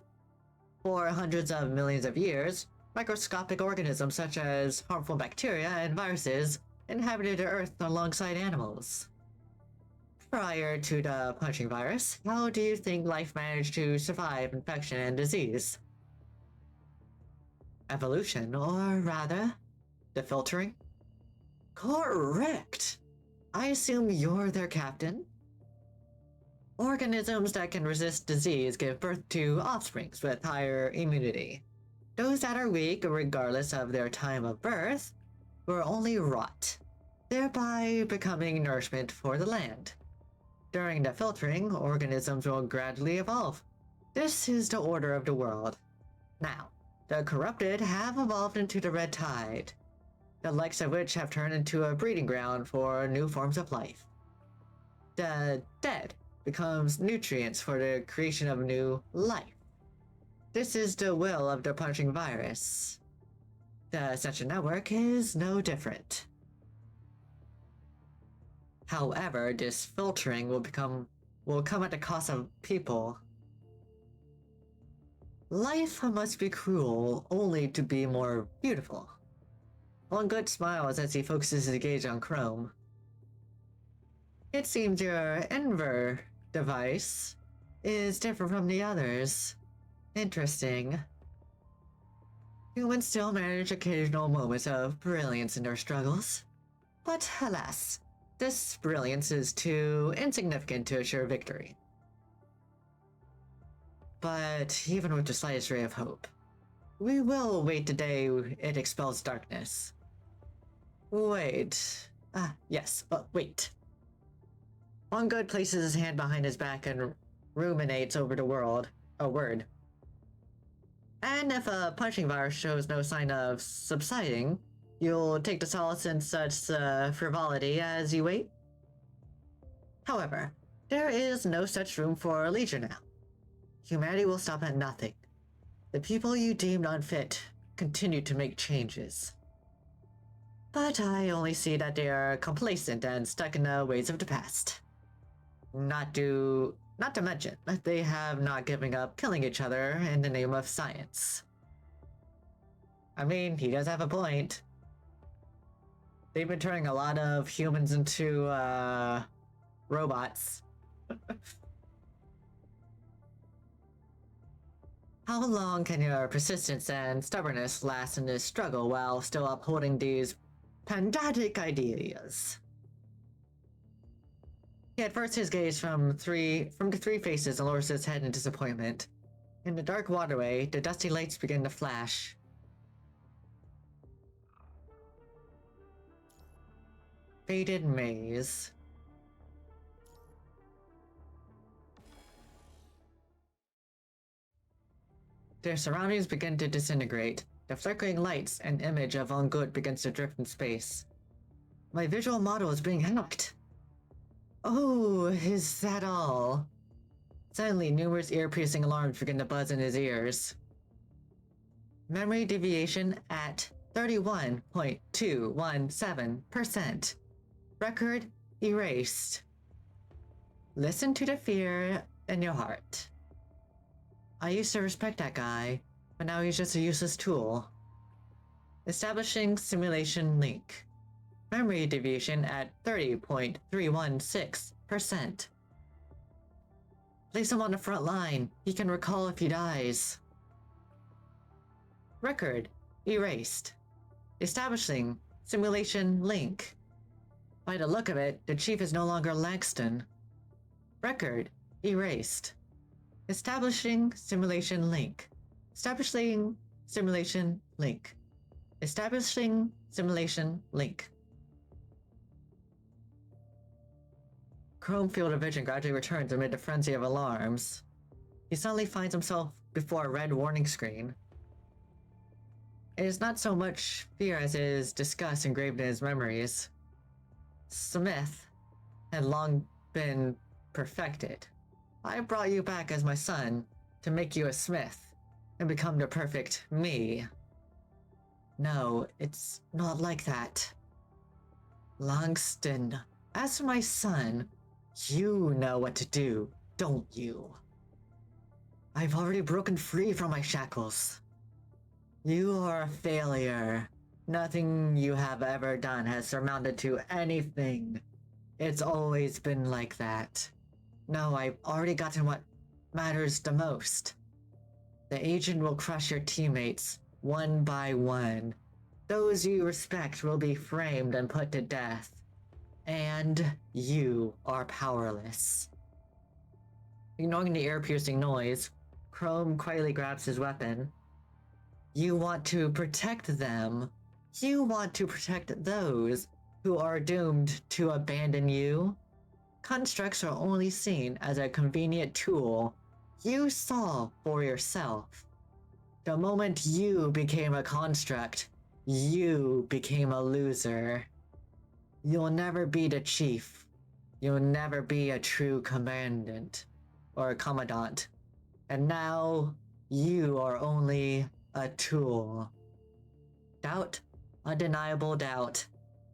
For hundreds of millions of years, microscopic organisms such as harmful bacteria and viruses inhabited the Earth alongside animals. Prior to the punching virus, how do you think life managed to survive infection and disease? Evolution, or rather, the filtering? Correct! I assume you're their captain? Organisms that can resist disease give birth to offsprings with higher immunity. Those that are weak, regardless of their time of birth, will only rot, thereby becoming nourishment for the land. During the filtering, organisms will gradually evolve. This is the order of the world. Now, the corrupted have evolved into the red tide, the likes of which have turned into a breeding ground for new forms of life. The dead becomes nutrients for the creation of new life. This is the will of the punching virus. The Ascension Network is no different. However, this filtering will come at the cost of people. Life must be cruel only to be more beautiful. Von Gut smiles as he focuses his gaze on Chrome. It seems your Enver device is different from the others. Interesting. Humans still manage occasional moments of brilliance in their struggles. But alas, this brilliance is too insignificant to assure victory. But even with the slightest ray of hope, we will wait the day it expels darkness. Wait. Yes, but wait. One Good places his hand behind his back and ruminates over the word. And if a punching virus shows no sign of subsiding, you'll take the solace in such frivolity as you wait? However, there is no such room for leisure now. Humanity will stop at nothing. The people you deemed unfit continue to make changes. But I only see that they are complacent and stuck in the ways of the past. Not to mention that they have not given up killing each other in the name of science. I mean, he does have a point. They've been turning a lot of humans into, robots. How long can your persistence and stubbornness last in this struggle while still upholding these pandatic ideas? He adverts his gaze from the three faces and lowers his head in disappointment. In the dark waterway, the dusty lights begin to flash. Faded maze. Their surroundings begin to disintegrate. The flickering lights and image of Von Gut begins to drift in space. My visual model is being hacked. Oh, is that all? Suddenly, numerous ear-piercing alarms begin to buzz in his ears. Memory deviation at 31.217%. Record erased. Listen to the fear in your heart. I used to respect that guy, but now he's just a useless tool. Establishing simulation link. Memory deviation at 30.316%. Place him on the front line. He can recall if he dies. Record erased. Establishing simulation link. By the look of it, the chief is no longer Langston. Record erased. Establishing simulation link. Establishing simulation link. Establishing simulation link. Chrome's field of vision gradually returns amid a frenzy of alarms. He suddenly finds himself before a red warning screen. It is not so much fear as it is disgust engraved in his memories. Smith had long been perfected. I brought you back as my son to make you a Smith and become the perfect me. No, it's not like that. Langston, as my son, you know what to do, don't you? I've already broken free from my shackles. You are a failure. Nothing you have ever done has surmounted to anything. It's always been like that. No, I've already gotten what matters the most. The agent will crush your teammates, one by one. Those you respect will be framed and put to death. And you are powerless. Ignoring the ear-piercing noise, Chrome quietly grabs his weapon. You want to protect them. You want to protect those who are doomed to abandon you. Constructs are only seen as a convenient tool you saw for yourself. The moment you became a construct, you became a loser. You'll never be the chief. You'll never be a true commandant or a commandant. And now, you are only a tool. Doubt, undeniable doubt.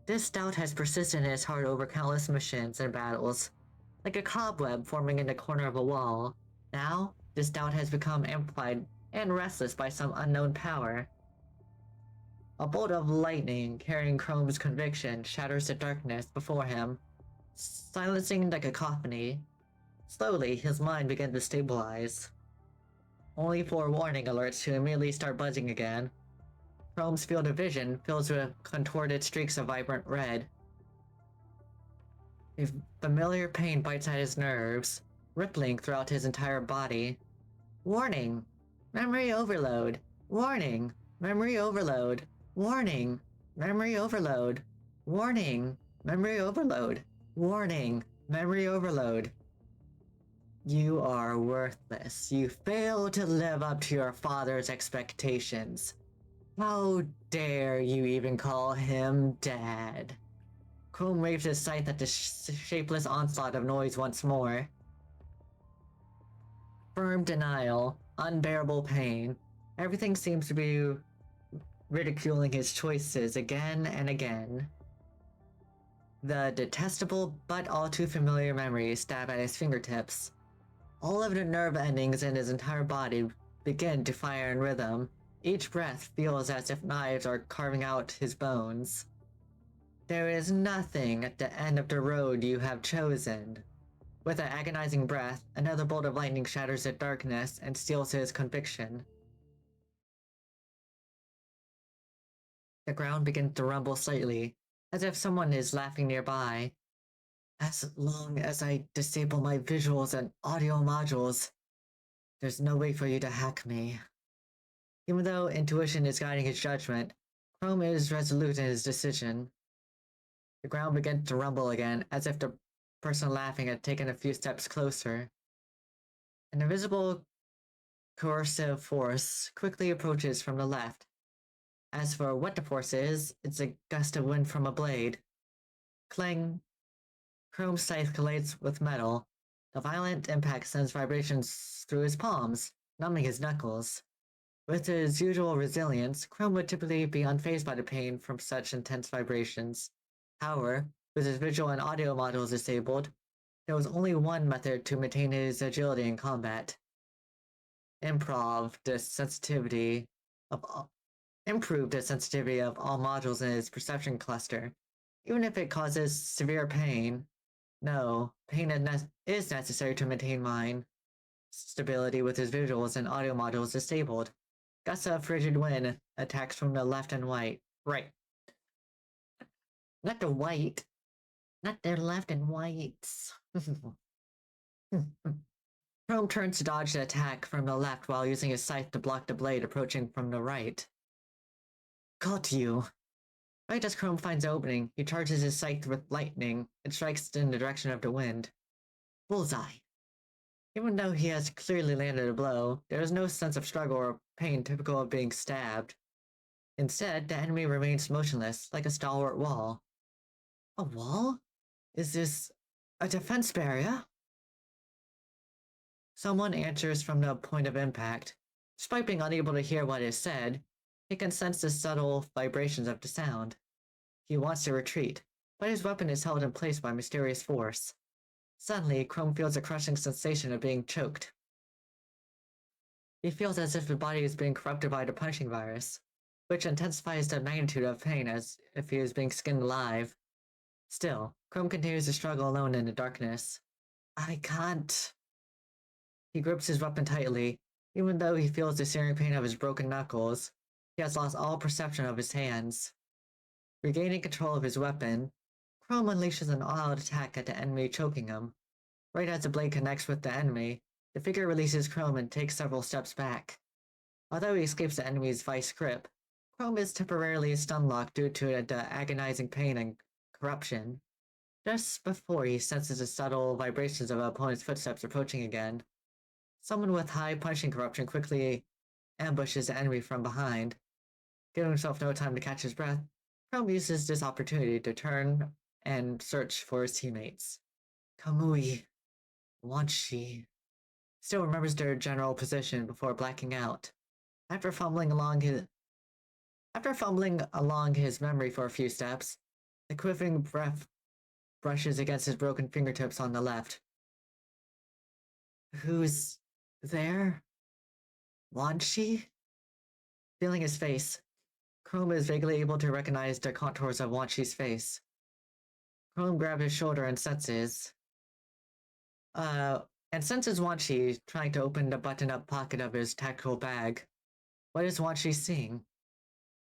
This doubt has persisted in his heart over countless missions and battles, like a cobweb forming in the corner of a wall. Now, this doubt has become amplified and restless by some unknown power. A bolt of lightning carrying Chrome's conviction shatters the darkness before him, silencing the cacophony. Slowly, his mind begins to stabilize, only for warning alerts to immediately start buzzing again. Chrome's field of vision fills with contorted streaks of vibrant red. A familiar pain bites at his nerves, rippling throughout his entire body. Warning! Memory overload! Warning! Memory overload! Warning! Memory overload! Warning! Memory overload! Warning! Memory overload! You are worthless. You fail to live up to your father's expectations. How dare you even call him Dad? Chrome waved his scythe at the shapeless onslaught of noise once more. Firm denial, unbearable pain. Everything seems to be ridiculing his choices again and again. The detestable but all too familiar memories stab at his fingertips. All of the nerve endings in his entire body begin to fire in rhythm. Each breath feels as if knives are carving out his bones. There is nothing at the end of the road you have chosen. With an agonizing breath, another bolt of lightning shatters the darkness and steals his conviction. The ground begins to rumble slightly, as if someone is laughing nearby. As long as I disable my visuals and audio modules, there's no way for you to hack me. Even though intuition is guiding his judgment, Chrome is resolute in his decision. The ground begins to rumble again, as if the person laughing had taken a few steps closer. An invisible coercive force quickly approaches from the left. As for what the force is, it's a gust of wind from a blade. Clang! Chrome's scythe collides with metal. The violent impact sends vibrations through his palms, numbing his knuckles. With his usual resilience, Chrome would typically be unfazed by the pain from such intense vibrations. However, with his visual and audio modules disabled, there was only one method to maintain his agility in combat. Improved the sensitivity of all modules in his perception cluster, even if it causes severe pain. No, pain is necessary to maintain mind stability with his visuals and audio modules disabled. Gusts of frigid wind attacks from the left and right. Not the white. Not their left and whites. Chrome turns to dodge the attack from the left while using his scythe to block the blade approaching from the right. Got you. Right as Chrome finds the opening, he charges his scythe with lightning and strikes in the direction of the wind. Bullseye. Even though he has clearly landed a blow, there is no sense of struggle or pain typical of being stabbed. Instead, the enemy remains motionless, like a stalwart wall. A wall? Is this a defense barrier? Someone answers from the point of impact. Despite being unable to hear what is said, he can sense the subtle vibrations of the sound. He wants to retreat, but his weapon is held in place by mysterious force. Suddenly, Chrome feels a crushing sensation of being choked. He feels as if his body is being corrupted by the punching virus, which intensifies the magnitude of pain as if he is being skinned alive. Still, Chrome continues to struggle alone in the darkness. I can't. He grips his weapon tightly, even though he feels the searing pain of his broken knuckles. He has lost all perception of his hands. Regaining control of his weapon, Chrome unleashes an all-out attack at the enemy, choking him. Right as the blade connects with the enemy, the figure releases Chrome and takes several steps back. Although he escapes the enemy's vice grip, Chrome is temporarily stun-locked due to the agonizing pain and corruption. Just before he senses the subtle vibrations of an opponent's footsteps approaching again, someone with high punching corruption quickly ambushes the enemy from behind. Giving himself no time to catch his breath, Chrome uses this opportunity to turn and search for his teammates. Kamui, Wanshi, still remembers their general position before blacking out. After fumbling along his memory for a few steps, the quivering breath brushes against his broken fingertips on the left. Who's there? Wanshi? Feeling his face, Chrome is vaguely able to recognize the contours of Wanshi's face. Chrome grabs his shoulder and senses Wanshi trying to open the button-up pocket of his tactical bag. What is Wanshi seeing?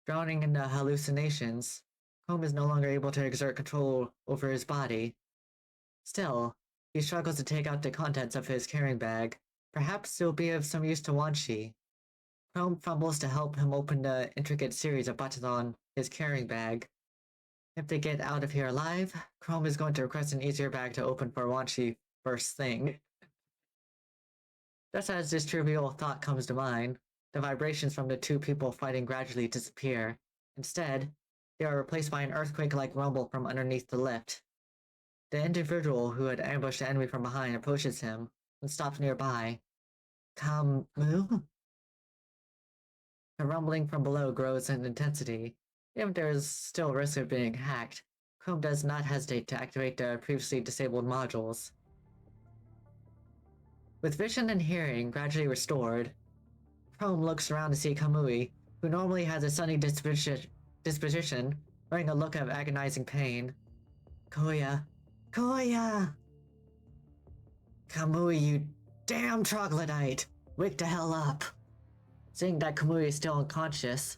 Drowning in the hallucinations, Chrome is no longer able to exert control over his body. Still, he struggles to take out the contents of his carrying bag. Perhaps it will be of some use to Wan Shi. Chrome fumbles to help him open the intricate series of buttons on his carrying bag. If they get out of here alive, Chrome is going to request an easier bag to open for Wan Shi first thing. Just as this trivial thought comes to mind, the vibrations from the two people fighting gradually disappear. Instead, they are replaced by an earthquake-like rumble from underneath the lift. The individual who had ambushed the enemy from behind approaches him and stops nearby. Kamu? The rumbling from below grows in intensity. Even if there is still risk of being hacked, Chrome does not hesitate to activate the previously disabled modules. With vision and hearing gradually restored, Chrome looks around to see Kamui, who normally has a sunny disposition, wearing a look of agonizing pain. Koya! Koya! Kamui, you damn troglodyte! Wake the hell up! Seeing that Kamui is still unconscious,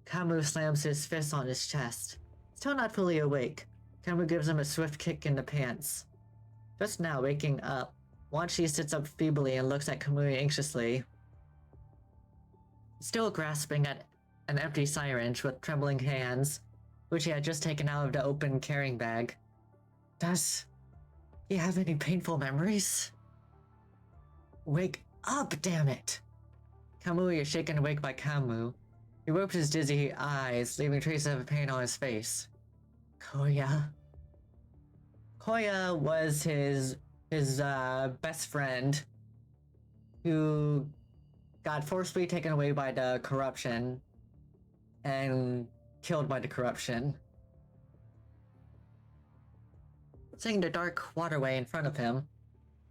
Kamu slams his fist on his chest. Still not fully awake, Kamu gives him a swift kick in the pants. Just now waking up, Wan Shi sits up feebly and looks at Kamui anxiously. Still grasping at an empty syringe with trembling hands, which he had just taken out of the open carrying bag. Does he have any painful memories? Wake up, damn it! Kamui is shaken awake by Kamu. He wipes his dizzy eyes, leaving traces of pain on his face. Koya. Koya was his best friend who got forcefully taken away by the corruption and killed by the corruption. Seeing the dark waterway in front of him,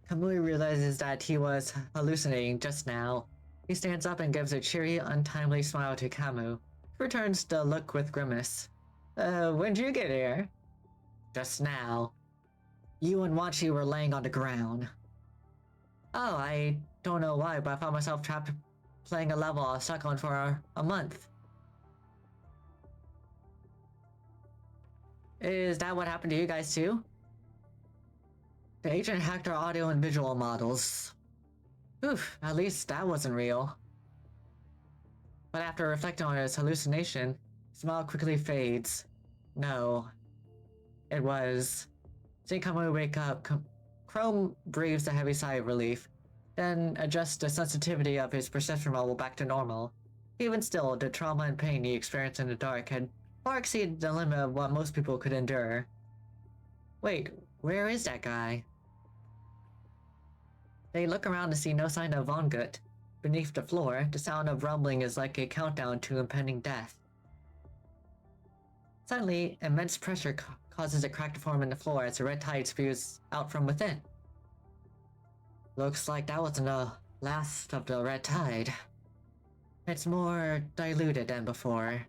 Kamui realizes that he was hallucinating just now. He stands up and gives a cheery, untimely smile to Kamu, who returns the look with grimace. When'd you get here? Just now. You and Wan Shi were laying on the ground. Oh, I don't know why, but I found myself trapped playing a level I was stuck on for a month. Is that what happened to you guys too? The agent hacked our audio and visual models. Oof, at least that wasn't real. But after reflecting on his hallucination, his smile quickly fades. No. It was. Seeing Kamui wake up, Chrome breathes a heavy sigh of relief, then adjusts the sensitivity of his perception level back to normal. Even still, the trauma and pain he experienced in the dark had far exceeded the limit of what most people could endure. Wait, where is that guy? They look around to see no sign of Vongut. Beneath the floor, the sound of rumbling is like a countdown to impending death. Suddenly, immense pressure causes a crack to form in the floor as the red tide spews out from within. Looks like that wasn't the last of the red tide. It's more diluted than before,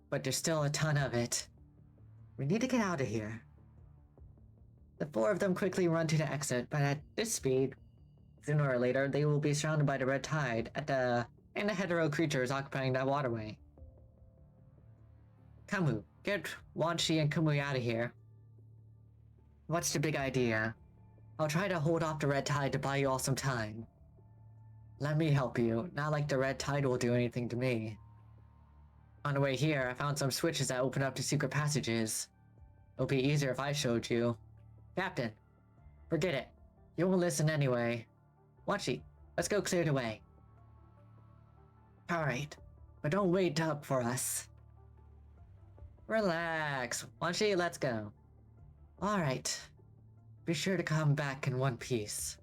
but there's still a ton of it. We need to get out of here. The four of them quickly run to the exit, but at this speed, sooner or later, they will be surrounded by the red tide and the hetero creatures occupying that waterway. Kamu, get Wan Shi and Kamui out of here. What's the big idea? I'll try to hold off the red tide to buy you all some time. Let me help you, not like the red tide will do anything to me. On the way here, I found some switches that open up to secret passages. It'll be easier if I showed you. Captain, forget it. You won't listen anyway. Wan Shi, let's go clear the way. Alright, but don't wait up for us. Relax. Wan Shi, let's go. Alright. Be sure to come back in one piece.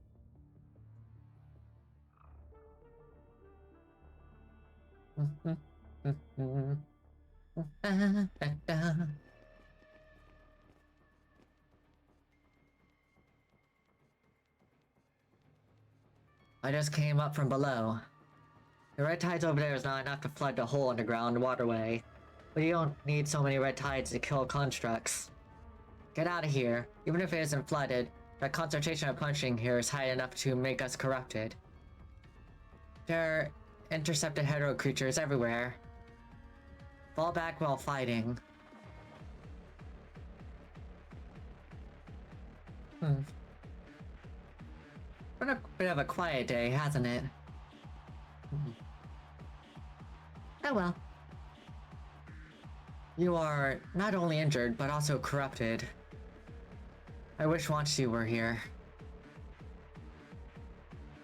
I just came up from below. The red tides over there is not enough to flood the whole underground waterway, but you don't need so many red tides to kill constructs. Get out of here. Even if it isn't flooded, the concentration of punching here is high enough to make us corrupted. There are intercepted hetero creatures everywhere. Fall back while fighting. Been a bit of a quiet day, hasn't it? Oh well. You are not only injured, but also corrupted. I wish once you were here.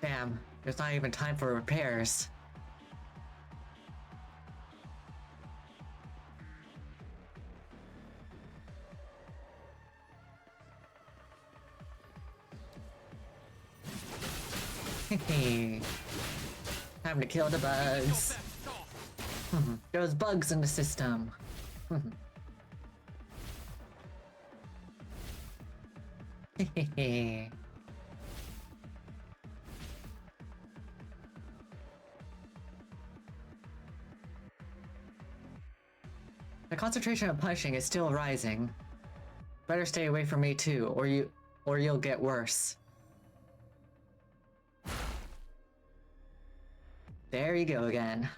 Damn, there's not even time for repairs. Time to kill the bugs. There's bugs in the system. The concentration of punching is still rising. Better stay away from me too, or you'll get worse. There you go again.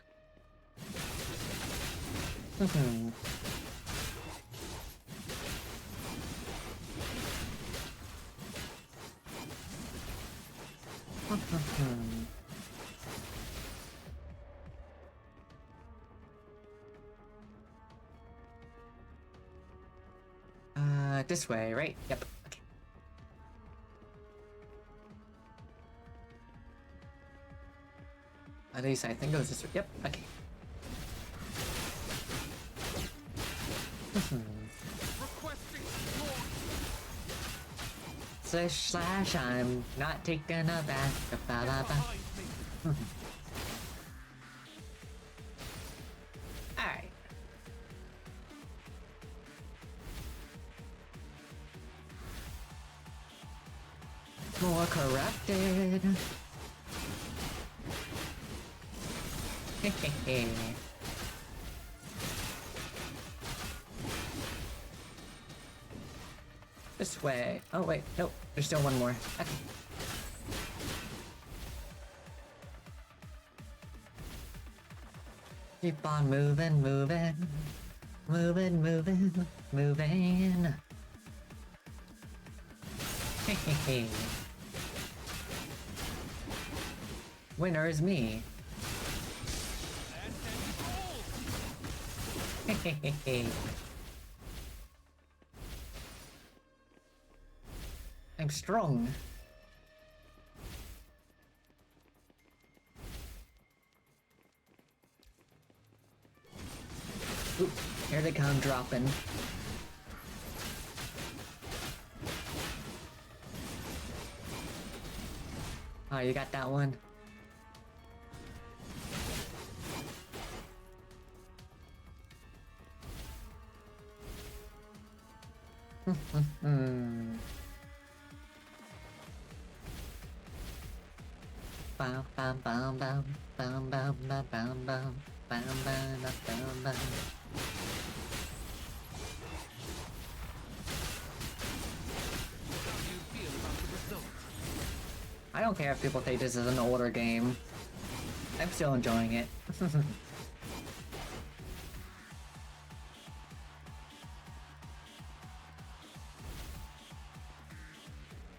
This way, right? Yep. Okay. At least I think it was this way. Yep. Okay. Slash, I'm not taking a bath. Alright. More corrupted. This way. Oh wait, nope. There's still one more. Okay. Keep on moving. Winner is me. I'm strong. Oop, here they come dropping. Oh, you got that one? Bam bam bam bam bam bam bam bam bam bam bam bam. I don't care if people think this is an older game. I'm still enjoying it.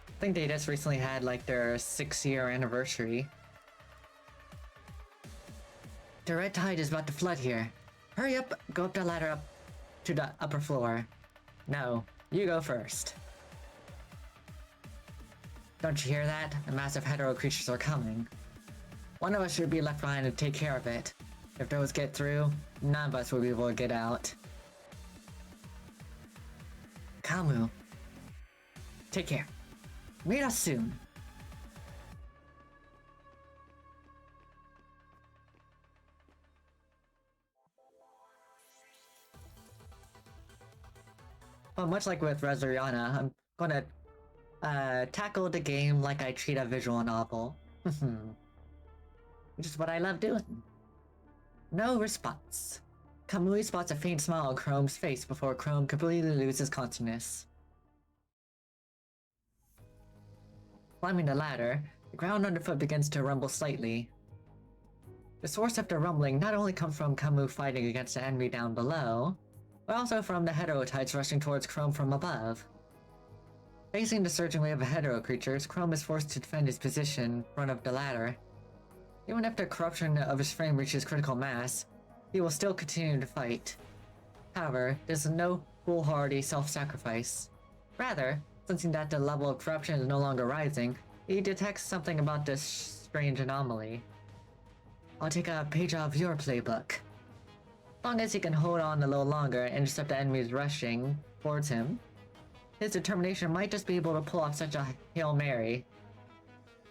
I think they just recently had like their 6-year anniversary. The red tide is about to flood here. Hurry up, go up the ladder up to the upper floor. No, you go first. Don't you hear that? The massive hetero creatures are coming. One of us should be left behind to take care of it. If those get through, none of us will be able to get out. Kamu. Take care. Meet us soon. Well, much like with Resuriana, I'm gonna tackle the game like I treat a visual novel. Which is what I love doing. No response. Kamui spots a faint smile on Chrome's face before Chrome completely loses consciousness. Climbing the ladder, the ground underfoot begins to rumble slightly. The source of the rumbling not only comes from Camus fighting against the enemy down below, but also from the heterotypes rushing towards Chrome from above. Facing the surging wave of hetero creatures, Chrome is forced to defend his position in front of the latter. Even if the corruption of his frame reaches critical mass, he will still continue to fight. However, this is no foolhardy self-sacrifice. Rather, sensing that the level of corruption is no longer rising, he detects something about this strange anomaly. I'll take a page out of your playbook. As long as he can hold on a little longer and intercept the enemies rushing towards him, his determination might just be able to pull off such a Hail Mary.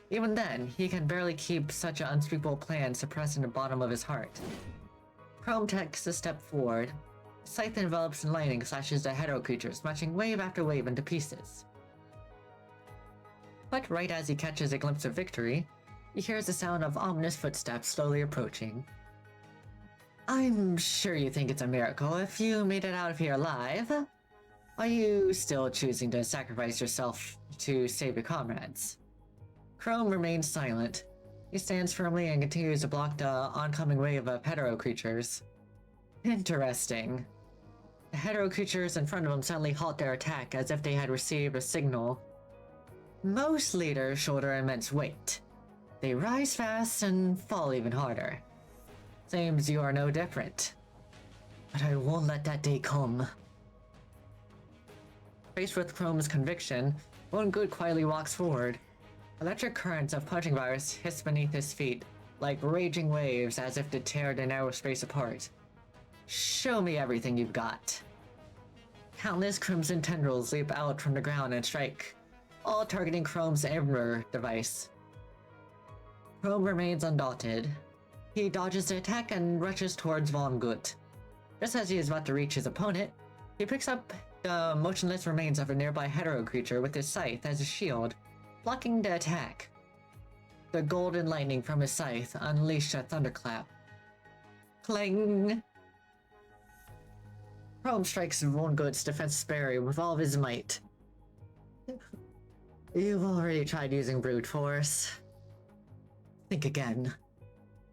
Even then, he can barely keep such an unspeakable plan suppressed in the bottom of his heart. Chrome takes a step forward. Scythe envelops in lightning slashes the hetero creatures, smashing wave after wave into pieces. But right as he catches a glimpse of victory, he hears the sound of ominous footsteps slowly approaching. I'm sure you think it's a miracle if you made it out of here alive. Are you still choosing to sacrifice yourself to save your comrades? Chrome remains silent. He stands firmly and continues to block the oncoming wave of hetero creatures. Interesting. The hetero creatures in front of him suddenly halt their attack as if they had received a signal. Most leaders shoulder immense weight. They rise fast and fall even harder. Seems you are no different. But I won't let that day come. Faced with Chrome's conviction, One Good quietly walks forward. Electric currents of punching virus hiss beneath his feet, like raging waves as if to tear the narrow space apart. Show me everything you've got. Countless crimson tendrils leap out from the ground and strike, all targeting Chrome's Ember device. Chrome remains undaunted. He dodges the attack and rushes towards Von Gut. Just as he is about to reach his opponent, he picks up the motionless remains of a nearby hetero creature with his scythe as a shield, blocking the attack. The golden lightning from his scythe unleashed a thunderclap. Clang! Chrome strikes Von Gut's defense barrier with all of his might. You've already tried using brute force. Think again.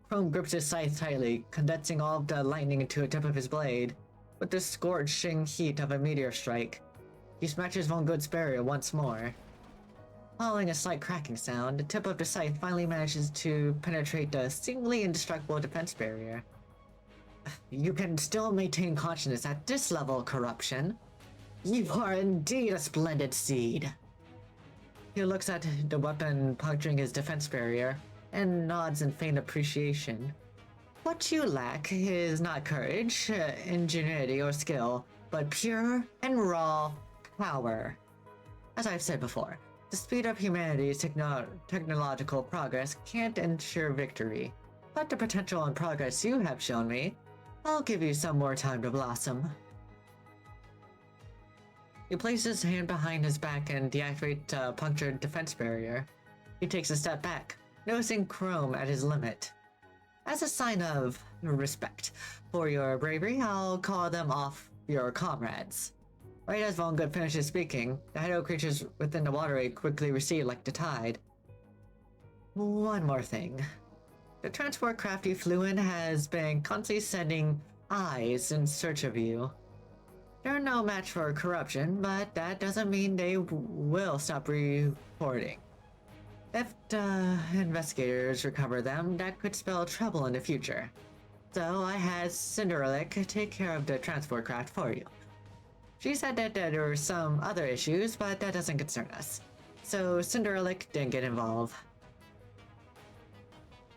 Chrome grips his scythe tightly, condensing all of the lightning into a tip of his blade. With the scorching heat of a meteor strike, he smashes Von Gut's barrier once more. Following a slight cracking sound, the tip of the scythe finally manages to penetrate the seemingly indestructible defense barrier. You can still maintain consciousness at this level of corruption. You are indeed a splendid seed. He looks at the weapon puncturing his defense barrier and nods in faint appreciation. What you lack is not courage, ingenuity, or skill, but pure and raw power. As I've said before, the speed of humanity's technological progress can't ensure victory, but the potential and progress you have shown me, I'll give you some more time to blossom. He places his hand behind his back and deactivates the punctured defense barrier. He takes a step back, noticing Chrome at his limit. As a sign of respect for your bravery, I'll call them off your comrades. Right as Von Gut finishes speaking, the hetero creatures within the waterway quickly recede like the tide. One more thing. The transport craft you flew in has been constantly sending eyes in search of you. They're no match for corruption, but that doesn't mean they will stop reporting. If the investigators recover them, that could spell trouble in the future. So I had Cinderella take care of the transport craft for you. She said that there were some other issues, but that doesn't concern us. So Cinderella didn't get involved.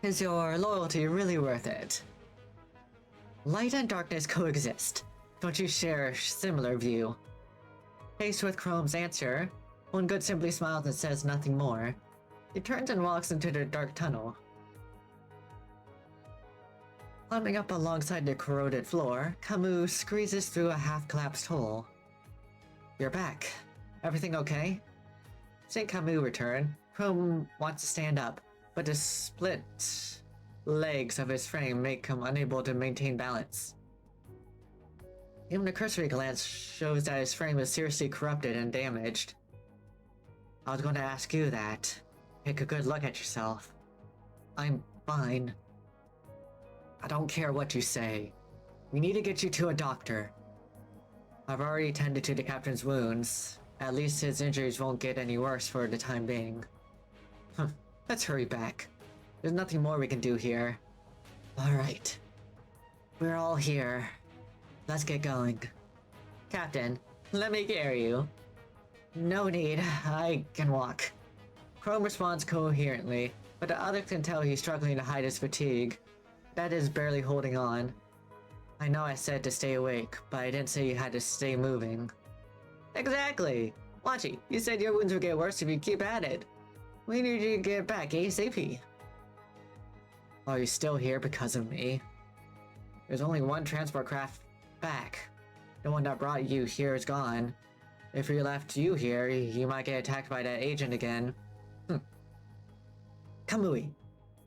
Is your loyalty really worth it? Light and darkness coexist. Don't you share a similar view? Faced with Chrome's answer, One Good simply smiles and says nothing more. He turns and walks into the dark tunnel. Climbing up alongside the corroded floor, Camus squeezes through a half-collapsed hole. You're back. Everything okay? Seeing Camus return, Chrome wants to stand up, but the split legs of his frame make him unable to maintain balance. Even a cursory glance shows that his frame is seriously corrupted and damaged. I was going to ask you that. Take a good look at yourself. I'm fine. I don't care what you say. We need to get you to a doctor. I've already tended to the captain's wounds. At least his injuries won't get any worse for the time being. Let's hurry back. There's nothing more we can do here. Alright. We're all here. Let's get going. Captain, let me carry you. No need, I can walk. Chrome responds coherently, but the others can tell he's struggling to hide his fatigue. That is barely holding on. I know I said to stay awake, but I didn't say you had to stay moving. Exactly! Wachi, you said your wounds would get worse if you keep at it. We need you to get back ASAP. Are you still here because of me? There's only one transport craft back. The one that brought you here is gone. If we left you here, you might get attacked by that agent again. Kamui,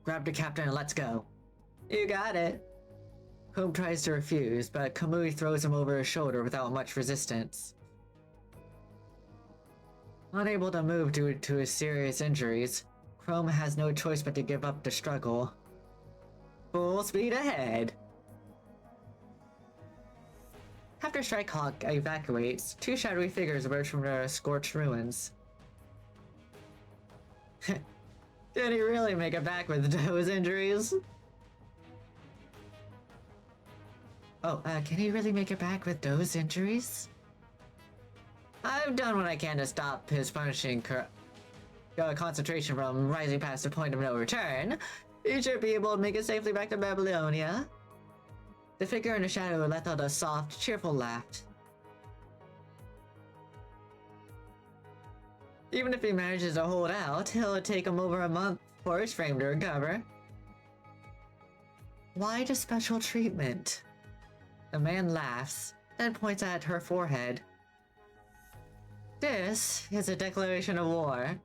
grab the captain and let's go. You got it. Chrome tries to refuse, but Kamui throws him over his shoulder without much resistance. Unable to move due to his serious injuries, Chrome has no choice but to give up the struggle. Full speed ahead! After Strikehawk evacuates, two shadowy figures emerge from the scorched ruins. Did he really make it back with those injuries? Oh, can he really make it back with those injuries? I've done what I can to stop his punishing concentration from rising past the point of no return. He should be able to make it safely back to Babylonia. The figure in the shadow let out a soft, cheerful laugh. Even if he manages to hold out, it'll take him over a month for his frame to recover. Why the special treatment? The man laughs, then points at her forehead. This is a declaration of war.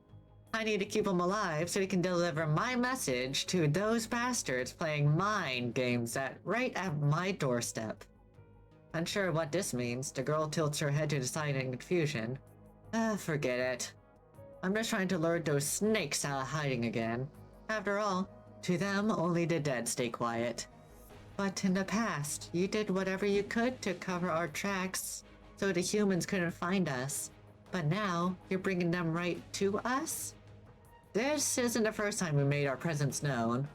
I need to keep him alive so he can deliver my message to those bastards playing mind games right at my doorstep. Unsure what this means, the girl tilts her head to the side in confusion. Forget it. I'm just trying to lure those snakes out of hiding again. After all, to them only the dead stay quiet. But in the past, you did whatever you could to cover our tracks, so the humans couldn't find us. But now, you're bringing them right to us? This isn't the first time we made our presence known.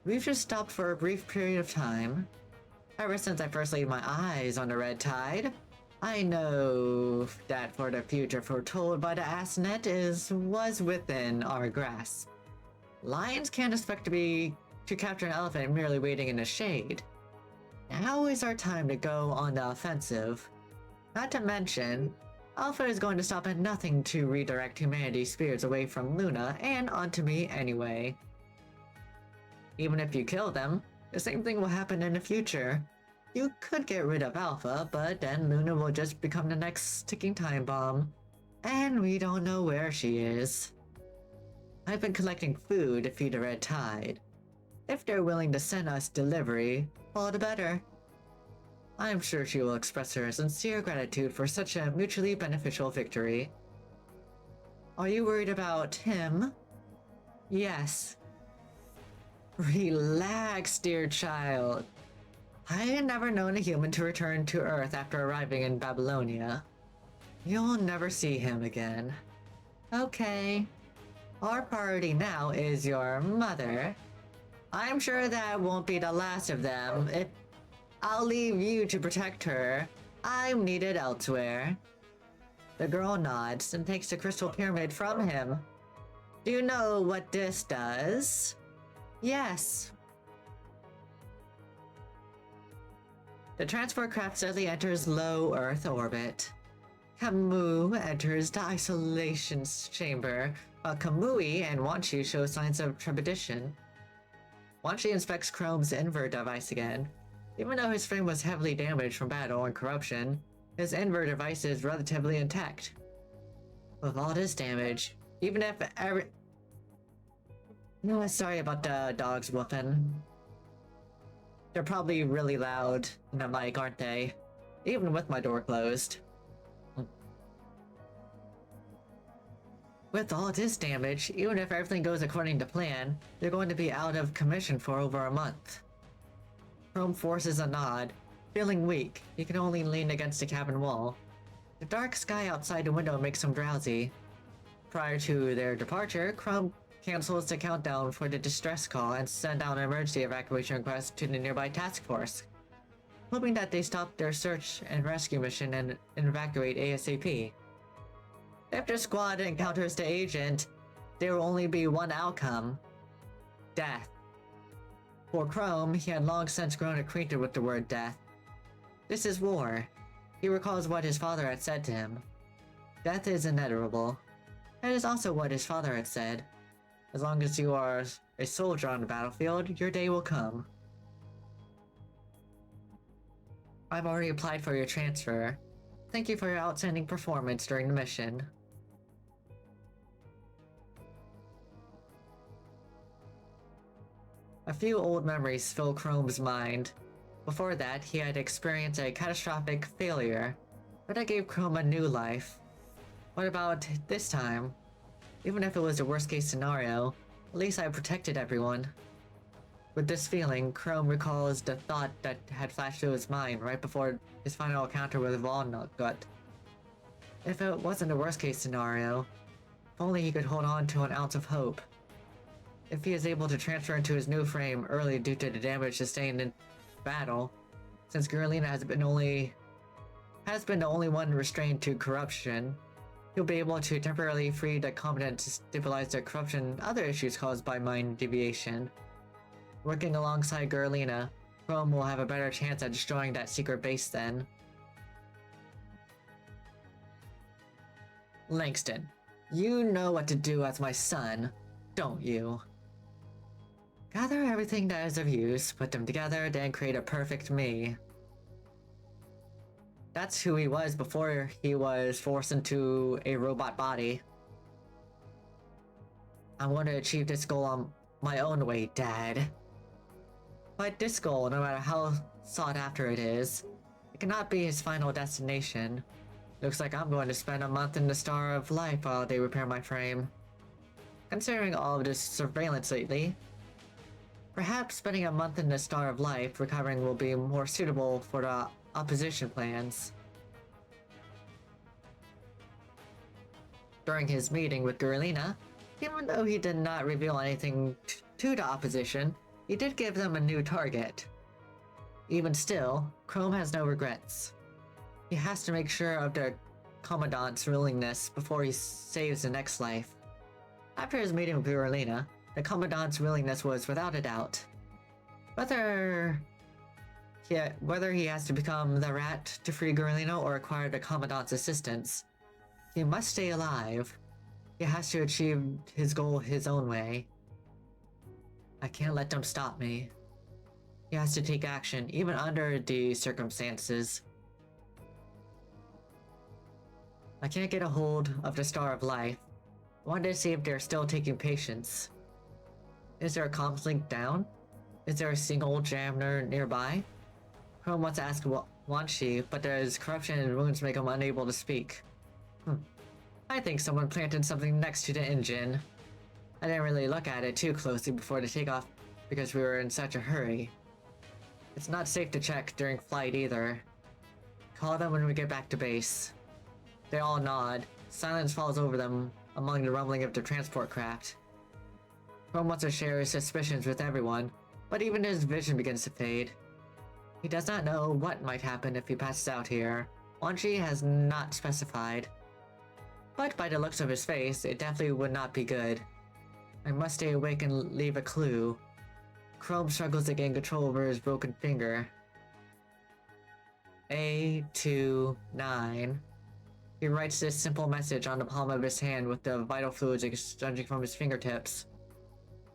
We've just stopped for a brief period of time. Ever since I first laid my eyes on the red tide, I know that for the future foretold by the Assnet was within our grasp. Lions can't expect to capture an elephant merely waiting in the shade. Now is our time to go on the offensive. Not to mention, Alpha is going to stop at nothing to redirect humanity's spirits away from Luna and onto me anyway. Even if you kill them, the same thing will happen in the future. You could get rid of Alpha, but then Luna will just become the next ticking time bomb. And we don't know where she is. I've been collecting food to feed the Red Tide. If they're willing to send us delivery, all the better. I'm sure she will express her sincere gratitude for such a mutually beneficial victory. Are you worried about him? Yes. Relax, dear child. I had never known a human to return to Earth after arriving in Babylonia. You'll never see him again. Okay. Our priority now is your mother. I'm sure that won't be the last of them. I'll leave you to protect her. I'm needed elsewhere. The girl nods and takes the crystal pyramid from him. Do you know what this does? Yes. The transport craft steadily enters low Earth orbit. Camus enters the isolation chamber, while Kamui and Wanshi show signs of trepidation. Wanshi inspects Chrome's invert device again. Even though his frame was heavily damaged from battle and corruption, his invert device is relatively intact. With all this damage, even if sorry about the dogs whooping. They're probably really loud in the mic, aren't they? Even with my door closed. With all this damage, even if everything goes according to plan, they're going to be out of commission for over a month. Chrome forces a nod. Feeling weak, he can only lean against the cabin wall. The dark sky outside the window makes him drowsy. Prior to their departure, Chrome cancels the countdown for the distress call and sends out an emergency evacuation request to the nearby task force, hoping that they stop their search and rescue mission and evacuate ASAP. If the squad encounters the agent, there will only be one outcome: death. For Chrome, he had long since grown acquainted with the word death. This is war. He recalls what his father had said to him. Death is inevitable. That is also what his father had said. As long as you are a soldier on the battlefield, your day will come. I've already applied for your transfer. Thank you for your outstanding performance during the mission. A few old memories fill Chrome's mind. Before that, he had experienced a catastrophic failure, but that gave Chrome a new life. What about this time? Even if it was the worst case scenario, at least I protected everyone. With this feeling, Chrome recalls the thought that had flashed through his mind right before his final encounter with Walnut. If it wasn't the worst case scenario, if only he could hold on to an ounce of hope. If he is able to transfer into his new frame early due to the damage sustained in battle, since Gurlina has been the only one restrained to corruption, he'll be able to temporarily free the competent to stabilize the corruption and other issues caused by mind deviation. Working alongside Gurlina, Chrome will have a better chance at destroying that secret base then. Langston, you know what to do as my son, don't you? Gather everything that is of use, put them together, then create a perfect me. That's who he was before he was forced into a robot body. I'm going to achieve this goal on my own way, Dad. But this goal, no matter how sought after it is, it cannot be his final destination. Looks like I'm going to spend a month in the Star of Life while they repair my frame. Considering all of this surveillance lately, perhaps spending a month in the Star of Life recovering will be more suitable for the opposition plans. During his meeting with Gurlina, even though he did not reveal anything to the opposition, he did give them a new target. Even still, Chrome has no regrets. He has to make sure of the Commandant's willingness before he saves the next life. After his meeting with Gurlina, the Commandant's willingness was without a doubt. Whether he has to become the rat to free Gurlina or acquire the Commandant's assistance, he must stay alive. He has to achieve his goal his own way. I can't let them stop me. He has to take action, even under the circumstances. I can't get a hold of the Star of Life. I wanted to see if they're still taking patients. Is there a comms link down? Is there a single jammer nearby? Chrome wants to ask Wanshi, but there's corruption and wounds make him unable to speak. I think someone planted something next to the engine. I didn't really look at it too closely before the takeoff because we were in such a hurry. It's not safe to check during flight either. Call them when we get back to base. They all nod. Silence falls over them among the rumbling of the transport craft. Chrome wants to share his suspicions with everyone, but even his vision begins to fade. He does not know what might happen if he passes out here. Wanshi has not specified. But by the looks of his face, it definitely would not be good. I must stay awake and leave a clue. Chrome struggles to gain control over his broken finger. A29. He writes this simple message on the palm of his hand with the vital fluids exchanging from his fingertips.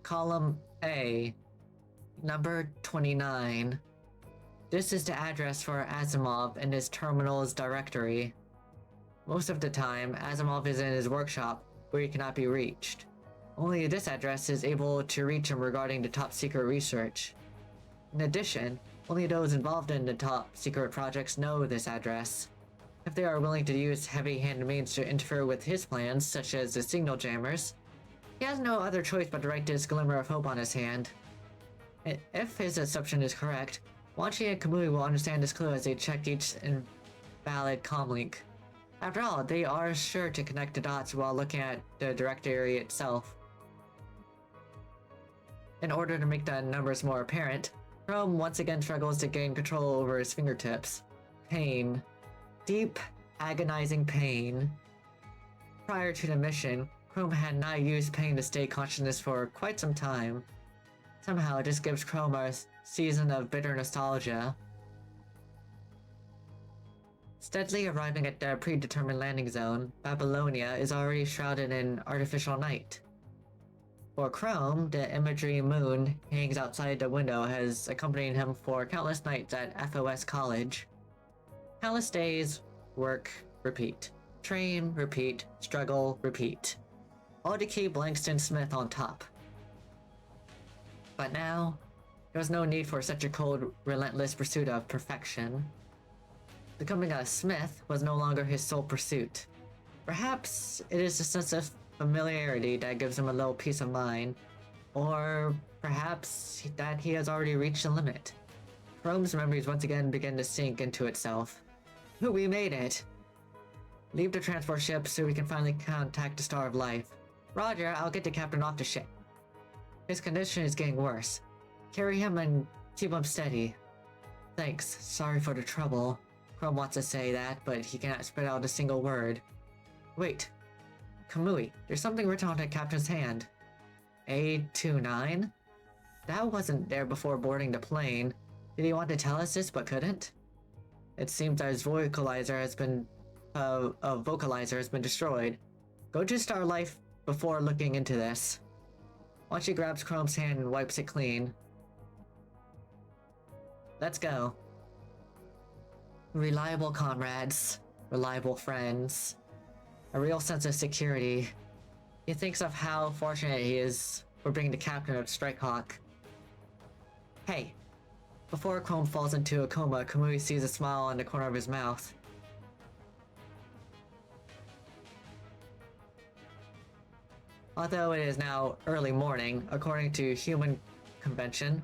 Column A. Number 29. This is the address for Asimov in his terminal's directory. Most of the time, Asimov is in his workshop, where he cannot be reached. Only this address is able to reach him regarding the top-secret research. In addition, only those involved in the top-secret projects know this address. If they are willing to use heavy-handed means to interfere with his plans, such as the signal jammers, he has no other choice but to write this glimmer of hope on his hand. If his assumption is correct, Wanshi and Kamui will understand this clue as they check each invalid comlink. After all, they are sure to connect the dots while looking at the directory itself. In order to make the numbers more apparent, Chrome once again struggles to gain control over his fingertips. Pain. Deep, agonizing pain. Prior to the mission, Chrome had not used pain to stay consciousness for quite some time. Somehow, this gives Chrome a season of bitter nostalgia. Steadily arriving at the predetermined landing zone, Babylonia is already shrouded in artificial night. For Chrome, the imagery moon hangs outside the window has accompanied him for countless nights at FOS College. Countless days, work, repeat. Train, repeat. Struggle, repeat. All to keep Langston Smith on top. But now, there was no need for such a cold, relentless pursuit of perfection. Becoming a Smith was no longer his sole pursuit. Perhaps it is the sense of familiarity that gives him a little peace of mind, or perhaps that he has already reached the limit. Chrome's memories once again begin to sink into itself. We made it! Leave the transport ship so we can finally contact the Star of Life. Roger, I'll get the captain off the ship. His condition is getting worse. Carry him and keep him steady. Thanks, sorry for the trouble. Chrome wants to say that, but he cannot spit out a single word. Wait. Kamui, there's something written on the captain's hand. A29? That wasn't there before boarding the plane. Did he want to tell us this but couldn't? It seems that his vocalizer has been destroyed. Go to Star Life before looking into this. Once she grabs Chrome's hand and wipes it clean. Let's go. Reliable comrades, reliable friends, a real sense of security. He thinks of how fortunate he is for being the captain of Strikehawk. Hey, before Chrome falls into a coma, Kamui sees a smile on the corner of his mouth. Although it is now early morning, according to human convention,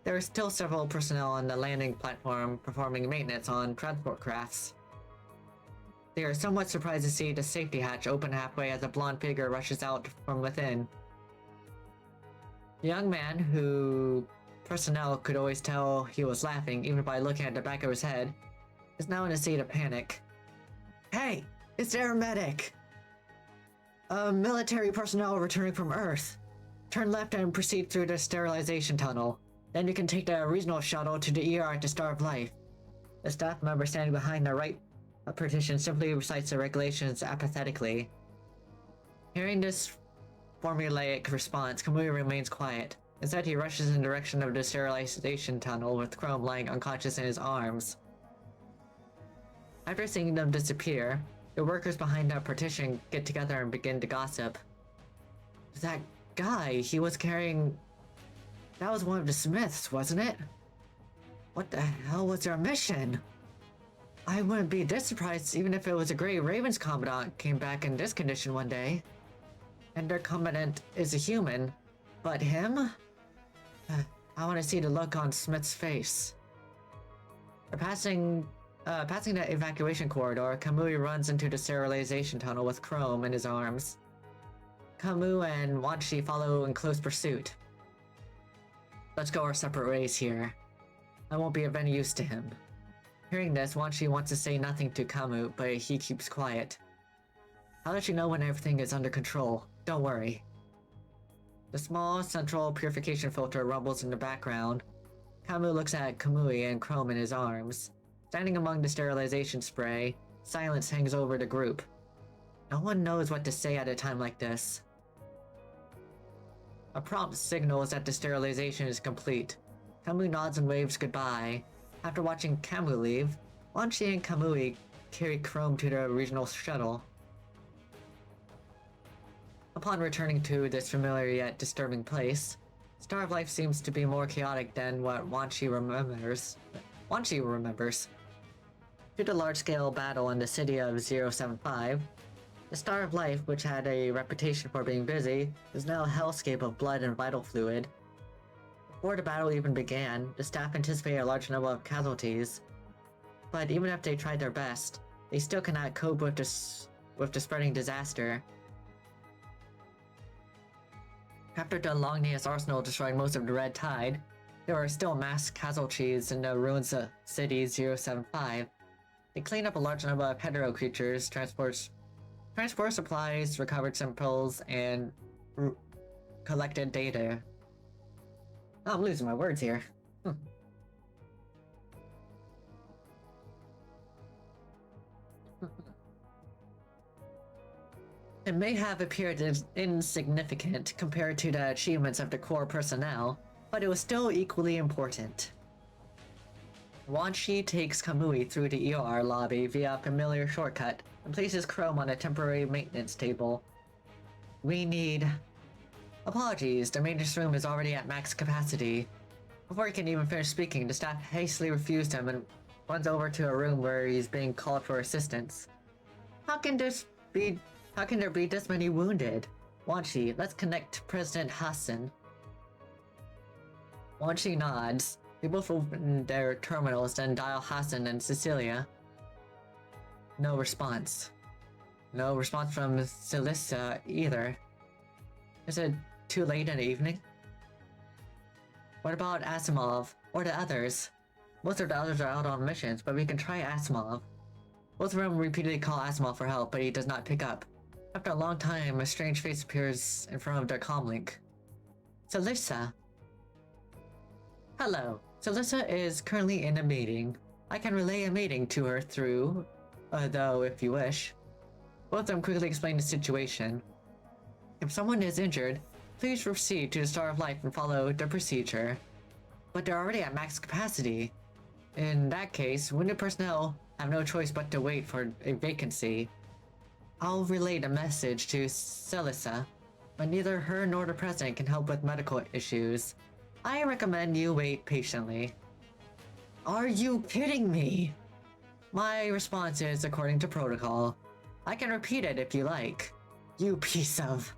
there are still several personnel on the landing platform performing maintenance on transport crafts. They are somewhat surprised to see the safety hatch open halfway as a blonde figure rushes out from within. The young man, who personnel could always tell he was laughing even by looking at the back of his head, is now in a state of panic. Hey, it's Air Medic! Military personnel returning from Earth. Turn left and proceed through the sterilization tunnel. Then you can take the regional shuttle to the ER at the Star of Life. The staff member standing behind the right partition simply recites the regulations apathetically. Hearing this formulaic response, Kamui remains quiet. Instead, he rushes in the direction of the sterilization tunnel with Chrome lying unconscious in his arms. After seeing them disappear, the workers behind that partition get together and begin to gossip. That guy, he was carrying... That was one of the Smiths, wasn't it? What the hell was their mission? I wouldn't be this surprised even if it was a Grey Ravens Commandant came back in this condition one day. And their Commandant is a human, but him? I want to see the look on Smith's face. Passing the evacuation corridor, Kamui runs into the sterilization tunnel with Chrome in his arms. Kamui and Wanshi follow in close pursuit. Let's go our separate ways here. I won't be of any use to him. Hearing this, Wanshi wants to say nothing to Kamui, but he keeps quiet. I'll let you know when everything is under control. Don't worry. The small central purification filter rumbles in the background. Kamui looks at Kamui and Chrome in his arms. Standing among the sterilization spray, silence hangs over the group. No one knows what to say at a time like this. A prompt signals that the sterilization is complete. Kamui nods and waves goodbye. After watching Kamui leave, Wanshi and Kamui carry Chrome to the regional shuttle. Upon returning to this familiar yet disturbing place, Star of Life seems to be more chaotic than what Wanshi remembers. Due to large-scale battle in the city of 075, the Star of Life, which had a reputation for being busy, is now a hellscape of blood and vital fluid. Before the battle even began, the staff anticipated a large number of casualties. But even if they tried their best, they still cannot cope with the spreading disaster. After the Longnius arsenal destroyed most of the Red Tide, there were still mass casualties in the ruins of City 075. They cleaned up a large number of hetero creatures, transport supplies, recovered samples, and collected data. Oh, I'm losing my words here. It may have appeared insignificant compared to the achievements of the core personnel, but it was still equally important. Wanshi takes Kamui through the ER lobby via a familiar shortcut and places Chrome on a temporary maintenance table. We need... Apologies, the maintenance room is already at max capacity. Before he can even finish speaking, the staff hastily refused him and runs over to a room where he's being called for assistance. How can there be this many wounded? Wanshi, let's connect to President Hassan. Wanshi nods. They both open their terminals, then dial Hassan and Cecilia. No response. No response from Celissa either. Is it too late in the evening? What about Asimov, or the others? Most of the others are out on missions, but we can try Asimov. Both of them repeatedly call Asimov for help, but he does not pick up. After a long time, a strange face appears in front of their comlink. Celissa. Hello. Celissa is currently in a meeting. I can relay a meeting to her through, though if you wish. Both of them quickly explain the situation. If someone is injured, please proceed to the Star of Life and follow the procedure. But they're already at max capacity. In that case, wounded personnel have no choice but to wait for a vacancy. I'll relay the message to Celissa, but neither her nor the president can help with medical issues. I recommend you wait patiently. Are you kidding me? My response is according to protocol. I can repeat it if you like. You piece of...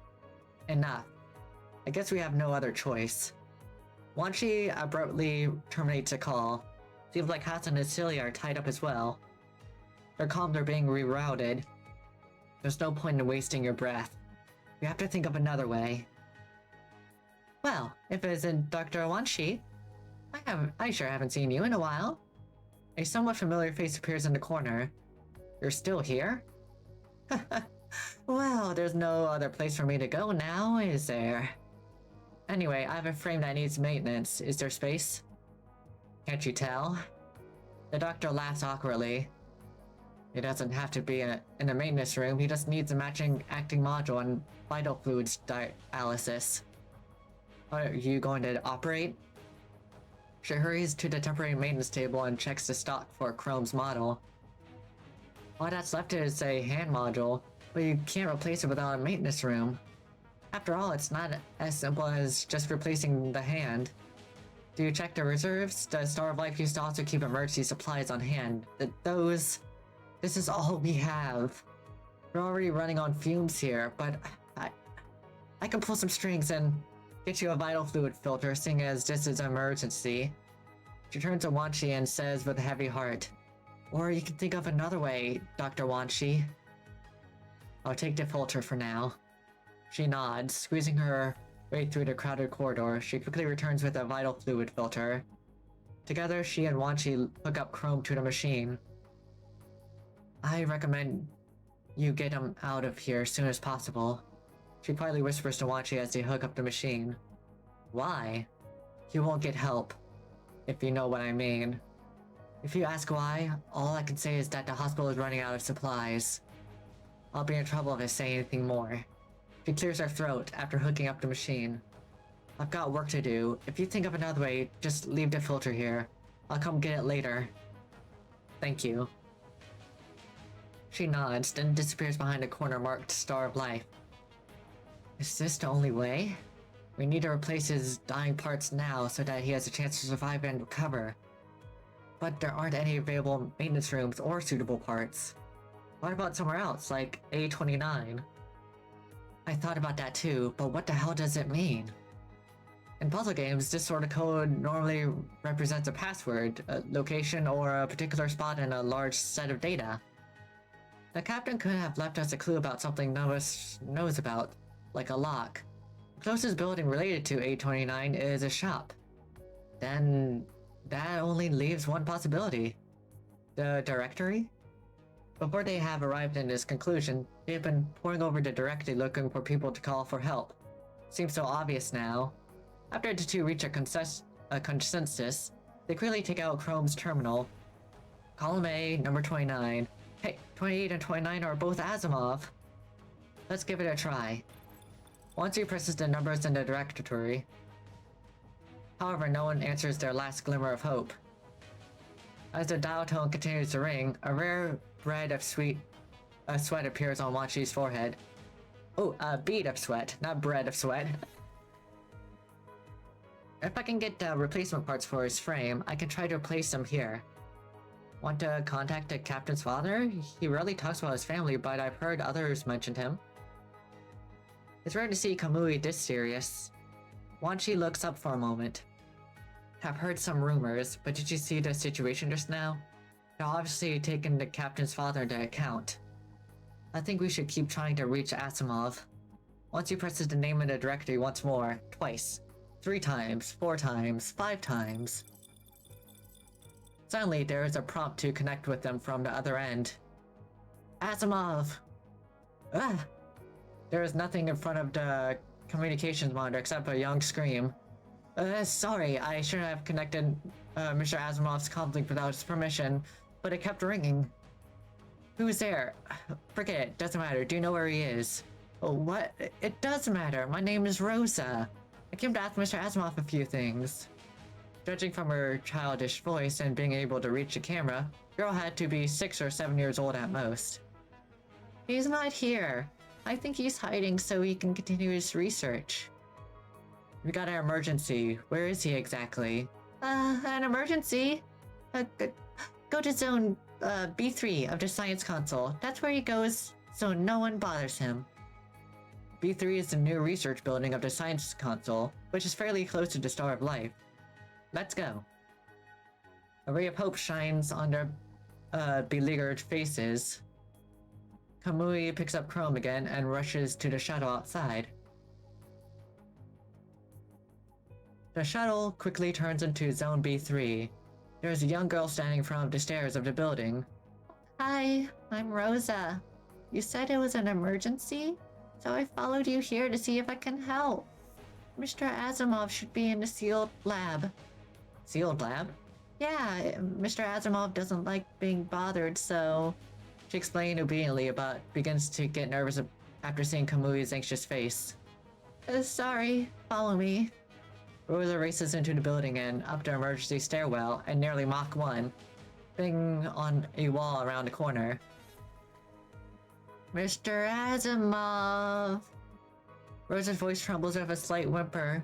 Enough. I guess we have no other choice. Wanshi abruptly terminates a call. Seems like Hassan and Celia are tied up as well. Their comms are being rerouted. There's no point in wasting your breath. We have to think of another way. Well, if it isn't Dr. Wanshi, I sure haven't seen you in a while. A somewhat familiar face appears in the corner. You're still here? Well, there's no other place for me to go now, is there? Anyway, I have a frame that needs maintenance. Is there space? Can't you tell? The doctor laughs awkwardly. He doesn't have to be in a maintenance room, he just needs a matching acting module and vital fluids dialysis. Are you going to operate? She hurries to the temporary maintenance table and checks the stock for Chrome's model. All that's left is a hand module, but you can't replace it without a maintenance room. After all, it's not as simple as just replacing the hand. Do you check the reserves? The Star of Life used to also keep emergency supplies on hand. This is all we have. We're already running on fumes here, but I can pull some strings and get you a vital fluid filter, seeing as this is an emergency. She turns to Wanshi and says with a heavy heart, or you can think of another way, Dr. Wanshi. I'll take the filter for now. She nods, squeezing her way through the crowded corridor. She quickly returns with a vital fluid filter. Together, she and Wanshi hook up Chrome to the machine. I recommend you get him out of here as soon as possible. She quietly whispers to Wanshi as they hook up the machine. Why? He won't get help, if you know what I mean. If you ask why, all I can say is that the hospital is running out of supplies. I'll be in trouble if I say anything more. She clears her throat after hooking up the machine. I've got work to do. If you think of another way, just leave the filter here. I'll come get it later. Thank you. She nods, then disappears behind a corner marked Star of Life. Is this the only way? We need to replace his dying parts now so that he has a chance to survive and recover. But there aren't any available maintenance rooms or suitable parts. What about somewhere else, like A29? I thought about that too, but what the hell does it mean? In puzzle games, this sort of code normally represents a password, a location, or a particular spot in a large set of data. The captain could have left us a clue about something none of us knows about, like a lock. The closest building related to 829 is a shop. Then that only leaves one possibility. The directory? Before they have arrived in this conclusion, they have been poring over the directory looking for people to call for help. Seems so obvious now. After the two reach a consensus, they quickly take out Chrome's terminal. Column A, number 29. Hey, 28 and 29 are both Asimov. Let's give it a try. Once he presses the numbers in the directory. However, no one answers their last glimmer of hope. As the dial tone continues to ring, a rare bead of sweat appears on Wachi's forehead. Oh, a bead of sweat, not bread of sweat. If I can get replacement parts for his frame, I can try to replace them here. Want to contact the captain's father? He rarely talks about his family, but I've heard others mention him. It's rare to see Kamui this serious. Wanchi looks up for a moment. I've heard some rumors, but did you see the situation just now? They're obviously taking the captain's father into account. I think we should keep trying to reach Asimov. Once he presses the name in the directory once more, twice, 3 times, 4 times, 5 times. Suddenly, there is a prompt to connect with them from the other end. Asimov! Ah! There is nothing in front of the communications monitor except a young scream. Sorry, I shouldn't have connected Mr. Asimov's comlink without his permission, but it kept ringing. Who's there? Forget it, doesn't matter. Do you know where he is? Oh, what? It does matter. My name is Rosa. I came to ask Mr. Asimov a few things. Judging from her childish voice and being able to reach the camera, the girl had to be 6 or 7 years old at most. He's not here. I think he's hiding so he can continue his research. We got an emergency. Where is he exactly? An emergency? Go to zone B3 of the science console. That's where he goes, so no one bothers him. B3 is the new research building of the science console, which is fairly close to the Star of Life. Let's go. A ray of hope shines on their beleaguered faces. Kamui picks up Chrome again and rushes to the shuttle outside. The shuttle quickly turns into Zone B3. There's a young girl standing in front of the stairs of the building. Hi, I'm Rosa. You said it was an emergency? So I followed you here to see if I can help. Mr. Asimov should be in the sealed lab. Sealed lab? Yeah, Mr. Asimov doesn't like being bothered, so... She explained obediently, but begins to get nervous after seeing Kamui's anxious face. Sorry, follow me. Rosa races into the building and up the emergency stairwell at nearly Mach 1, being on a wall around the corner. Mr. Asimov! Rosa's voice trembles with a slight whimper.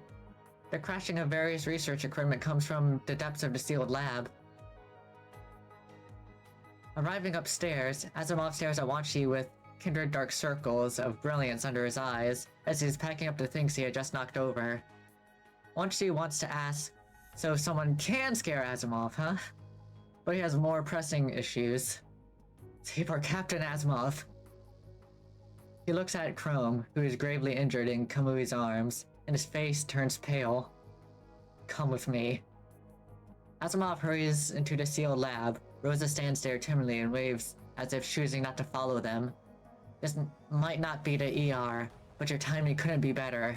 The crashing of various research equipment comes from the depths of the sealed lab. Arriving upstairs, Asimov stares at Wanshi with kindred dark circles of brilliance under his eyes as he's packing up the things he had just knocked over. Wanshi wants to ask, so someone can scare Asimov, huh? But he has more pressing issues. Save our Captain Asimov. He looks at Chrome, who is gravely injured in Kamui's arms, and his face turns pale. Come with me. Asimov hurries into the sealed lab. Rosa stands there timidly and waves as if choosing not to follow them. This might not be the ER, but your timing couldn't be better.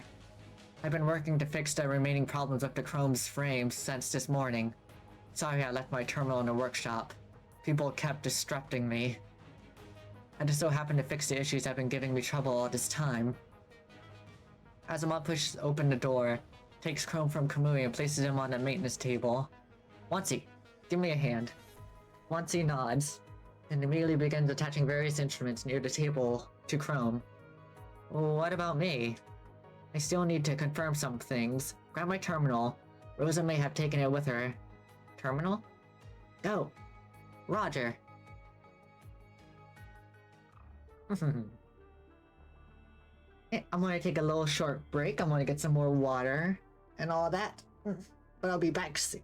I've been working to fix the remaining problems with the Chrome's frame since this morning. Sorry I left my terminal in the workshop. People kept disrupting me. I just so happened to fix the issues that have been giving me trouble all this time. Asimov pushes open the door, takes Chrome from Kamui and places him on the maintenance table. Wansi, give me a hand. Wansi nods, and immediately begins attaching various instruments near the table to Chrome. What about me? I still need to confirm some things. Grab my terminal. Rosa may have taken it with her. Terminal? Go. Roger. I'm gonna take a little short break. I'm gonna get some more water. and all that. But I'll be back soon.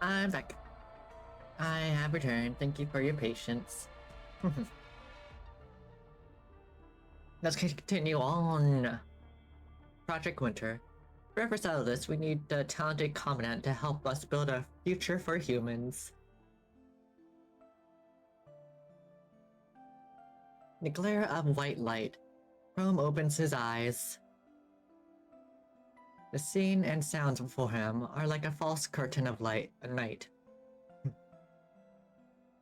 I'm back. I have returned. Thank you for your patience. Let's continue on. Project Winter. Forever settle this, we need a talented commandant to help us build a future for humans. In the glare of white light, Chrome opens his eyes. The scene and sounds before him are like a false curtain of light at night.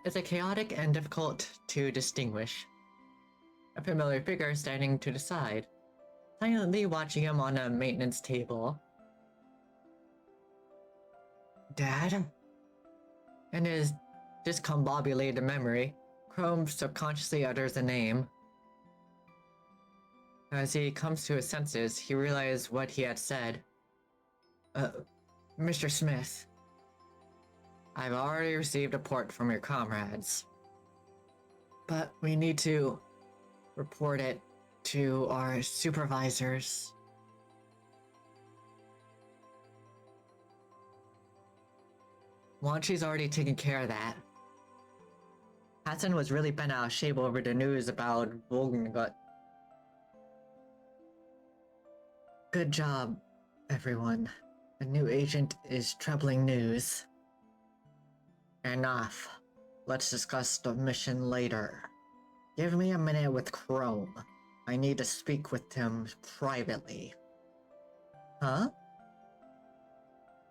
It's a chaotic and difficult to distinguish. A familiar figure standing to the side, silently watching him on a maintenance table. Dad? In his discombobulated memory, Chrome subconsciously utters a name. As he comes to his senses, he realizes what he had said. Mr. Smith. I've already received a report from your comrades. But we need to report it to our supervisors. Wanchi's already taken care of that. Hassan was really bent out of shape over the news about Volgengut. Good job, everyone. A new agent is troubling news. Enough. Let's discuss the mission later. Give me a minute with Chrome. I need to speak with him privately. Huh?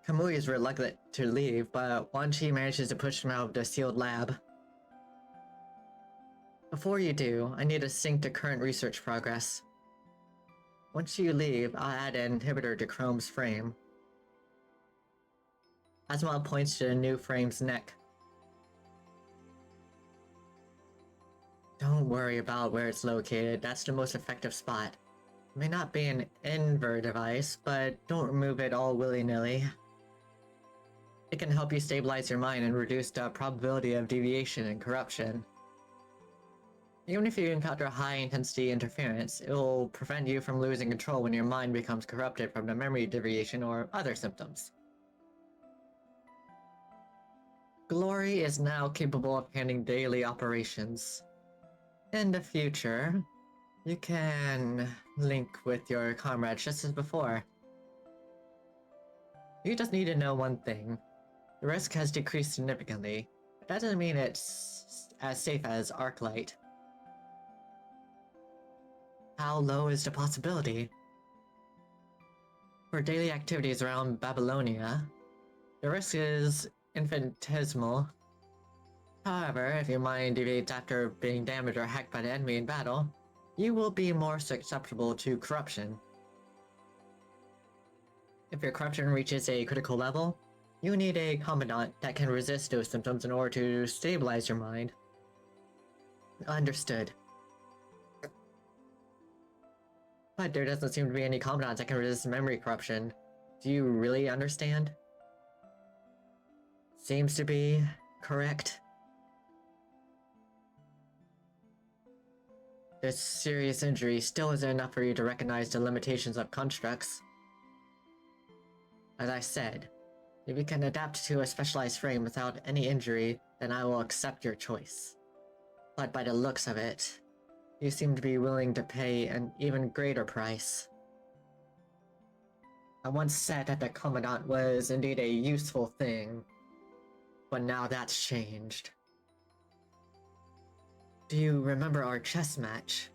Kamui is reluctant to leave, but Wanchi manages to push him out of the sealed lab. Before you do, I need to sync the current research progress. Once you leave, I'll add an inhibitor to Chrome's frame. Asma points to the new frame's neck. Don't worry about where it's located, that's the most effective spot. It may not be an invert device, but don't remove it all willy-nilly. It can help you stabilize your mind and reduce the probability of deviation and corruption. Even if you encounter high-intensity interference, it will prevent you from losing control when your mind becomes corrupted from the memory deviation or other symptoms. Glory is now capable of handling daily operations. In the future, you can link with your comrades just as before. You just need to know one thing. The risk has decreased significantly, but that doesn't mean it's as safe as Arclight. How low is the possibility? For daily activities around Babylonia, the risk is infinitesimal. However, if your mind deviates after being damaged or hacked by the enemy in battle, you will be more susceptible to corruption. If your corruption reaches a critical level, you need a commandant that can resist those symptoms in order to stabilize your mind. Understood. But there doesn't seem to be any commandants that can resist memory corruption. Do you really understand? Seems to be correct. This serious injury still isn't enough for you to recognize the limitations of constructs. As I said, if you can adapt to a specialized frame without any injury, then I will accept your choice. But by the looks of it, you seem to be willing to pay an even greater price. I once said that the Commandant was indeed a useful thing, but now that's changed. Do you remember our chess match?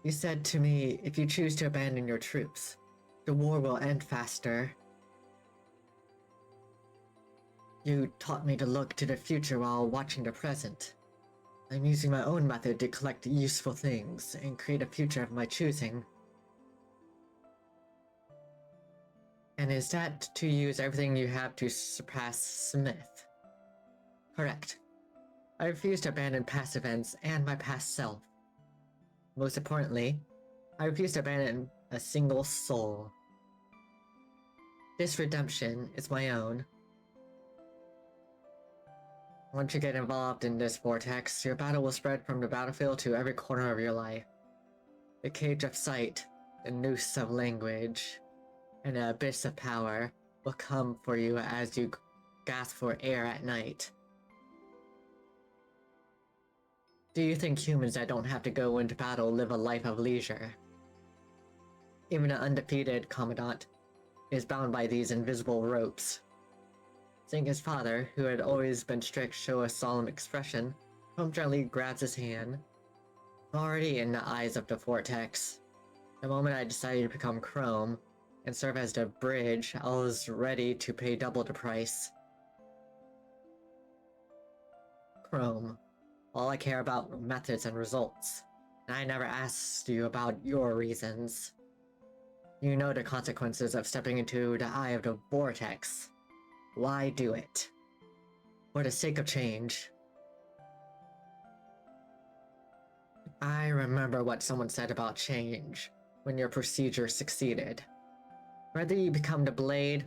You said to me, if you choose to abandon your troops, the war will end faster. You taught me to look to the future while watching the present. I'm using my own method to collect useful things and create a future of my choosing. And is that to use everything you have to surpass Smith? Correct. I refuse to abandon past events and my past self. Most importantly, I refuse to abandon a single soul. This redemption is my own. Once you get involved in this vortex, your battle will spread from the battlefield to every corner of your life. The cage of sight, the noose of language, and the abyss of power will come for you as you gasp for air at night. Do you think humans that don't have to go into battle live a life of leisure? Even an undefeated commandant is bound by these invisible ropes. Seeing his father, who had always been strict, show a solemn expression, Chrome gently grabs his hand. Already in the eyes of the vortex. The moment I decided to become Chrome and serve as the bridge, I was ready to pay double the price. Chrome. All I care about are methods and results, and I never asked you about your reasons. You know the consequences of stepping into the eye of the vortex. Why do it? For the sake of change. I remember what someone said about change when your procedure succeeded. Whether you become the blade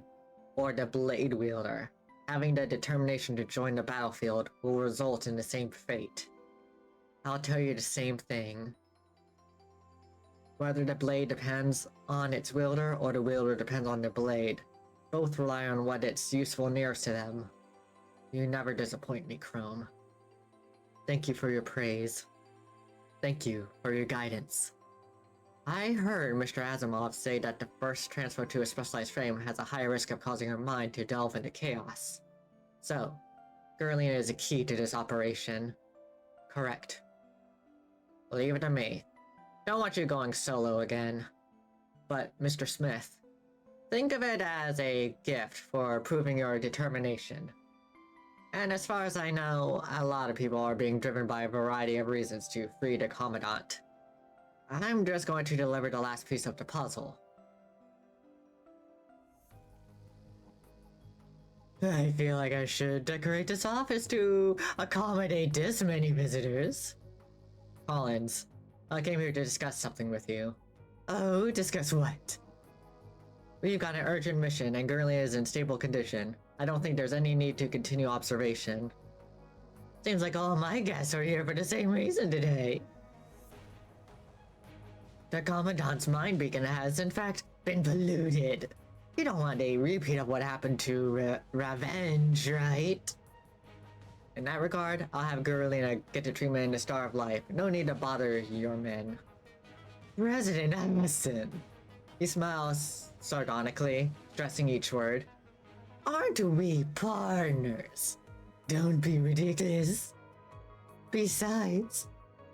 or the blade wielder, having the determination to join the battlefield will result in the same fate. I'll tell you the same thing. Whether the blade depends on its wielder or the wielder depends on the blade, both rely on what it's useful nearest to them. You never disappoint me, Chrome. Thank you for your praise. Thank you for your guidance. I heard Mr. Asimov say that the first transfer to a specialized frame has a high risk of causing her mind to delve into chaos. So, Gurlina is a key to this operation. Correct. Leave it to me. Don't want you going solo again. But, Mr. Smith, think of it as a gift for proving your determination. And as far as I know, a lot of people are being driven by a variety of reasons to free the Commandant. I'm just going to deliver the last piece of the puzzle. I feel like I should decorate this office to accommodate this many visitors. Collins, I came here to discuss something with you. Oh, discuss what? We've got an urgent mission and Gurley is in stable condition. I don't think there's any need to continue observation. Seems like all my guests are here for the same reason today. The Commandant's mind beacon has, in fact, been polluted. You don't want a repeat of what happened to Revenge, right? In that regard, I'll have Gurlina get the treatment in the Star of Life. No need to bother your men. President Emerson. He smiles sardonically, stressing each word. Aren't we partners? Don't be ridiculous. Besides,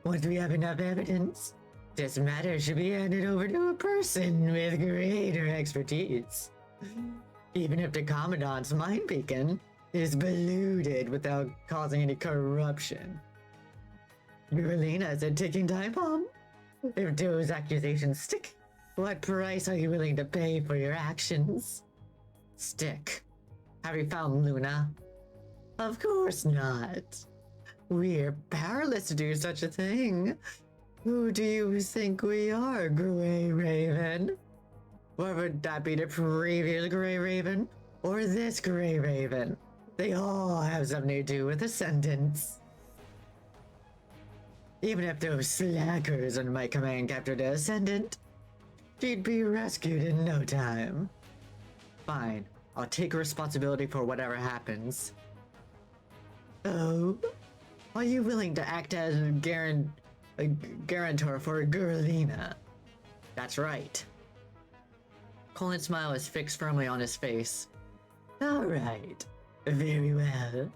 once we have enough evidence, this matter should be handed over to a person with greater expertise. Even if the Commandant's mind beacon is polluted without causing any corruption. Gurlina is a ticking time bomb. If those accusations stick, what price are you willing to pay for your actions? Stick. Have you found Luna? Of course not. We're powerless to do such a thing. Who do you think we are, Grey Raven? Or would that be the previous Grey Raven? Or this Grey Raven? They all have something to do with the sentence. Even if those slackers under my command captured the Ascendant, she'd be rescued in no time. Fine, I'll take responsibility for whatever happens. Oh? Are you willing to act as a guarantor for Gurlina? That's right. Colin's smile is fixed firmly on his face. Alright, very well.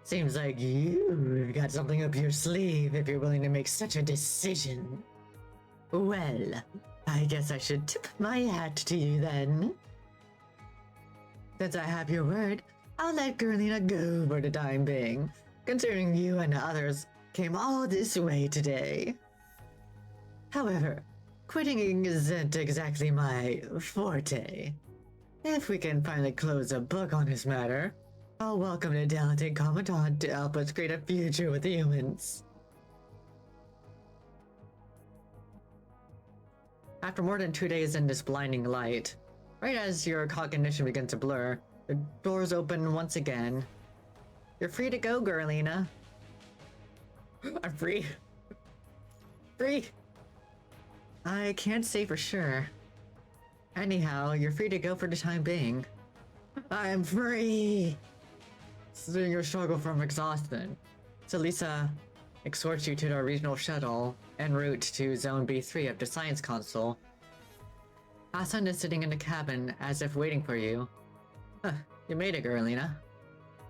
Seems like you've got something up your sleeve if you're willing to make such a decision. Well, I guess I should tip my hat to you then. Since I have your word, I'll let Gurlina go for the time being, considering you and the others came all this way today. However, quitting isn't exactly my forte. If we can finally close a book on this matter, I'll welcome the talented Commandant to help us create a future with humans. After more than 2 days in this blinding light, right as your cognition begins to blur, the doors open once again. You're free to go, Gurlina. I'm free. Free. I can't say for sure. Anyhow, you're free to go for the time being. I'm free. seeing your struggle from exhaustion, Salisa escorts you to the regional shuttle en route to Zone B3 of the Science Console. Hassan is sitting in the cabin as if waiting for you. Huh, you made it, Girlina.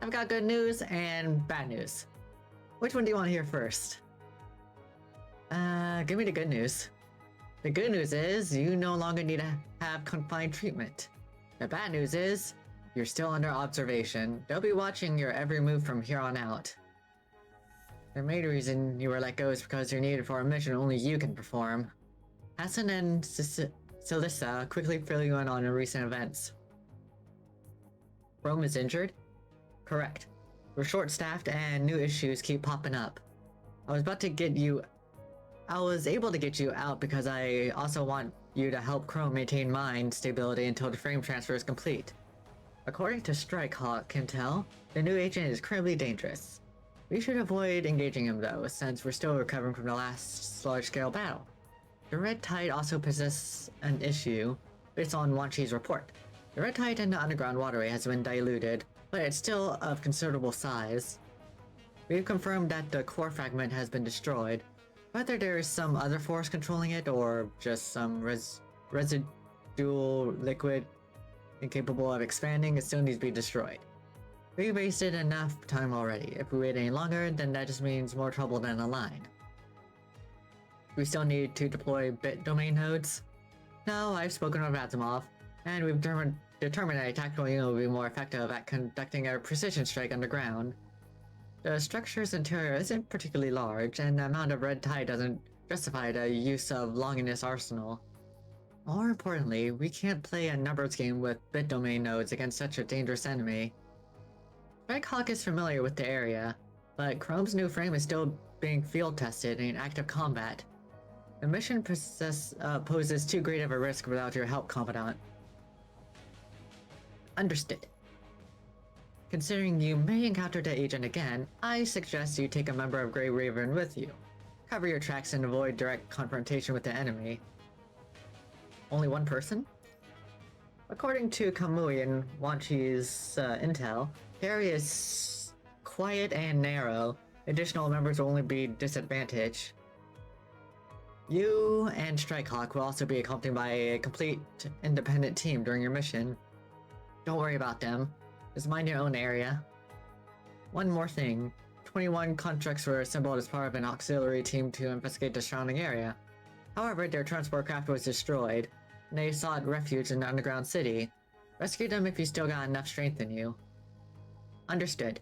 I've got good news and bad news. Which one do you want to hear first? Give me the good news. The good news is you no longer need to have confined treatment. The bad news is you're still under observation. They'll be watching your every move from here on out. The main reason you were let go is because you're needed for a mission only you can perform. Hassan and Celissa quickly fill you in on the recent events. Rome is injured? Correct. We're short-staffed and new issues keep popping up. I was able to get you out because I also want you to help Chrome maintain mind stability until the frame transfer is complete. According to Strikehawk can tell, the new agent is incredibly dangerous. We should avoid engaging him though, since we're still recovering from the last large-scale battle. The Red Tide also possesses an issue based on Wan Chi's report. The Red Tide in the underground waterway has been diluted, but it's still of considerable size. We've confirmed that the core fragment has been destroyed. Whether there is some other force controlling it or just some residual liquid incapable of expanding, it still needs to be destroyed. We wasted enough time already. If we wait any longer, then that just means more trouble down the line. We still need to deploy bit domain nodes. No, I've spoken with Asimov, and we've determined that a tactical unit will be more effective at conducting a precision strike underground. The structure's interior isn't particularly large, and the amount of red tide doesn't justify the use of Longinus arsenal. More importantly, we can't play a numbers game with bit domain nodes against such a dangerous enemy. Strikehawk is familiar with the area, but Chrome's new frame is still being field tested in active combat. The mission poses too great of a risk without your help, Commandant. Understood. Considering you may encounter the agent again, I suggest you take a member of Grey Raven with you. Cover your tracks and avoid direct confrontation with the enemy. Only one person? According to Kamui and Wan Chi's intel, the area is quiet and narrow. Additional members will only be disadvantaged. You and Strikehawk will also be accompanied by a complete independent team during your mission. Don't worry about them. Just mind your own area. One more thing. 21 contracts were assembled as part of an auxiliary team to investigate the surrounding area. However, their transport craft was destroyed, and they sought refuge in the underground city. Rescue them if you still got enough strength in you. Understood.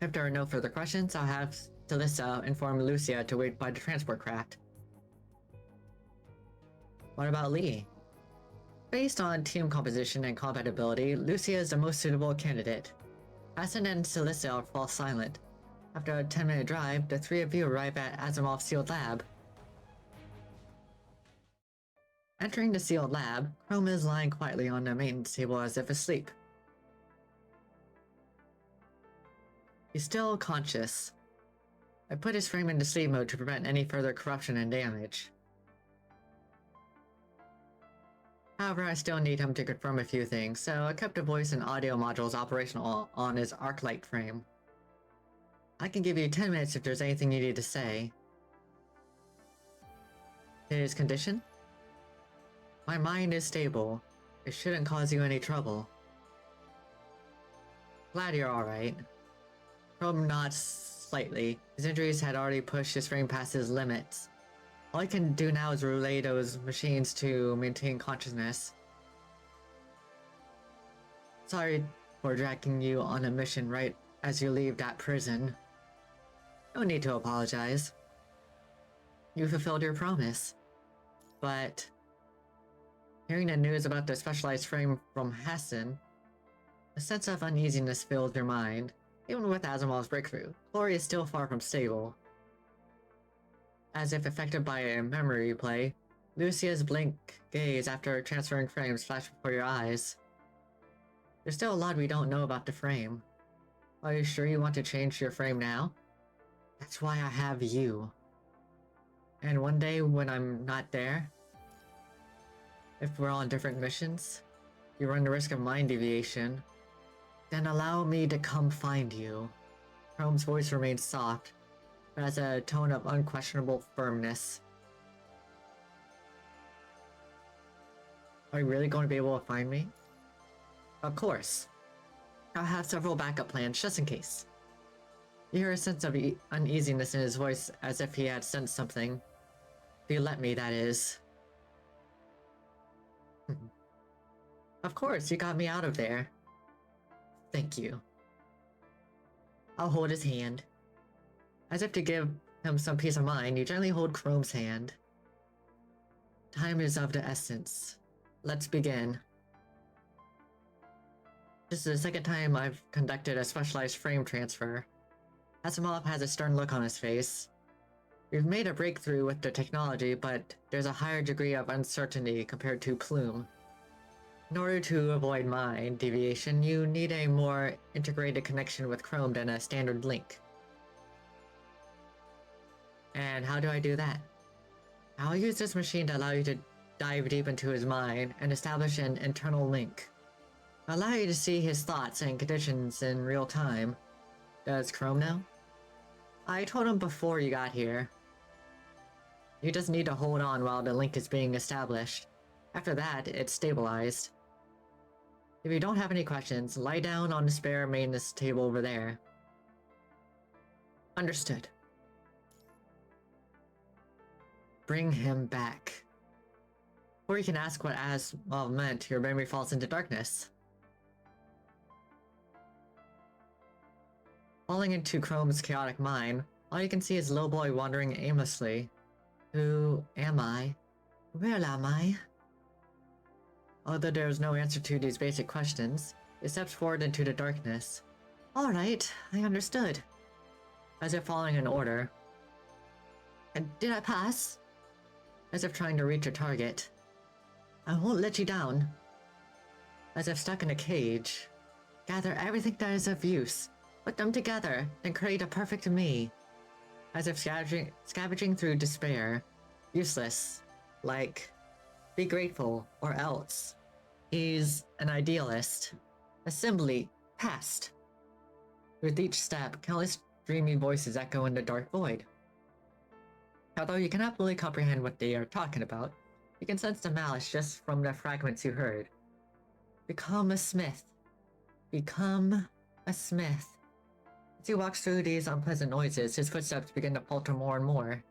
If there are no further questions, I'll have Talissa inform Lucia to wait by the transport craft. What about Lee? Based on team composition and compatibility, Lucia is the most suitable candidate. Hassan and Celissa fall silent. After a 10-minute drive, the three of you arrive at Asimov's sealed lab. Entering the sealed lab, Chrome is lying quietly on the maintenance table as if asleep. He's still conscious. I put his frame into sleep mode to prevent any further corruption and damage. However, I still need him to confirm a few things, so I kept the voice and audio modules operational on his Arclight frame. I can give you 10 minutes if there's anything you need to say. His condition? My mind is stable. It shouldn't cause you any trouble. Glad you're alright. Chrome nods slightly. His injuries had already pushed his frame past his limits. All I can do now is relay those machines to maintain consciousness. Sorry for dragging you on a mission right as you leave that prison. No need to apologize. You fulfilled your promise. But hearing the news about the specialized frame from Hassan, a sense of uneasiness filled your mind. Even with Asimov's breakthrough, Glory is still far from stable. As if affected by a memory replay, Lucia's blank gaze after transferring frames flashed before your eyes. There's still a lot we don't know about the frame. Are you sure you want to change your frame now? That's why I have you. And one day when I'm not there, if we're on different missions, you run the risk of mind deviation. Then allow me to come find you. Chrome's voice remains soft, but has a tone of unquestionable firmness. Are you really going to be able to find me? Of course. I'll have several backup plans just in case. You hear a sense of uneasiness in his voice, as if he had sensed something. If you let me, that is. Of course, you got me out of there. Thank you. I'll hold his hand. As if to give him some peace of mind, you gently hold Chrome's hand. Time is of the essence. Let's begin. This is the second time I've conducted a specialized frame transfer. Asimov has a stern look on his face. We've made a breakthrough with the technology, but there's a higher degree of uncertainty compared to Plume. In order to avoid mind deviation, you need a more integrated connection with Chrome than a standard link. And how do I do that? I'll use this machine to allow you to dive deep into his mind and establish an internal link. I'll allow you to see his thoughts and conditions in real time. Does Chrome know? I told him before you got here. You just need to hold on while the link is being established. After that, it's stabilized. If you don't have any questions, lie down on the spare maintenance table over there. Understood. Bring him back. Or you can ask what Asimov meant, your memory falls into darkness. Falling into Chrome's chaotic mind, all you can see is Little Boy wandering aimlessly. Who am I? Where am I? Although there is no answer to these basic questions, he steps forward into the darkness. Alright, I understood. As if following an order. And did I pass? As if trying to reach a target. I won't let you down. As if stuck in a cage. Gather everything that is of use. Put them together, and create a perfect me. As if scavenging through despair. Useless. Like, be grateful, or else. He's an idealist. Assembly, past. With each step, countless dreamy voices echo in the dark void. Although you cannot fully comprehend what they are talking about, you can sense the malice just from the fragments you heard. Become a smith. Become a smith. As he walks through these unpleasant noises, his footsteps begin to falter more and more.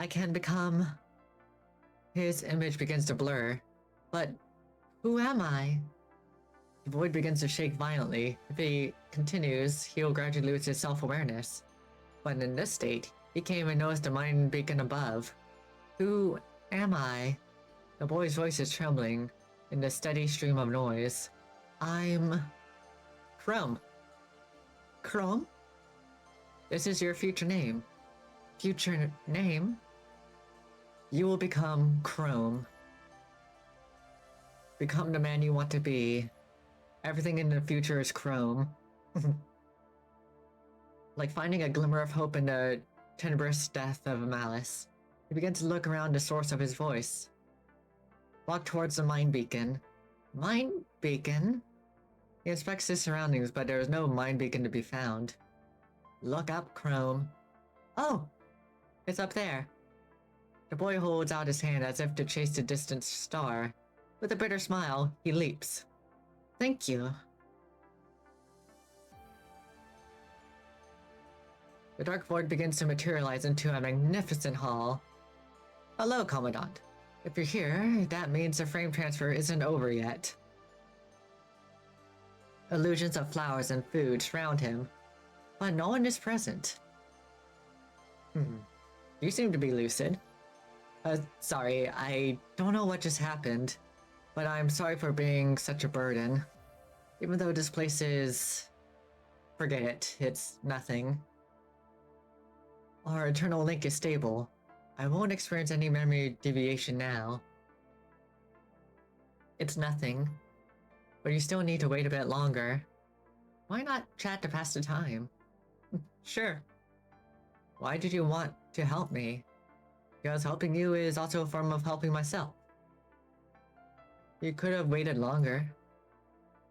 I can become... His image begins to blur. But who am I? The void begins to shake violently. If he continues, he will gradually lose his self-awareness. But in this state, he came and noticed the mind beacon above. Who am I? The boy's voice is trembling in the steady stream of noise. I'm... Chrome. Chrome? This is your future name. Future name? You will become Chrome. Become the man you want to be. Everything in the future is Chrome. Like finding a glimmer of hope in the tenebrous death of Malice, he begins to look around the source of his voice. Walk towards the mind beacon. Mind beacon? He inspects his surroundings, but there is no mind beacon to be found. Look up, Chrome. Oh! It's up there. The boy holds out his hand as if to chase the distant star. With a bitter smile, he leaps. Thank you. The dark void begins to materialize into a magnificent hall. Hello, Commandant. If you're here, that means the frame transfer isn't over yet. Illusions of flowers and food surround him, but no one is present. You seem to be lucid. Sorry, I don't know what just happened, but I'm sorry for being such a burden. Even though this place is... Forget it, it's nothing. Our eternal link is stable. I won't experience any memory deviation now. It's nothing. But you still need to wait a bit longer. Why not chat to pass the time? Sure. Why did you want to help me? Because helping you is also a form of helping myself. You could have waited longer.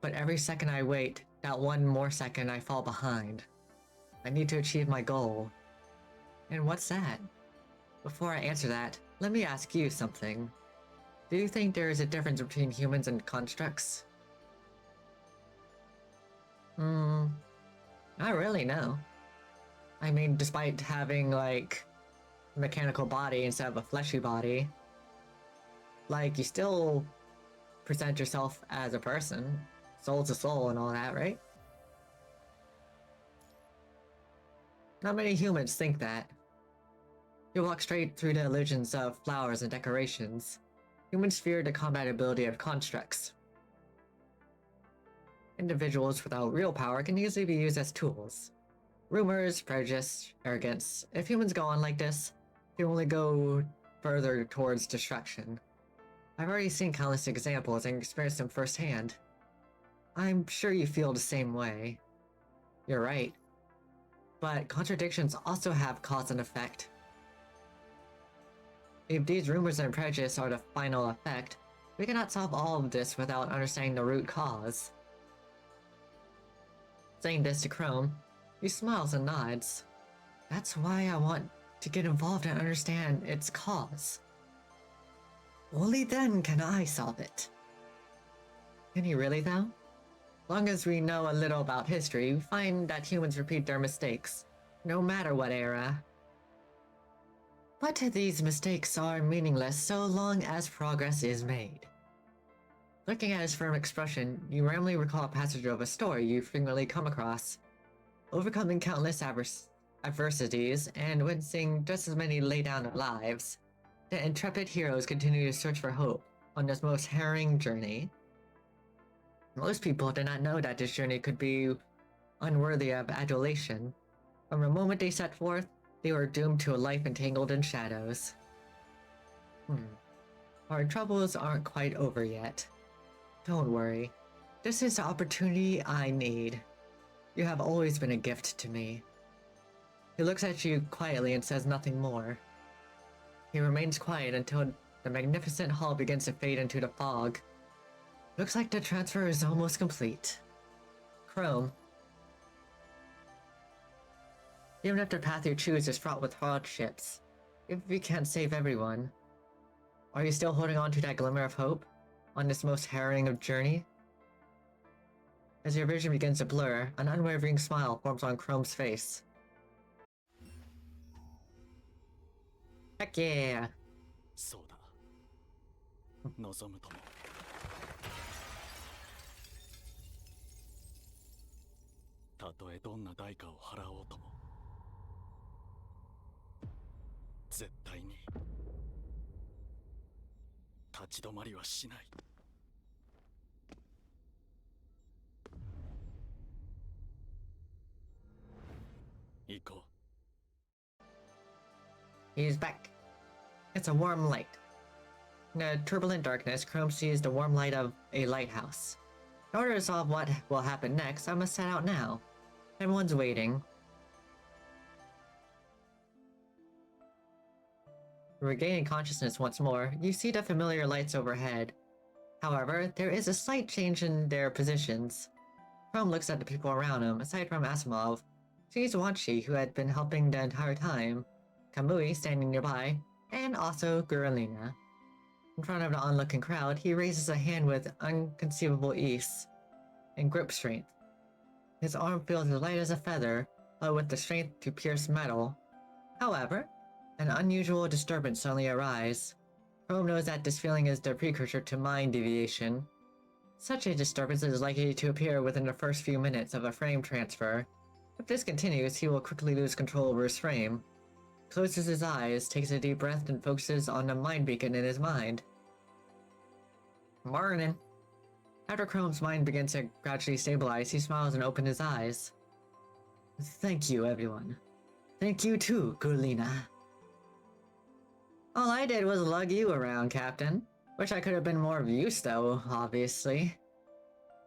But every second I wait, That one more second I fall behind. I need to achieve my goal. And what's that? Before I answer that, let me ask you something. Do you think there is a difference between humans and constructs? Not really, no. I mean, despite having, like, a mechanical body instead of a fleshy body, like, you still present yourself as a person, soul to soul and all that, right? Not many humans think that. You walk straight through the illusions of flowers and decorations. Humans fear the compatibility of constructs. Individuals without real power can easily be used as tools. Rumors, prejudice, arrogance. If humans go on like this, they only go further towards destruction. I've already seen countless examples and experienced them firsthand. I'm sure you feel the same way. You're right. But contradictions also have cause and effect. If these rumors and prejudice are the final effect, we cannot solve all of this without understanding the root cause. Saying this to Chrome, he smiles and nods. That's why I want to get involved and understand its cause. Only then can I solve it. Can you really, though? Long as we know a little about history, we find that humans repeat their mistakes, no matter what era. But these mistakes are meaningless so long as progress is made. Looking at his firm expression, you randomly recall a passage of a story you frequently come across. Overcoming countless adversities and witnessing just as many lay down their lives, the intrepid heroes continue to search for hope on this most harrowing journey. Most people did not know that this journey could be unworthy of adulation. From the moment they set forth, they were doomed to a life entangled in shadows. Our troubles aren't quite over yet. Don't worry. This is the opportunity I need. You have always been a gift to me. He looks at you quietly and says nothing more. He remains quiet until the magnificent hall begins to fade into the fog. Looks like the transfer is almost complete. Chrome. Even if the path you choose is fraught with hardships, if we can't save everyone, are you still holding on to that glimmer of hope on this most harrowing of journey? As your vision begins to blur, an unwavering smile forms on Chrome's face. Heck yeah! そうだ望むともたとえどんな代価を払おうとも絶対に立ち止まりはしない 行こう He's back. It's a warm light. In the turbulent darkness, Chrome sees the warm light of a lighthouse. In order to solve what will happen next, I must set out now. Everyone's waiting. Regaining consciousness once more, you see the familiar lights overhead. However, there is a slight change in their positions. Chrome looks at the people around him. Aside from Asimov, sees Wanshi, who had been helping the entire time, Kamui standing nearby, and also Guralina. In front of the onlooking crowd, he raises a hand with unconceivable ease and grip strength. His arm feels as light as a feather, but with the strength to pierce metal. However, an unusual disturbance suddenly arises. Chrome knows that this feeling is the precursor to mind deviation. Such a disturbance is likely to appear within the first few minutes of a frame transfer. If this continues, he will quickly lose control over his frame. Closes his eyes, takes a deep breath, and focuses on the mind beacon in his mind. Morning. After Chrome's mind begins to gradually stabilize, he smiles and opens his eyes. Thank you, everyone. Thank you too, Gurlina. All I did was lug you around, Captain. Wish I could have been more of use, though, obviously.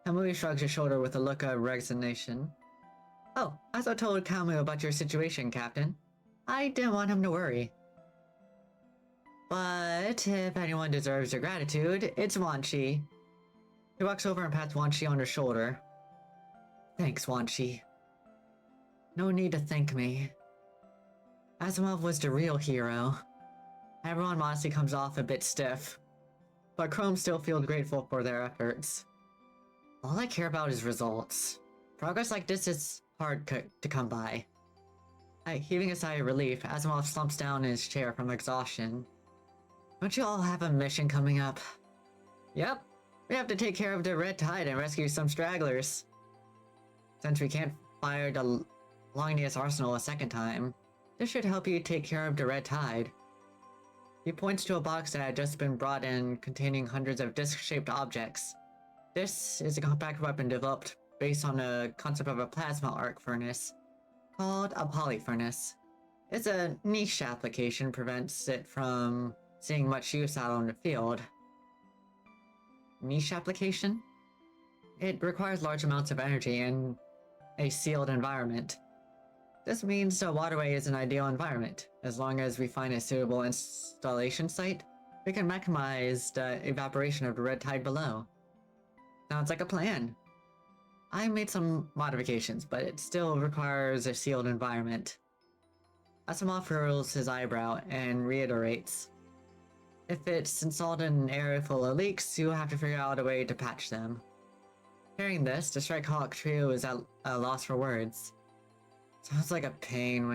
Kamui shrugs his shoulder with a look of resignation. Oh, I also told Kamui about your situation, Captain. I didn't want him to worry. But if anyone deserves your gratitude, it's Wanshi. He walks over and pats Wanshi on her shoulder. Thanks, Wanshi. No need to thank me. Asimov was the real hero. Everyone honestly comes off a bit stiff, but Chrome still feels grateful for their efforts. All I care about is results. Progress like this is hard to come by. Heaving a sigh of relief, Asimov slumps down in his chair from exhaustion. Don't you all have a mission coming up? Yep, we have to take care of the Red Tide and rescue some stragglers. Since we can't fire the Longnius Arsenal a second time, this should help you take care of the Red Tide. He points to a box that had just been brought in containing hundreds of disc-shaped objects. This is a compact weapon developed based on the concept of a plasma arc furnace, called a polyfurnace. It's a niche application, prevents it from seeing much use out on the field. Niche application? It requires large amounts of energy in a sealed environment. This means the waterway is an ideal environment. As long as we find a suitable installation site, we can maximize the evaporation of the red tide below. Sounds like a plan. I made some modifications, but it still requires a sealed environment. Asimov furrows his eyebrow and reiterates. If it's installed in an area full of leaks, you'll have to figure out a way to patch them. Hearing this, the Strike Hawk trio is at a loss for words. Sounds like a pain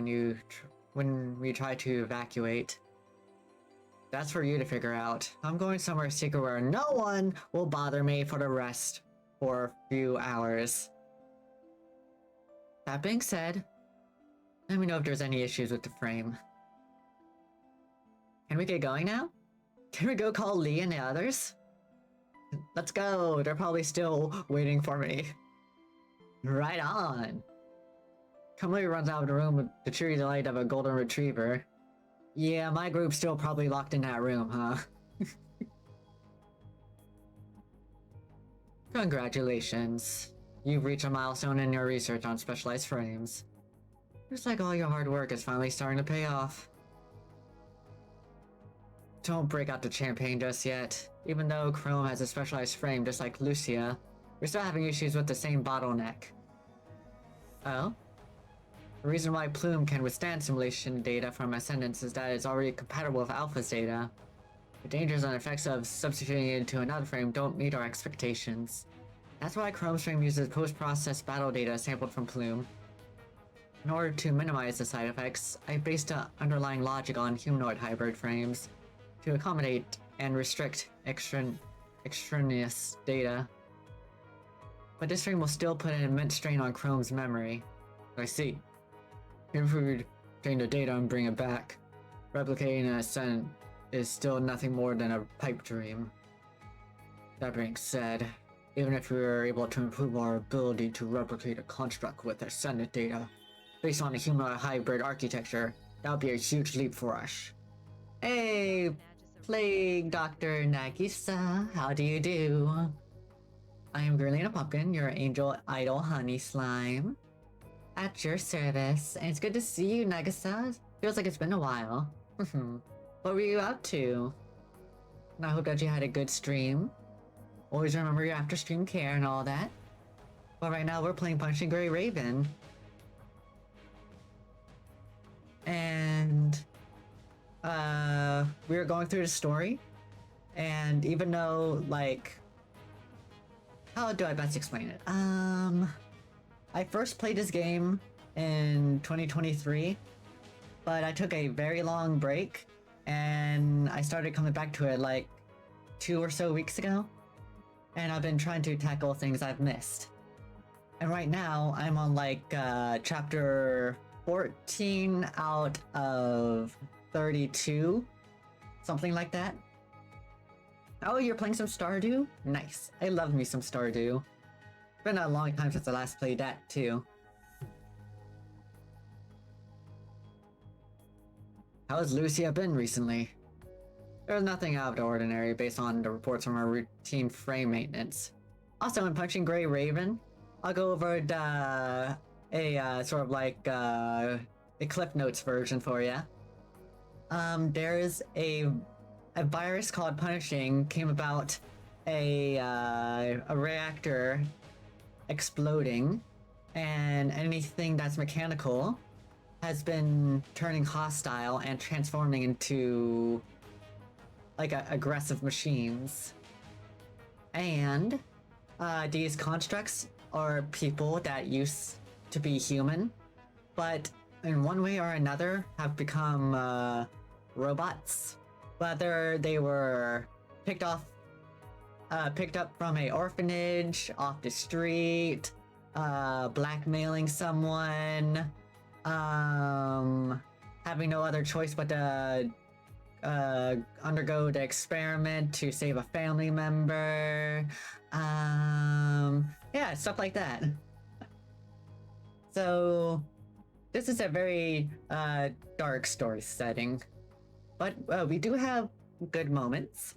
when we try to evacuate. That's for you to figure out. I'm going somewhere secret where no one will bother me for the rest for a few hours. That being said, let me know if there's any issues with the frame. Can we get going now? Can we go call Lee and the others? Let's go, they're probably still waiting for me. Right on. Kamui runs out of the room with the cheery delight of a golden retriever. Yeah, my group's still probably locked in that room, huh? Congratulations. You've reached a milestone in your research on specialized frames. Looks like all your hard work is finally starting to pay off. Don't break out the champagne just yet. Even though Chrome has a specialized frame just like Lucia, we're still having issues with the same bottleneck. Oh? The reason why Plume can withstand simulation data from Ascendance is that it's already compatible with Alpha's data. The dangers and effects of substituting it into another frame don't meet our expectations. That's why Chrome's frame uses post-processed battle data sampled from Plume. In order to minimize the side effects, I based the underlying logic on humanoid hybrid frames to accommodate and restrict extraneous data. But this frame will still put an immense strain on Chrome's memory. I see. If we retain the data and bring it back, replicating an Ascent is still nothing more than a pipe dream. That being said, even if we were able to improve our ability to replicate a construct with Ascendant data, based on a humanoid hybrid architecture, that would be a huge leap for us. Hey, Plague Dr. Nagisa, how do you do? I am Gurlina Pumpkin, your angel idol honey slime. At your service, and it's good to see you, Nagisa. Feels like it's been a while. What were you up to? And I hope that you had a good stream. Always remember your after stream care and all that. But right now we're playing Punching Gray Raven. And we were going through the story. And even though, like, how do I best explain it? I first played this game in 2023, but I took a very long break, and I started coming back to it like 2 or so weeks ago, and I've been trying to tackle things I've missed. And right now, I'm on like chapter 14 out of 32, something like that. Oh, you're playing some Stardew? Nice. I love me some Stardew. It's been a long time since I last played that, too. How has Lucia been recently? There's nothing out of the ordinary based on the reports from our routine frame maintenance. Also, in Punching Gray Raven, I'll go over the sort of like the Cliff Notes version for you. There's a virus called Punishing came about a reactor exploding, and anything that's mechanical has been turning hostile and transforming into like aggressive machines. And these constructs are people that used to be human, but in one way or another have become robots. Whether they were picked up from a orphanage, off the street, blackmailing someone, having no other choice but to undergo the experiment to save a family member. Yeah, stuff like that. So this is a very dark story setting, but we do have good moments.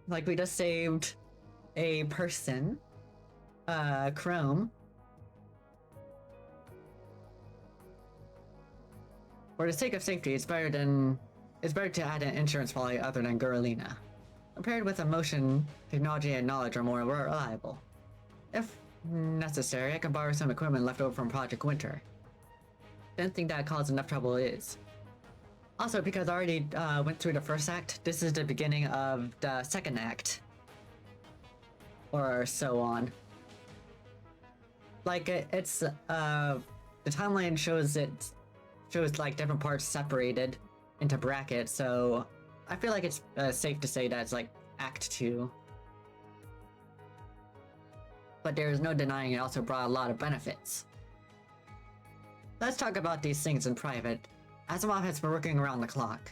Like we just saved a person, Chrome. For the sake of safety, it's better to add an insurance policy other than Guralina. Paired with emotion, technology, and knowledge are more reliable. If necessary, I can borrow some equipment left over from Project Winter. Don't think that caused enough trouble is. Also, because I already went through the first act, this is the beginning of the second act. Or so on. Like, it's, the timeline shows like different parts separated into brackets, so I feel like it's safe to say that it's like Act 2. But there is no denying it also brought a lot of benefits. Let's talk about these things in private. Asimov has been working around the clock.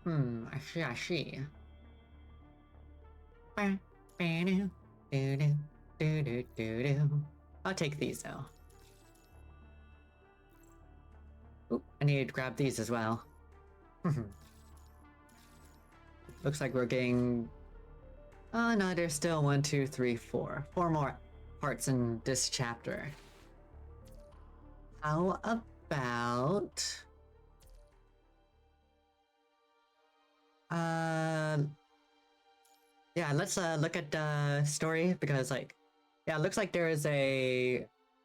I see. I'll take these though. Oop, I need to grab these as well. Looks like we're getting... Oh no, there's still 1, 2, 3, 4. 4 more parts in this chapter. How about... Yeah, let's look at the story, because like... Yeah, it looks like there is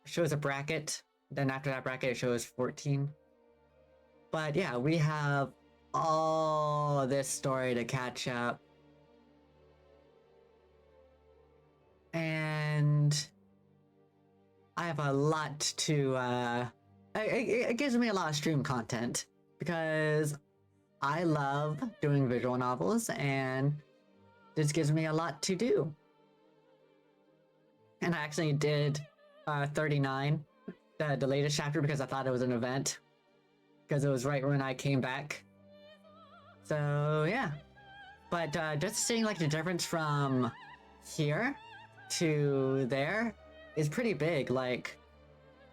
shows a bracket, then after that bracket it shows 14. But yeah, we have all this story to catch up. And I have a lot to, it gives me a lot of stream content, because I love doing visual novels, and this gives me a lot to do. And I actually did 39, the latest chapter, because I thought it was an event. Because it was right when I came back. So, yeah. But just seeing like the difference from here to there is pretty big. Like,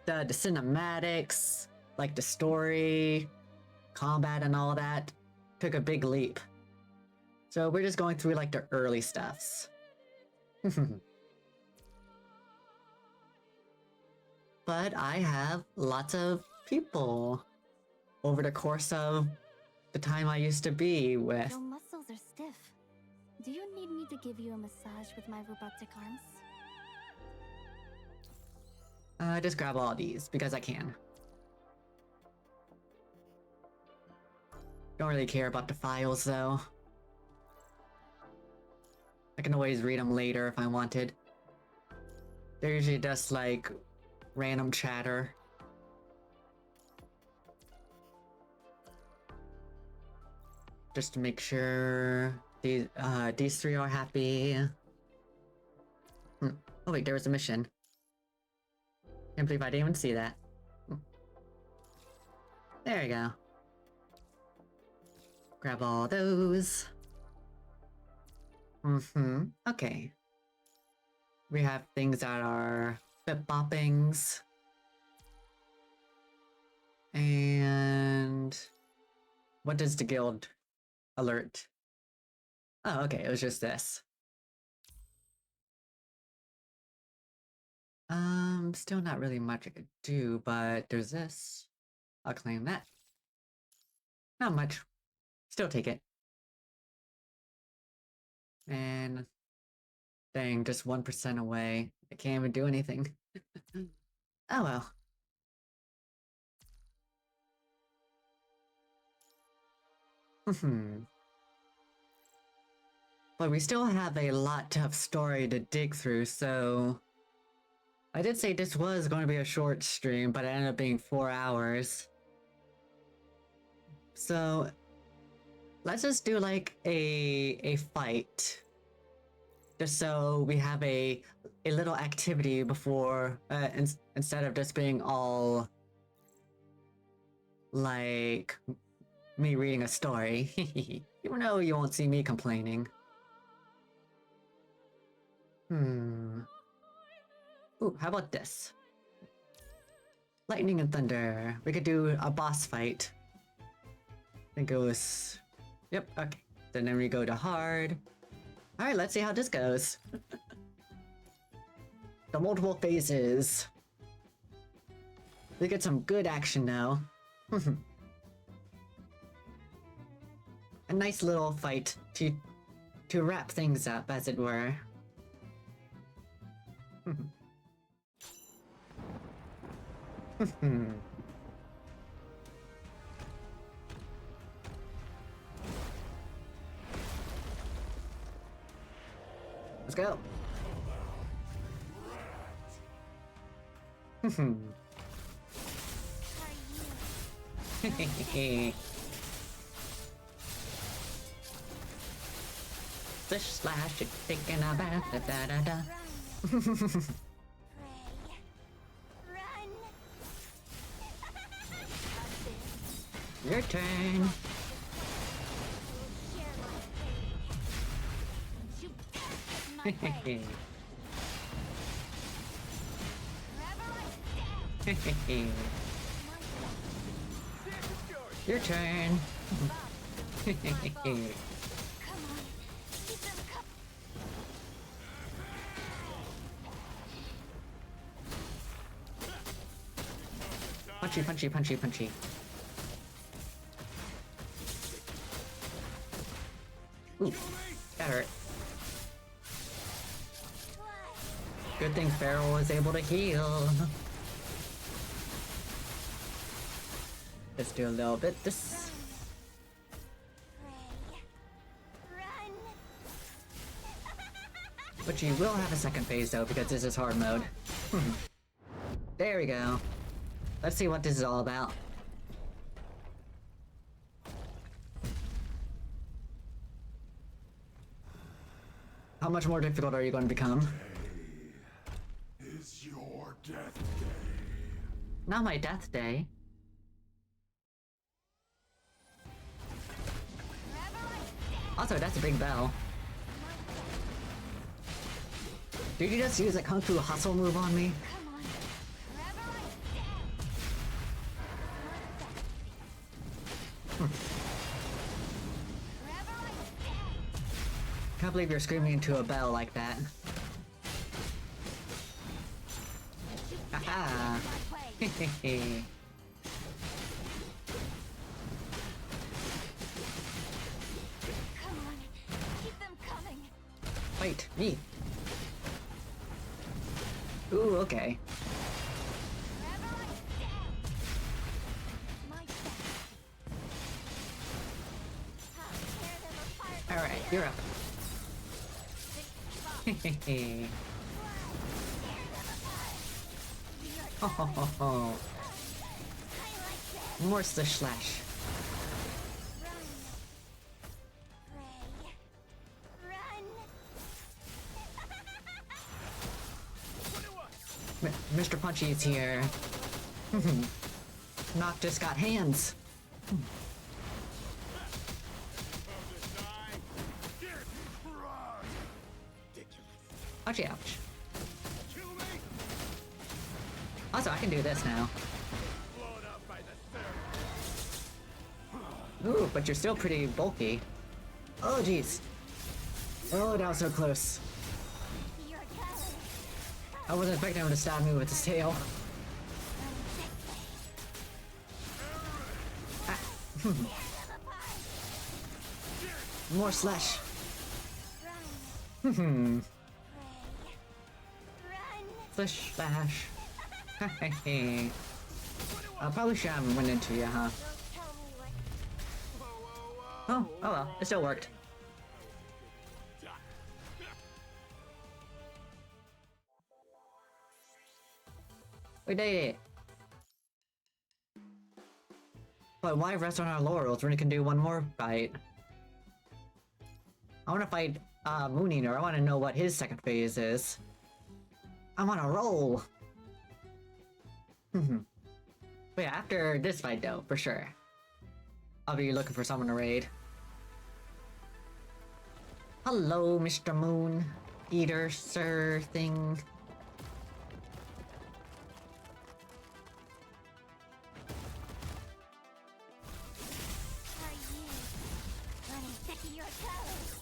the cinematics, like the story, combat and all that, took a big leap. So we're just going through like the early stuffs. But I have lots of people over the course of the time I used to be with. Your muscles are stiff. Do you need me to give you a massage with my robotic arms? Just grab all these, because I can. Don't really care about the files, though. I can always read them later if I wanted. They're usually just, like, random chatter. Just to make sure these three are happy. Oh wait, there was a mission. Can't believe I didn't even see that. There you go. Grab all those. Okay. We have things that are flip-boppings. And... what does the guild alert? Oh, okay, it was just this. Still not really much I could do, but there's this. I'll claim that. Not much. Still take it. And Dang, just 1% away. I can't even do anything. Oh well. But we still have a lot of story to dig through, so... I did say this was going to be a short stream, but it ended up being 4 hours. So... let's just do like a fight. Just so we have a little activity before, instead of just being all... like... me reading a story. You know you won't see me complaining. Ooh, how about this? Lightning and thunder. We could do a boss fight. I think it was... Yep, okay. Then we go to hard. Alright, let's see how this goes. The multiple phases. We get some good action now. A nice little fight to wrap things up, as it were. Let's go. Slish slash, you're thinking about da da da da. Your turn. Your turn. Punchy, punchy, punchy, punchy. Ooh, that hurt. Good thing Farrell was able to heal. Let's do a little bit this. But you will have a second phase though, because this is hard mode. There we go. Let's see what this is all about. How much more difficult are you going to become? Is your death day. Not my death day. Also, that's a big bell. Did you just use a Kung Fu Hustle move on me? Can't believe you're screaming into a bell like that. Haha! Hehehe. Wait, me. Ooh, okay. Alright, you're up. Hehehe. Ho ho ho ho. More slish slash. Mr. Punchy is here. Noctis got hands. Ouch, ouch. Also, I can do this now. Ooh, but you're still pretty bulky. Oh, jeez. Oh, that was so close. I wasn't expecting him to stab me with his tail. Ah. More slash. Slish slash. I probably should have went into you, huh? Oh well, it still worked. We did it! But why rest on our laurels when we can do one more fight? I wanna fight, Moon Eater. I wanna know what his second phase is. I'm on a roll! But yeah, after this fight though, for sure. I'll be looking for someone to raid. Hello, Mr. Moon Eater, sir, thing.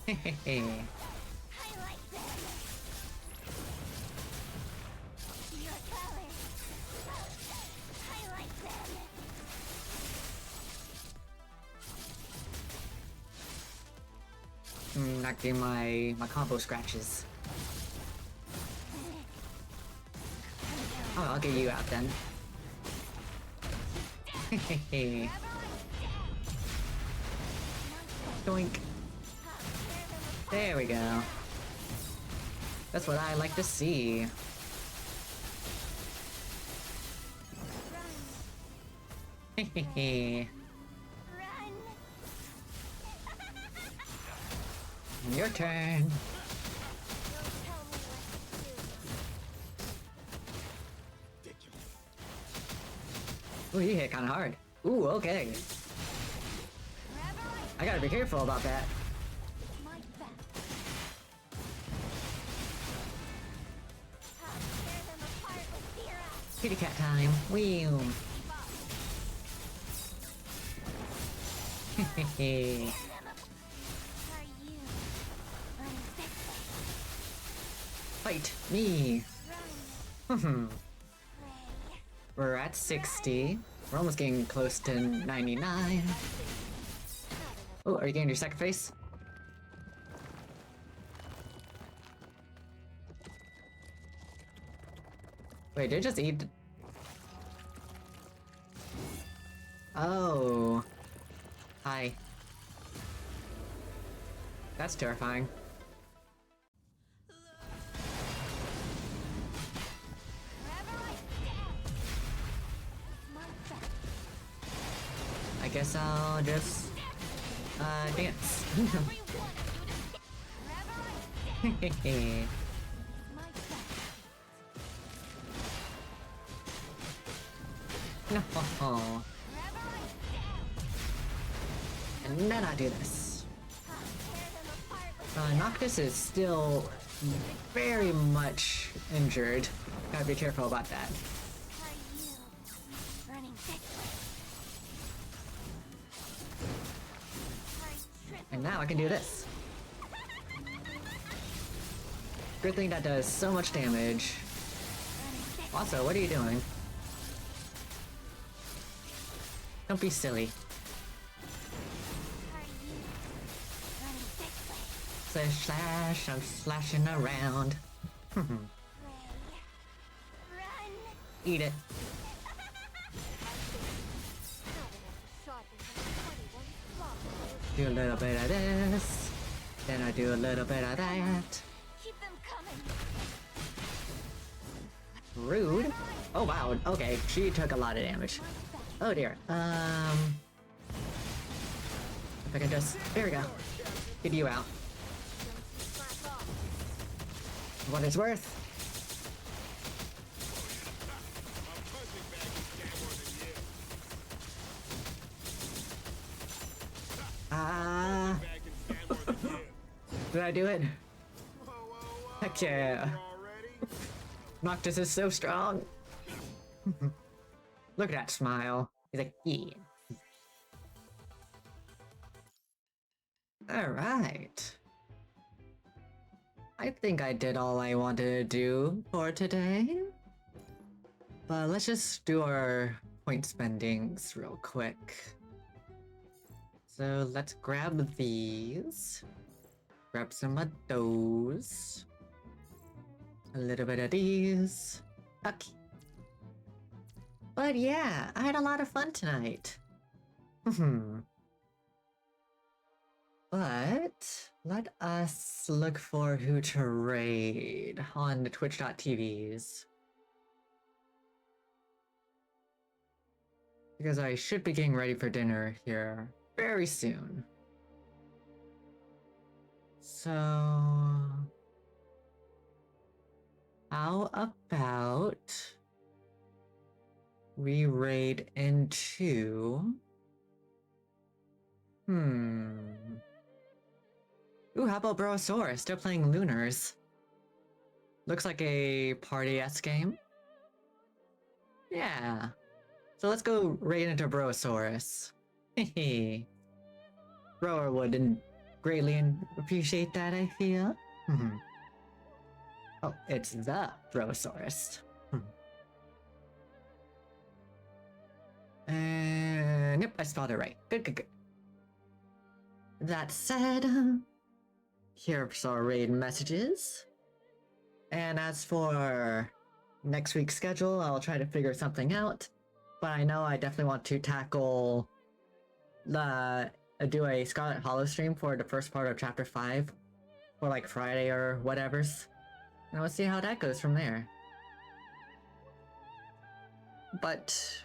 Hehehe. Not getting my combo scratches. Oh, I'll get you out then. Hehehe. Doink. There we go. That's what I like to see. Hehehe. Your turn. Ooh, you hit kinda hard. Ooh, okay. I gotta be careful about that. Kitty cat time. Wee. Hehehe. Fight me. We're at 60. We're almost getting close to 99. Oh, are you getting your second face? Wait, did I just eat? Oh. Hi. That's terrifying. I guess I'll just dance. No. And then I do this. Noctis is still very much injured. Gotta be careful about that. And now I can do this. Good thing that does so much damage. Also, what are you doing? Don't be silly. Slash slash, I'm slashing around. Eat it. Do a little bit of this, then I do a little bit of that. Keep them coming. Rude. Oh wow, okay, she took a lot of damage. Oh dear. If I can just, there we go. Get you out. What it's worth. Did I do it? Heck yeah. Noctis is so strong. Look at that smile. He's like, yeah. Alright. I think I did all I wanted to do for today. But let's just do our point spendings real quick. So let's grab these. Grab some of those. A little bit of these. Okay. But yeah, I had a lot of fun tonight. But let us look for who to raid on the twitch.tvs. Because I should be getting ready for dinner here very soon. So, how about we raid into... Ooh, how about Brosaurus? Still playing Lunars. Looks like a party-esque game. Yeah. So let's go raid into Brosaurus. Hehe. Rower would greatly appreciate that, I feel. Oh, it's the Brosaurus. And yep, I spelled it right. Good. That said, here's our raid messages. And as for next week's schedule, I'll try to figure something out. But I know I definitely want to tackle do a Scarlet Hollow stream for the first part of Chapter 5 for like Friday or whatever's. And we'll see how that goes from there. But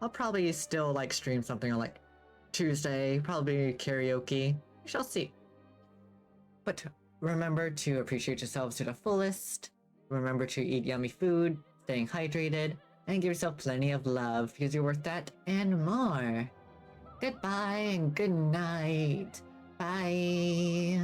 I'll probably still like stream something on like Tuesday, probably karaoke. We shall see. But remember to appreciate yourselves to the fullest. Remember to eat yummy food, staying hydrated, and give yourself plenty of love because you're worth that and more. Goodbye and good night. Bye.